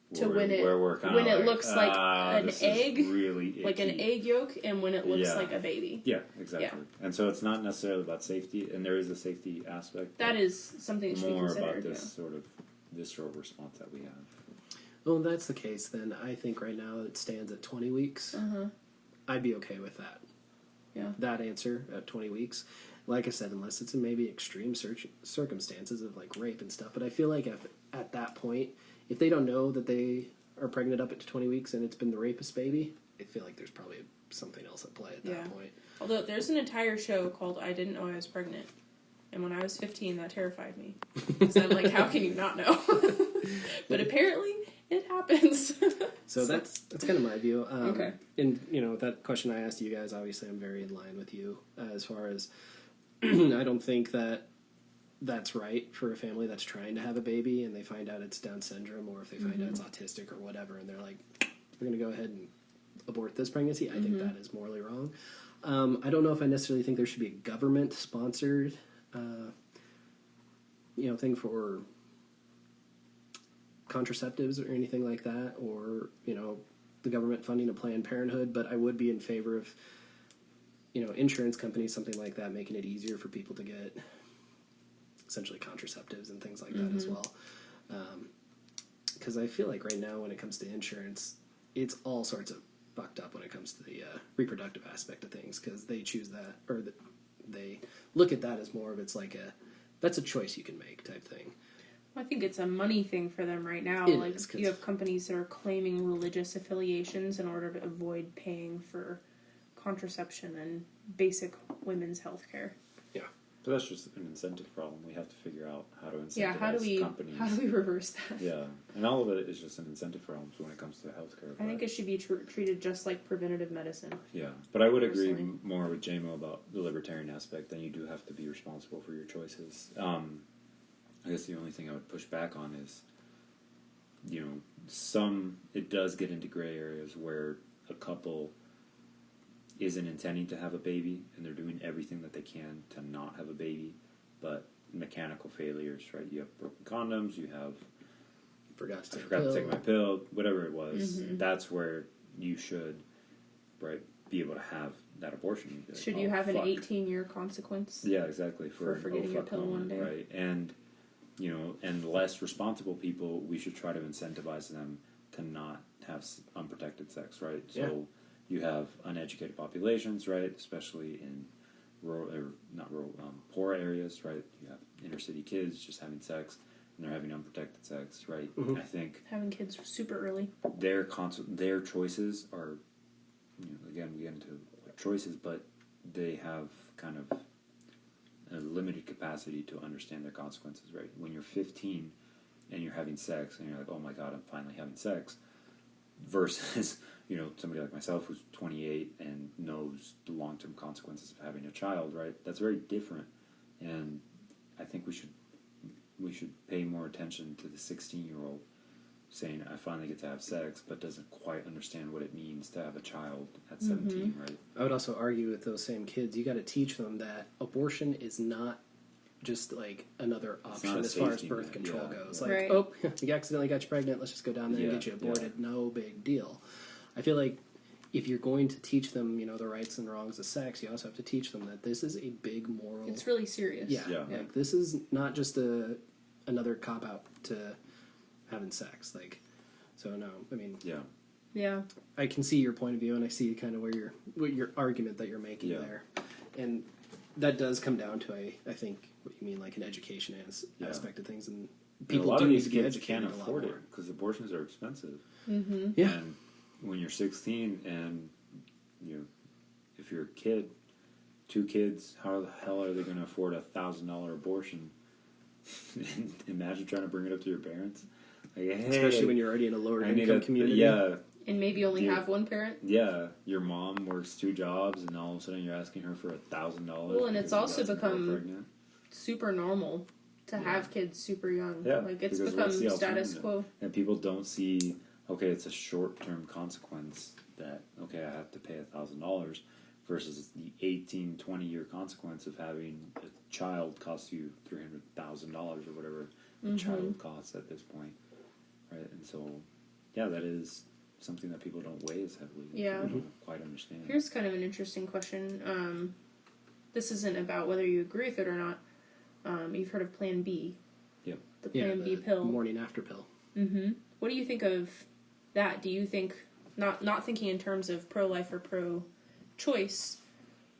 Where we're kind when of it looks like an this egg, is really icky. like an egg yolk, and when it looks Yeah. like a baby. Yeah, exactly. Yeah. And so it's not necessarily about safety, and there is a safety aspect. That is something that should be more considered. about this sort of visceral response that we have. Well, if that's the case, then I think right now it stands at 20 weeks. I'd be okay with that. Yeah. That answer at 20 weeks. Like I said, unless it's in maybe extreme circumstances of like rape and stuff. But I feel like if at that point, if they don't know that they are pregnant up to 20 weeks and it's been the rapist baby, I feel like there's probably something else at play at that point. Although there's an entire show called I Didn't Know I Was Pregnant. And when I was 15, that terrified me. Because I'm like, how can you not know? But apparently, it happens. So that's kind of my view. Okay. And, that question I asked you guys, obviously I'm very in line with you as far as I don't think that that's right for a family that's trying to have a baby and they find out it's Down syndrome, or if they find out it's autistic or whatever, and they're like, we're going to go ahead and abort this pregnancy. I think that is morally wrong. I don't know if I necessarily think there should be a government-sponsored thing for contraceptives or anything like that, or, the government funding a Planned Parenthood, but I would be in favor of, insurance companies, something like that, making it easier for people to get essentially contraceptives and things like that as well. Because I feel like right now when it comes to insurance, it's all sorts of fucked up when it comes to the reproductive aspect of things, because they choose that, or they look at that as more of, it's like that's a choice you can make type thing. I think it's a money thing for them right now. You have companies that are claiming religious affiliations in order to avoid paying for contraception and basic women's health care. Yeah. But that's just an incentive problem. We have to figure out how to incentivize companies. How do we reverse that? Yeah, and all of it is just an incentive problem when it comes to healthcare. I think it should be treated just like preventative medicine. Yeah, but I would agree more with JMO about the libertarian aspect. Then you do have to be responsible for your choices. I guess the only thing I would push back on is, it does get into gray areas where a couple isn't intending to have a baby and they're doing everything that they can to not have a baby, but mechanical failures, right? You have broken condoms, you have forgot to take my pill, whatever it was. That's where you should, right, be able to have that abortion. Like, should you have an 18-year consequence? Yeah, exactly. For forgetting your pill one day. Right? And, and less responsible people, we should try to incentivize them to not have unprotected sex, right? So you have uneducated populations, right, especially in poor areas, right? You have inner city kids just having sex, and they're having unprotected sex, right? I think having kids super early. Their choices are, again, we get into choices, but they have kind of a limited capacity to understand their consequences, right? When you're 15 and you're having sex, and you're like, oh my God, I'm finally having sex, versus, somebody like myself who's 28 and knows the long-term consequences of having a child, right? That's very different. And I think we should pay more attention to the 16-year-old saying, I finally get to have sex, but doesn't quite understand what it means to have a child at 17, right? I would also argue with those same kids, you got to teach them that abortion is not just like another option as far as birth control goes. Yeah. Like, oh, you accidentally got you pregnant, let's just go down there and get you aborted. Yeah. No big deal. I feel like if you're going to teach them, the rights and wrongs of sex, you also have to teach them that this is a big moral... It's really serious. Yeah. Like, this is not just another cop-out to having sex. Like, so no, I mean... Yeah. I can see your point of view, and I see kind of what your argument that you're making there. And that does come down to, I think, what you mean, like an education aspect of things. And people do need to be educated. Can't afford it, because abortions are expensive. Yeah. And when you're 16 and, if you're a kid, 2 kids, how the hell are they going to afford a $1,000 abortion? Imagine trying to bring it up to your parents. Like, hey, especially when you're already in a lower income community. Yeah. And maybe only have one parent? Yeah. Your mom works 2 jobs, and all of a sudden you're asking her for $1,000. Well, and it's also become super normal to have kids super young. Yeah. Like, it's become status quo. And people don't see, okay, it's a short-term consequence that, okay, I have to pay $1,000 versus the 18, 20-year consequence of having a child cost you $300,000 or whatever a child costs at this point, right? And so, that is something that people don't weigh as heavily. Yeah. They don't quite understand. Here's kind of an interesting question. This isn't about whether you agree with it or not. You've heard of Plan B. Yep. The Plan B pill. Morning after pill. What do you think of that? Do you think, not thinking in terms of pro-life or pro-choice,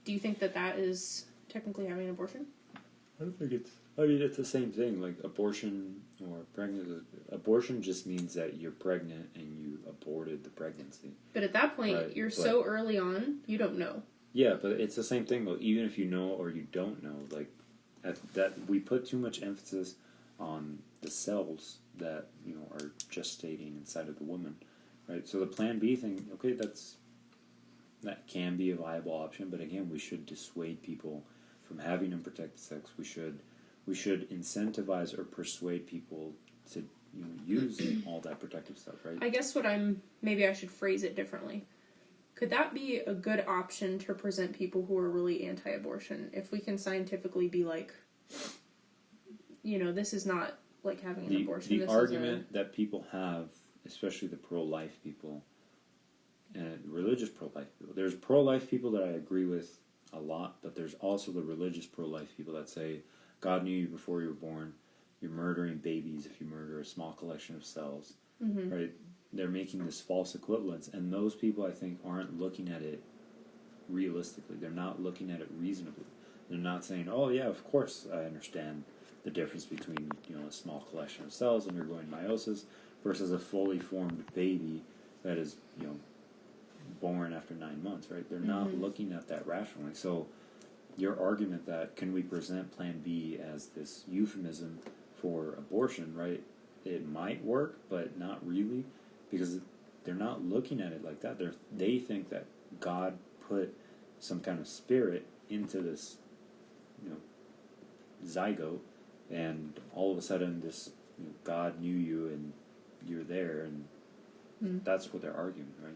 do you think that is technically having an abortion? I don't think it's I mean, it's the same thing. Like abortion or pregnancy. Abortion just means that you're pregnant and you aborted the pregnancy. But at that point, Right, you're but- so early on, you don't know. Yeah, but it's the same thing. Though. Even if you know or you don't know, like that we put too much emphasis on the cells that are gestating inside of the woman, right? So the Plan B thing, okay, that can be a viable option, but again, we should dissuade people from having unprotected sex. We should incentivize or persuade people to use all that protective stuff, right? I guess maybe I should phrase it differently. Could that be a good option to present people who are really anti-abortion? If we can scientifically be like, this is not like having an abortion. The argument that people have, especially the pro-life people, and religious pro-life people. There's pro-life people that I agree with a lot, but there's also the religious pro-life people that say, God knew you before you were born. You're murdering babies if you murder a small collection of cells, right? They're making this false equivalence, and those people, I think, aren't looking at it realistically. They're not looking at it reasonably. They're not saying, oh, yeah, of course I understand the difference between, a small collection of cells undergoing meiosis versus a fully formed baby that is, born after 9 months, right? They're not looking at that rationally. So your argument that can we present Plan B as this euphemism for abortion, right? It might work, but not really, because they're not looking at it like that. They think that God put some kind of spirit into this, zygote, and all of a sudden this God knew you and you're there, and that's what they're arguing, right?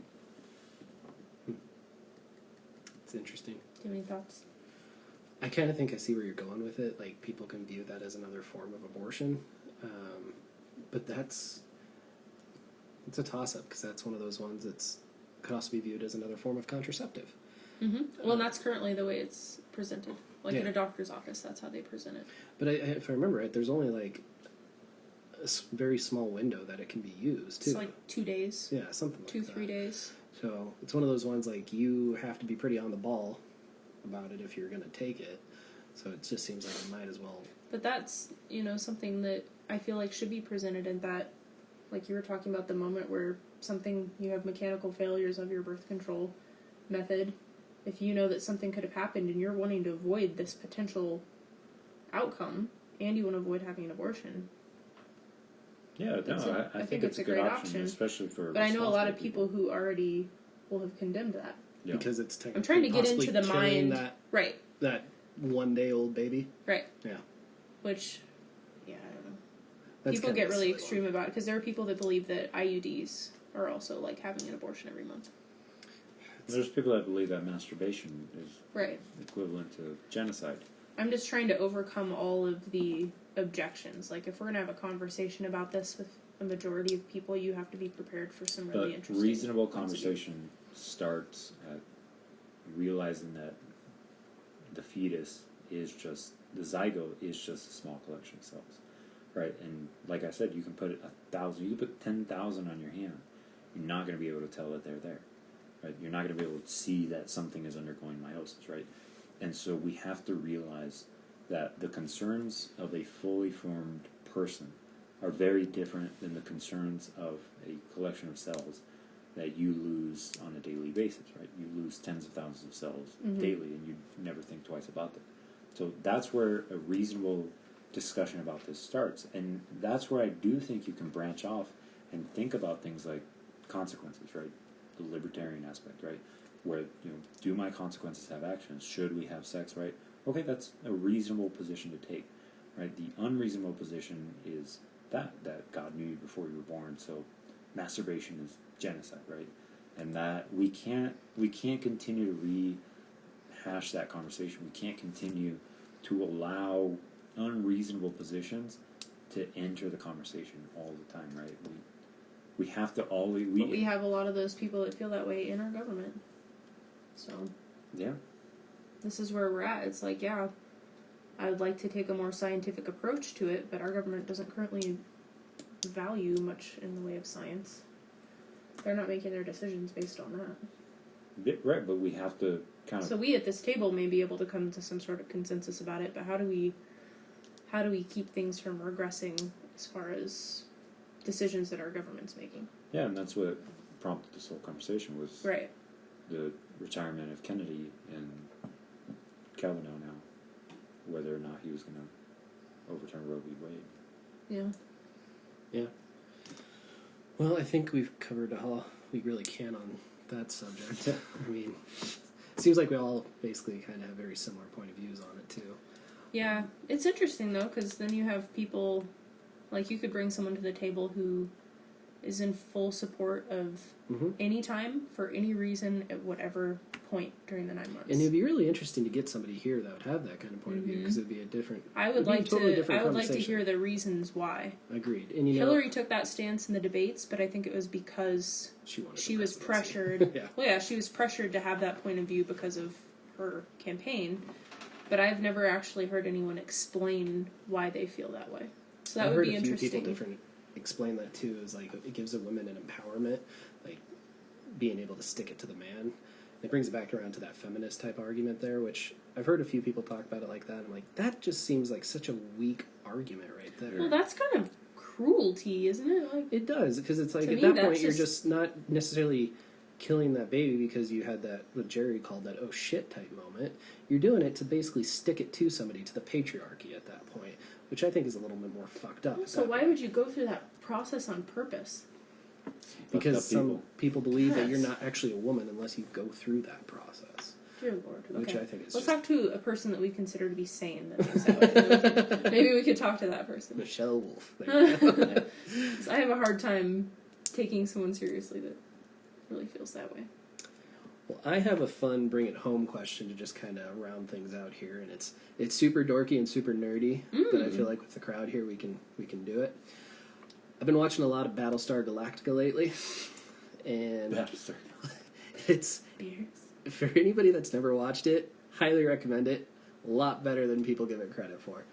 It's interesting. Do you have any thoughts? I kind of think I see where you're going with it. Like, people can view that as another form of abortion. But it's a toss-up, because that's one of those ones that could also be viewed as another form of contraceptive. Well, and that's currently the way it's presented. Like in a doctor's office, that's how they present it. But if I remember right, there's only like a very small window that it can be used, too. It's like 2 days. Yeah, something like that. 2-3 days. So it's one of those ones, like, you have to be pretty on the ball about it if you're going to take it. So it just seems like it might as well. But that's, something that I feel like should be presented in that, like you were talking about the moment where you have mechanical failures of your birth control method. If you know that something could have happened and you're wanting to avoid this potential outcome and you want to avoid having an abortion. Yeah, I think it's a good option, especially for. But I know a lot of people who already will have condemned that. Yeah. Because it's technically I'm trying to get into the mind, right? That 1 day old baby, right? Yeah. Which, I don't know. That's people get really extreme about it because there are people that believe that IUDs are also like having an abortion every month. There's people that believe that masturbation is equivalent to genocide. I'm just trying to overcome all of the objections. Like, if we're going to have a conversation about this with a majority of people, you have to be prepared for some really interesting... reasonable conversation starts at realizing that the fetus is just... The zygote is just a small collection of cells, right? And like I said, you can put 1,000... You can put 10,000 on your hand. You're not going to be able to tell that they're there, right? You're not going to be able to see that something is undergoing meiosis, right? And so we have to realize that the concerns of a fully formed person are very different than the concerns of a collection of cells that you lose on a daily basis, right? You lose tens of thousands of cells daily, and you never think twice about them. So that's where a reasonable discussion about this starts. And that's where I do think you can branch off and think about things like consequences, right? The libertarian aspect, right? Where, do my consequences have actions? Should we have sex, right? Okay, that's a reasonable position to take, right? The unreasonable position is that God knew you before you were born, so masturbation is genocide, right? And that we can't continue to rehash that conversation. We can't continue to allow unreasonable positions to enter the conversation all the time, right? We have to always... But we have a lot of those people that feel that way in our government. So... Yeah. This is where we're at. It's like, I would like to take a more scientific approach to it, but our government doesn't currently value much in the way of science. They're not making their decisions based on that. Right, but we have to kind of... So we at this table may be able to come to some sort of consensus about it, but how do how do we keep things from regressing as far as decisions that our government's making? Yeah, and that's what prompted this whole conversation was Right. the retirement of Kennedy and Kavanaugh now, whether or not he was going to overturn Roe v. Wade. Yeah. Yeah. Well, I think we've covered all we really can on that subject. I mean, it seems like we all basically kind of have very similar point of views on it, too. Yeah. It's interesting, though, because then you have people, like, you could bring someone to the table who is in full support of any time, for any reason, at whatever point during the 9 months. And it'd be really interesting to get somebody here that would have that kind of point of view, because it'd be a different. I would like to hear the reasons why. Agreed. And Hillary took that stance in the debates, but I think it was because she was pressured. Yeah. Well, yeah, she was pressured to have that point of view because of her campaign. But I've never actually heard anyone explain why they feel that way. So that would be interesting. I've heard a few people explain that too. Is like it gives a woman an empowerment, like being able to stick it to the man. It brings it back around to that feminist type argument there, which I've heard a few people talk about it like that. I'm like, that just seems like such a weak argument right there. Well, that's kind of cruelty, isn't it? Like, it does, because it's like at me, that point you're just not necessarily killing that baby because you had that, what Jerry called that oh shit type moment. You're doing it to basically stick it to somebody, to the patriarchy at that point, which I think is a little bit more fucked up. So why would you go through that process on purpose? Because some people believe that you're not actually a woman unless you go through that process. Dear Lord. Okay. Which I think is Let's talk to a person that we consider to be sane that thinks that way. Maybe we could talk to that person. Michelle Wolf. There you go. I have a hard time taking someone seriously that really feels that way. Well, I have a fun bring it home question to just kind of round things out here, and it's super dorky and super nerdy, but I feel like with the crowd here we can do it. I've been watching a lot of Battlestar Galactica lately, and it's for anybody that's never watched it, highly recommend it. A lot better than people give it credit for,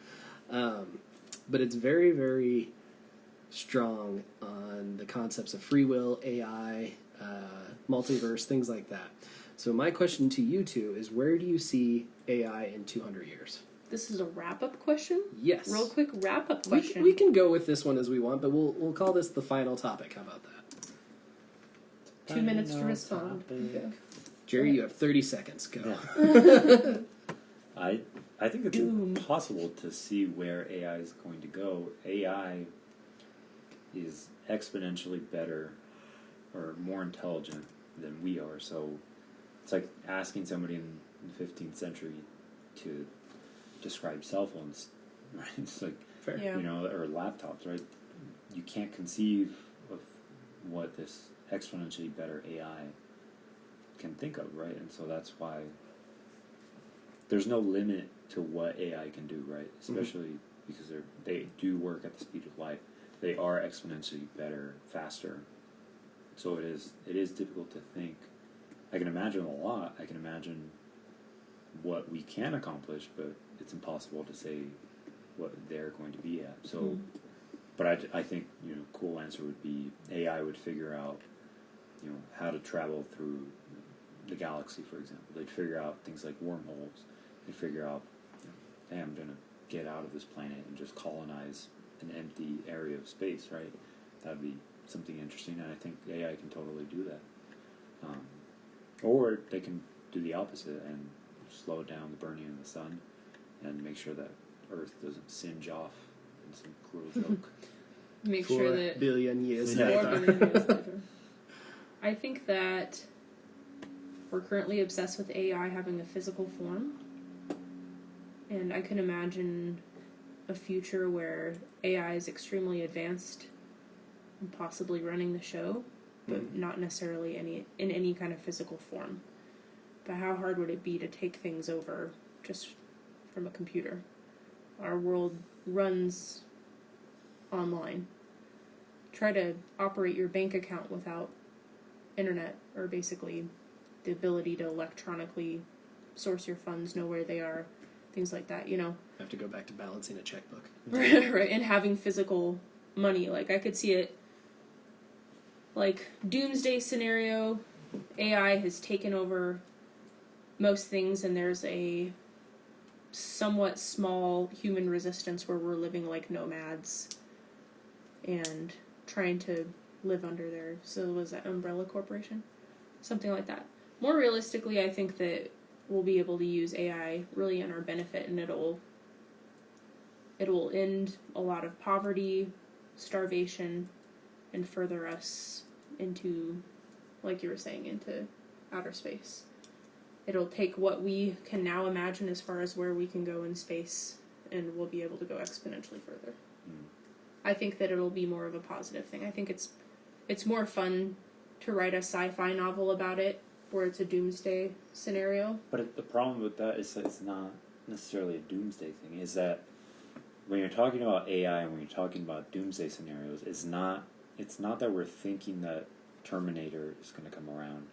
but it's very, very strong on the concepts of free will, AI, multiverse, things like that. So my question to you two is, where do you see AI in 200 years? This is a wrap-up question? Yes. Real quick wrap-up question. We can go with this one as we want, but we'll call this the final topic. How about that? 2 minutes to respond. Okay. Jerry, you have 30 seconds. Go. Yeah. I think it's impossible to see where AI is going to go. AI is exponentially better or more intelligent than we are. So it's like asking somebody in the 15th century to describe cell phones, right? It's like, Yeah. or laptops, right? You can't conceive of what this exponentially better AI can think of, right? And so that's why there's no limit to what AI can do, right? Especially because they do work at the speed of light. They are exponentially better, faster. So it is difficult to think. I can imagine a lot. I can imagine what we can accomplish, but it's impossible to say what they're going to be at. So, but I think cool answer would be AI would figure out how to travel through the galaxy, for example. They'd figure out things like wormholes. They'd figure out, hey, I'm going to get out of this planet and just colonize an empty area of space, right? That'd be something interesting, and I think AI can totally do that. Or they can do the opposite and slow down the burning of the sun and make sure that Earth doesn't singe off in some cruel joke. Make sure that 4 billion years 4 later. billion years later. I think that we're currently obsessed with AI having a physical form, and I can imagine a future where AI is extremely advanced and possibly running the show, but not necessarily in any kind of physical form. But how hard would it be to take things over just from a computer? Our world runs online. Try to operate your bank account without internet, or basically the ability to electronically source your funds, know where they are, things like that, Have to go back to balancing a checkbook. Right, and having physical money. Like, I could see it, like, doomsday scenario, AI has taken over most things, and there's a somewhat small human resistance where we're living like nomads and trying to live under there. So was that Umbrella Corporation? Something like that. More realistically, I think that we'll be able to use AI really in our benefit, and it'll end a lot of poverty, starvation, and further us into, like you were saying, into outer space. It'll take what we can now imagine as far as where we can go in space, and we'll be able to go exponentially further. I think that it'll be more of a positive thing. I think it's more fun to write a sci-fi novel about it, where it's a doomsday scenario. But the problem with that is that it's not necessarily a doomsday thing. Is that when you're talking about AI and when you're talking about doomsday scenarios, it's not that we're thinking that Terminator is going to come around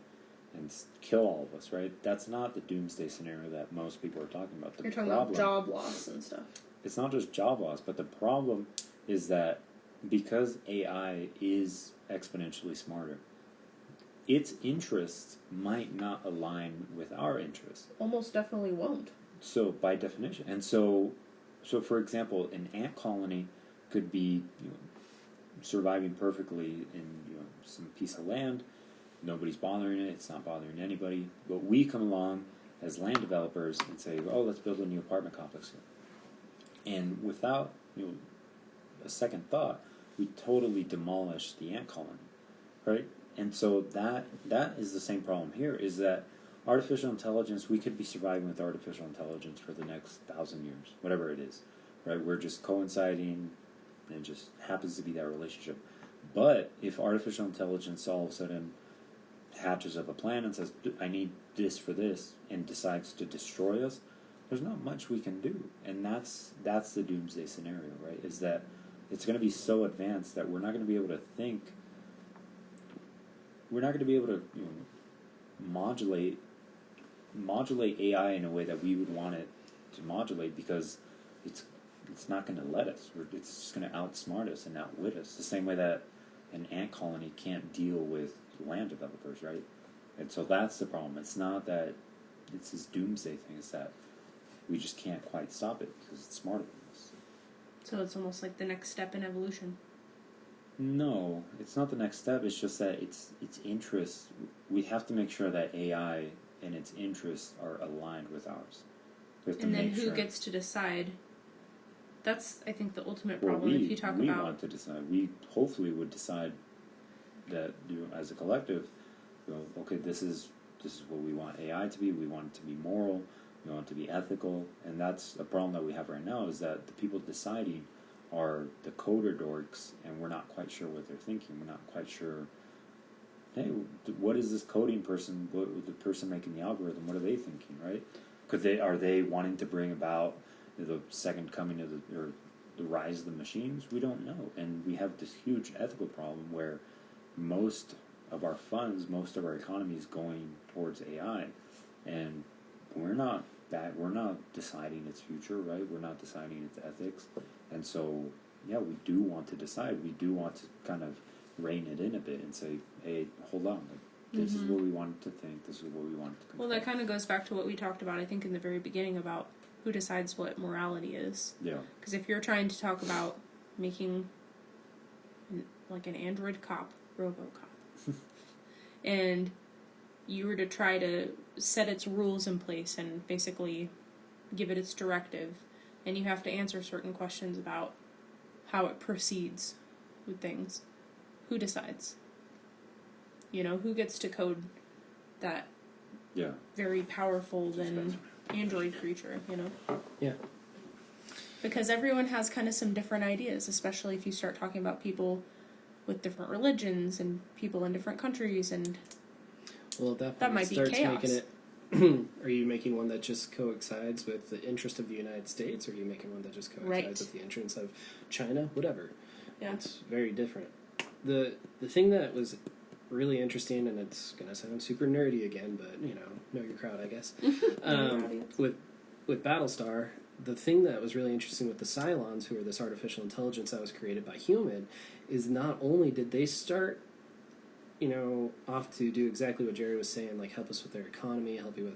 and kill all of us, right? That's not the doomsday scenario that most people are talking about. You're talking about job loss and stuff. It's not just job loss, but the problem is that because AI is exponentially smarter, its interests might not align with our interests. Almost definitely won't. So by definition, and so for example, an ant colony could be surviving perfectly in some piece of land. Nobody's bothering it. It's not bothering anybody. But we come along as land developers and say, "Oh, let's build a new apartment complex here," and without a second thought, we totally demolish the ant colony, right? And so that is the same problem here. Is that artificial intelligence? We could be surviving with artificial intelligence for the next 1,000 years, whatever it is, right? We're just coinciding, and it just happens to be that relationship. But if artificial intelligence all of a sudden hatches up a plan and says, "I need this for this," and decides to destroy us, there's not much we can do. And that's the doomsday scenario, right? Is that it's going to be so advanced that we're not going to be able to think. We're not going to be able to modulate AI in a way that we would want it to modulate, because it's not going to let us. It's just going to outsmart us and outwit us. The same way that an ant colony can't deal with land developers, right? And so that's the problem. It's not that it's this doomsday thing. It's that we just can't quite stop it because it's smarter than us. So it's almost like the next step in evolution. No, it's not the next step. It's just that its interests. We have to make sure that AI and its interests are aligned with ours. We have to and then make who sure. gets to decide? That's, I think, the ultimate Well, problem. If you talk we about want to decide. We hopefully would decide that as a collective, okay, this is what we want AI to be. We want it to be moral. We want it to be ethical. And that's a problem that we have right now, is that the people deciding are the coder dorks, and we're not quite sure what they're thinking. We're not quite sure, hey, what is this coding person, the person making the algorithm, what are they thinking, right? Are they wanting to bring about the second coming of or the rise of the machines? We don't know. And we have this huge ethical problem where most of our funds, most of our economy is going towards AI, and we're not deciding its future, right? We're not deciding its ethics. And so, yeah, we do want to decide. We do want to kind of rein it in a bit and say, hey, hold on. This is what we wanted to think. This is what we wanted to control. Well, that kind of goes back to what we talked about, I think, in the very beginning about who decides what morality is. Yeah. Because if you're trying to talk about making, like, an android cop, RoboCop, and you were to try to set its rules in place and basically give it its directive, and you have to answer certain questions about how it proceeds with things, who decides? Who gets to code that very powerful android creature, Yeah. Because everyone has kind of some different ideas, especially if you start talking about people with different religions and people in different countries, and well, at that point, that might be chaos. Making it. Are you making one that just coincides with the interest of the United States, or are you making one that just coincides with the interest of China? Whatever. Yeah. It's very different. The thing that was really interesting, and it's going to sound super nerdy again, but, know your crowd, I guess. With Battlestar, the thing that was really interesting with the Cylons, who are this artificial intelligence that was created by human, is not only did they start off to do exactly what Jerry was saying, like help us with their economy, help you with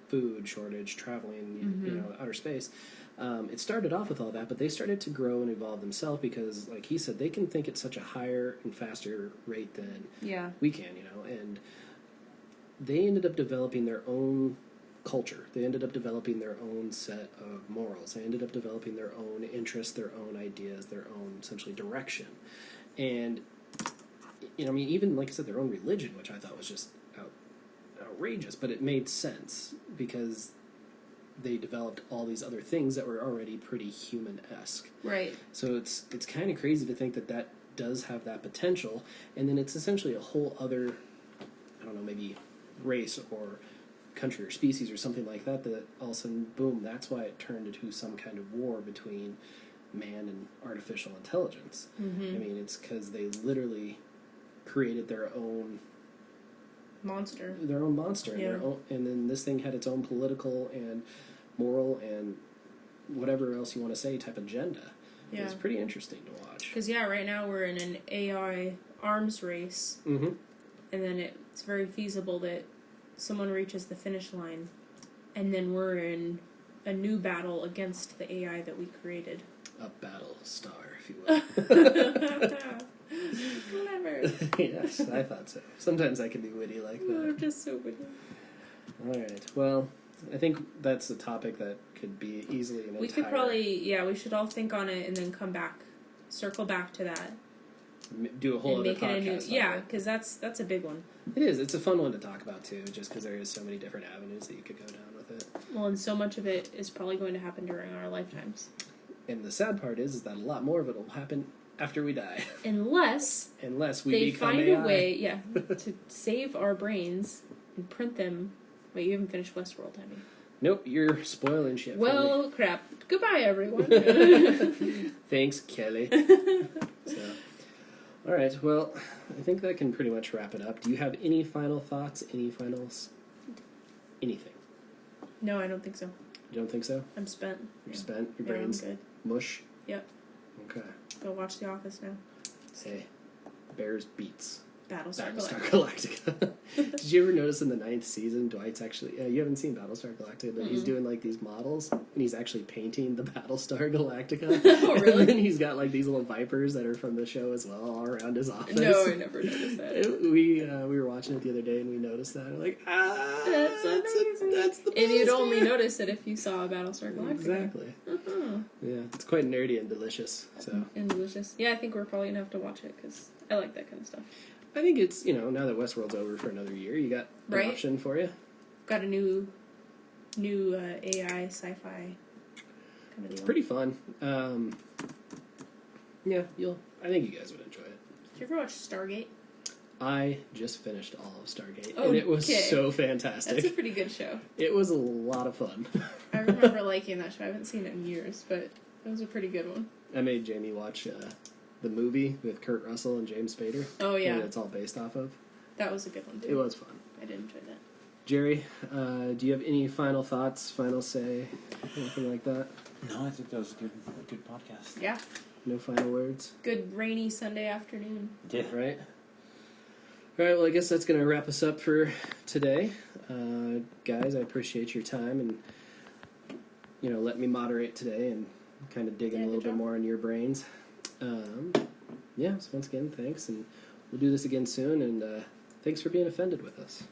food shortage, traveling, outer space. It started off with all that, but they started to grow and evolve themselves because, like he said, they can think at such a higher and faster rate than we can, and they ended up developing their own culture. They ended up developing their own set of morals. They ended up developing their own interests, their own ideas, their own, essentially, direction. And, even, like I said, their own religion, which I thought was just outrageous, but it made sense because they developed all these other things that were already pretty human-esque. Right. So it's kind of crazy to think that does have that potential, and then it's essentially a whole other, I don't know, maybe race or country or species or something like that all of a sudden, boom, that's why it turned into some kind of war between man and artificial intelligence. It's because they literally created their own monster, and and then this thing had its own political and moral and whatever else you want to say type agenda. Yeah. It's pretty interesting to watch. Because right now we're in an AI arms race, and then it's very feasible that someone reaches the finish line, and then we're in a new battle against the AI that we created. A battle star, if you will. Clever. Yes, I thought so. Sometimes I can be witty like that. I'm just so witty. All right. Well, I think that's a topic that could be easily an entire... We could probably, we should all think on it and then come back, circle back to that. Do a whole other podcast. Because that's a big one. It is. It's a fun one to talk about, too, just because there is so many different avenues that you could go down with it. Well, and so much of it is probably going to happen during our lifetimes. And the sad part is that a lot more of it will happen after we die. Unless we become find AI. A way, to save our brains and print them. Wait, you haven't finished Westworld, have you? Nope, you're spoiling shit. Well, crap. Goodbye, everyone. Thanks, Kelly. All right, well, I think that can pretty much wrap it up. Do you have any final thoughts? Any finals? Anything? No, I don't think so. You don't think so? I'm spent. You're spent? Your brain's I'm good. Mush? Yep. Okay. Go watch The Office now. Hey, Bears beats Battlestar Galactica. Did you ever notice in the 9th season, Dwight's actually... you haven't seen Battlestar Galactica, but he's doing, these models, and he's actually painting the Battlestar Galactica. Oh, really? And then he's got, these little vipers that are from the show as well, all around his office. No, I never noticed that. We were watching it the other day, and we noticed that. We're like, that's amazing. That's the best. And you'd only notice it if you saw Battlestar Galactica. Exactly. Uh-huh. Yeah, it's quite nerdy and delicious. So. And delicious. Yeah, I think we're probably going to have to watch it, because I like that kind of stuff. I think it's, now that Westworld's over for another year, you got an option for you. Got a new AI sci-fi kind of deal. It's pretty fun. Yeah, I think you guys would enjoy it. Did you ever watch Stargate? I just finished all of Stargate, and it was so fantastic. That's a pretty good show. It was a lot of fun. I remember liking that show. I haven't seen it in years, but it was a pretty good one. I made Jamie watch the movie with Kurt Russell and James Spader. Oh, yeah. That it's all based off of. That was a good one, too. It was fun. I did enjoy that. Jerry, do you have any final thoughts, final say, anything like that? No, I think that was a good podcast. Yeah. No final words? Good rainy Sunday afternoon. Yeah. Right? All right, well, I guess that's going to wrap us up for today. Guys, I appreciate your time and, let me moderate today and kind of dig in a little bit more on your brains. So once again, thanks, and we'll do this again soon, and thanks for being offended with us.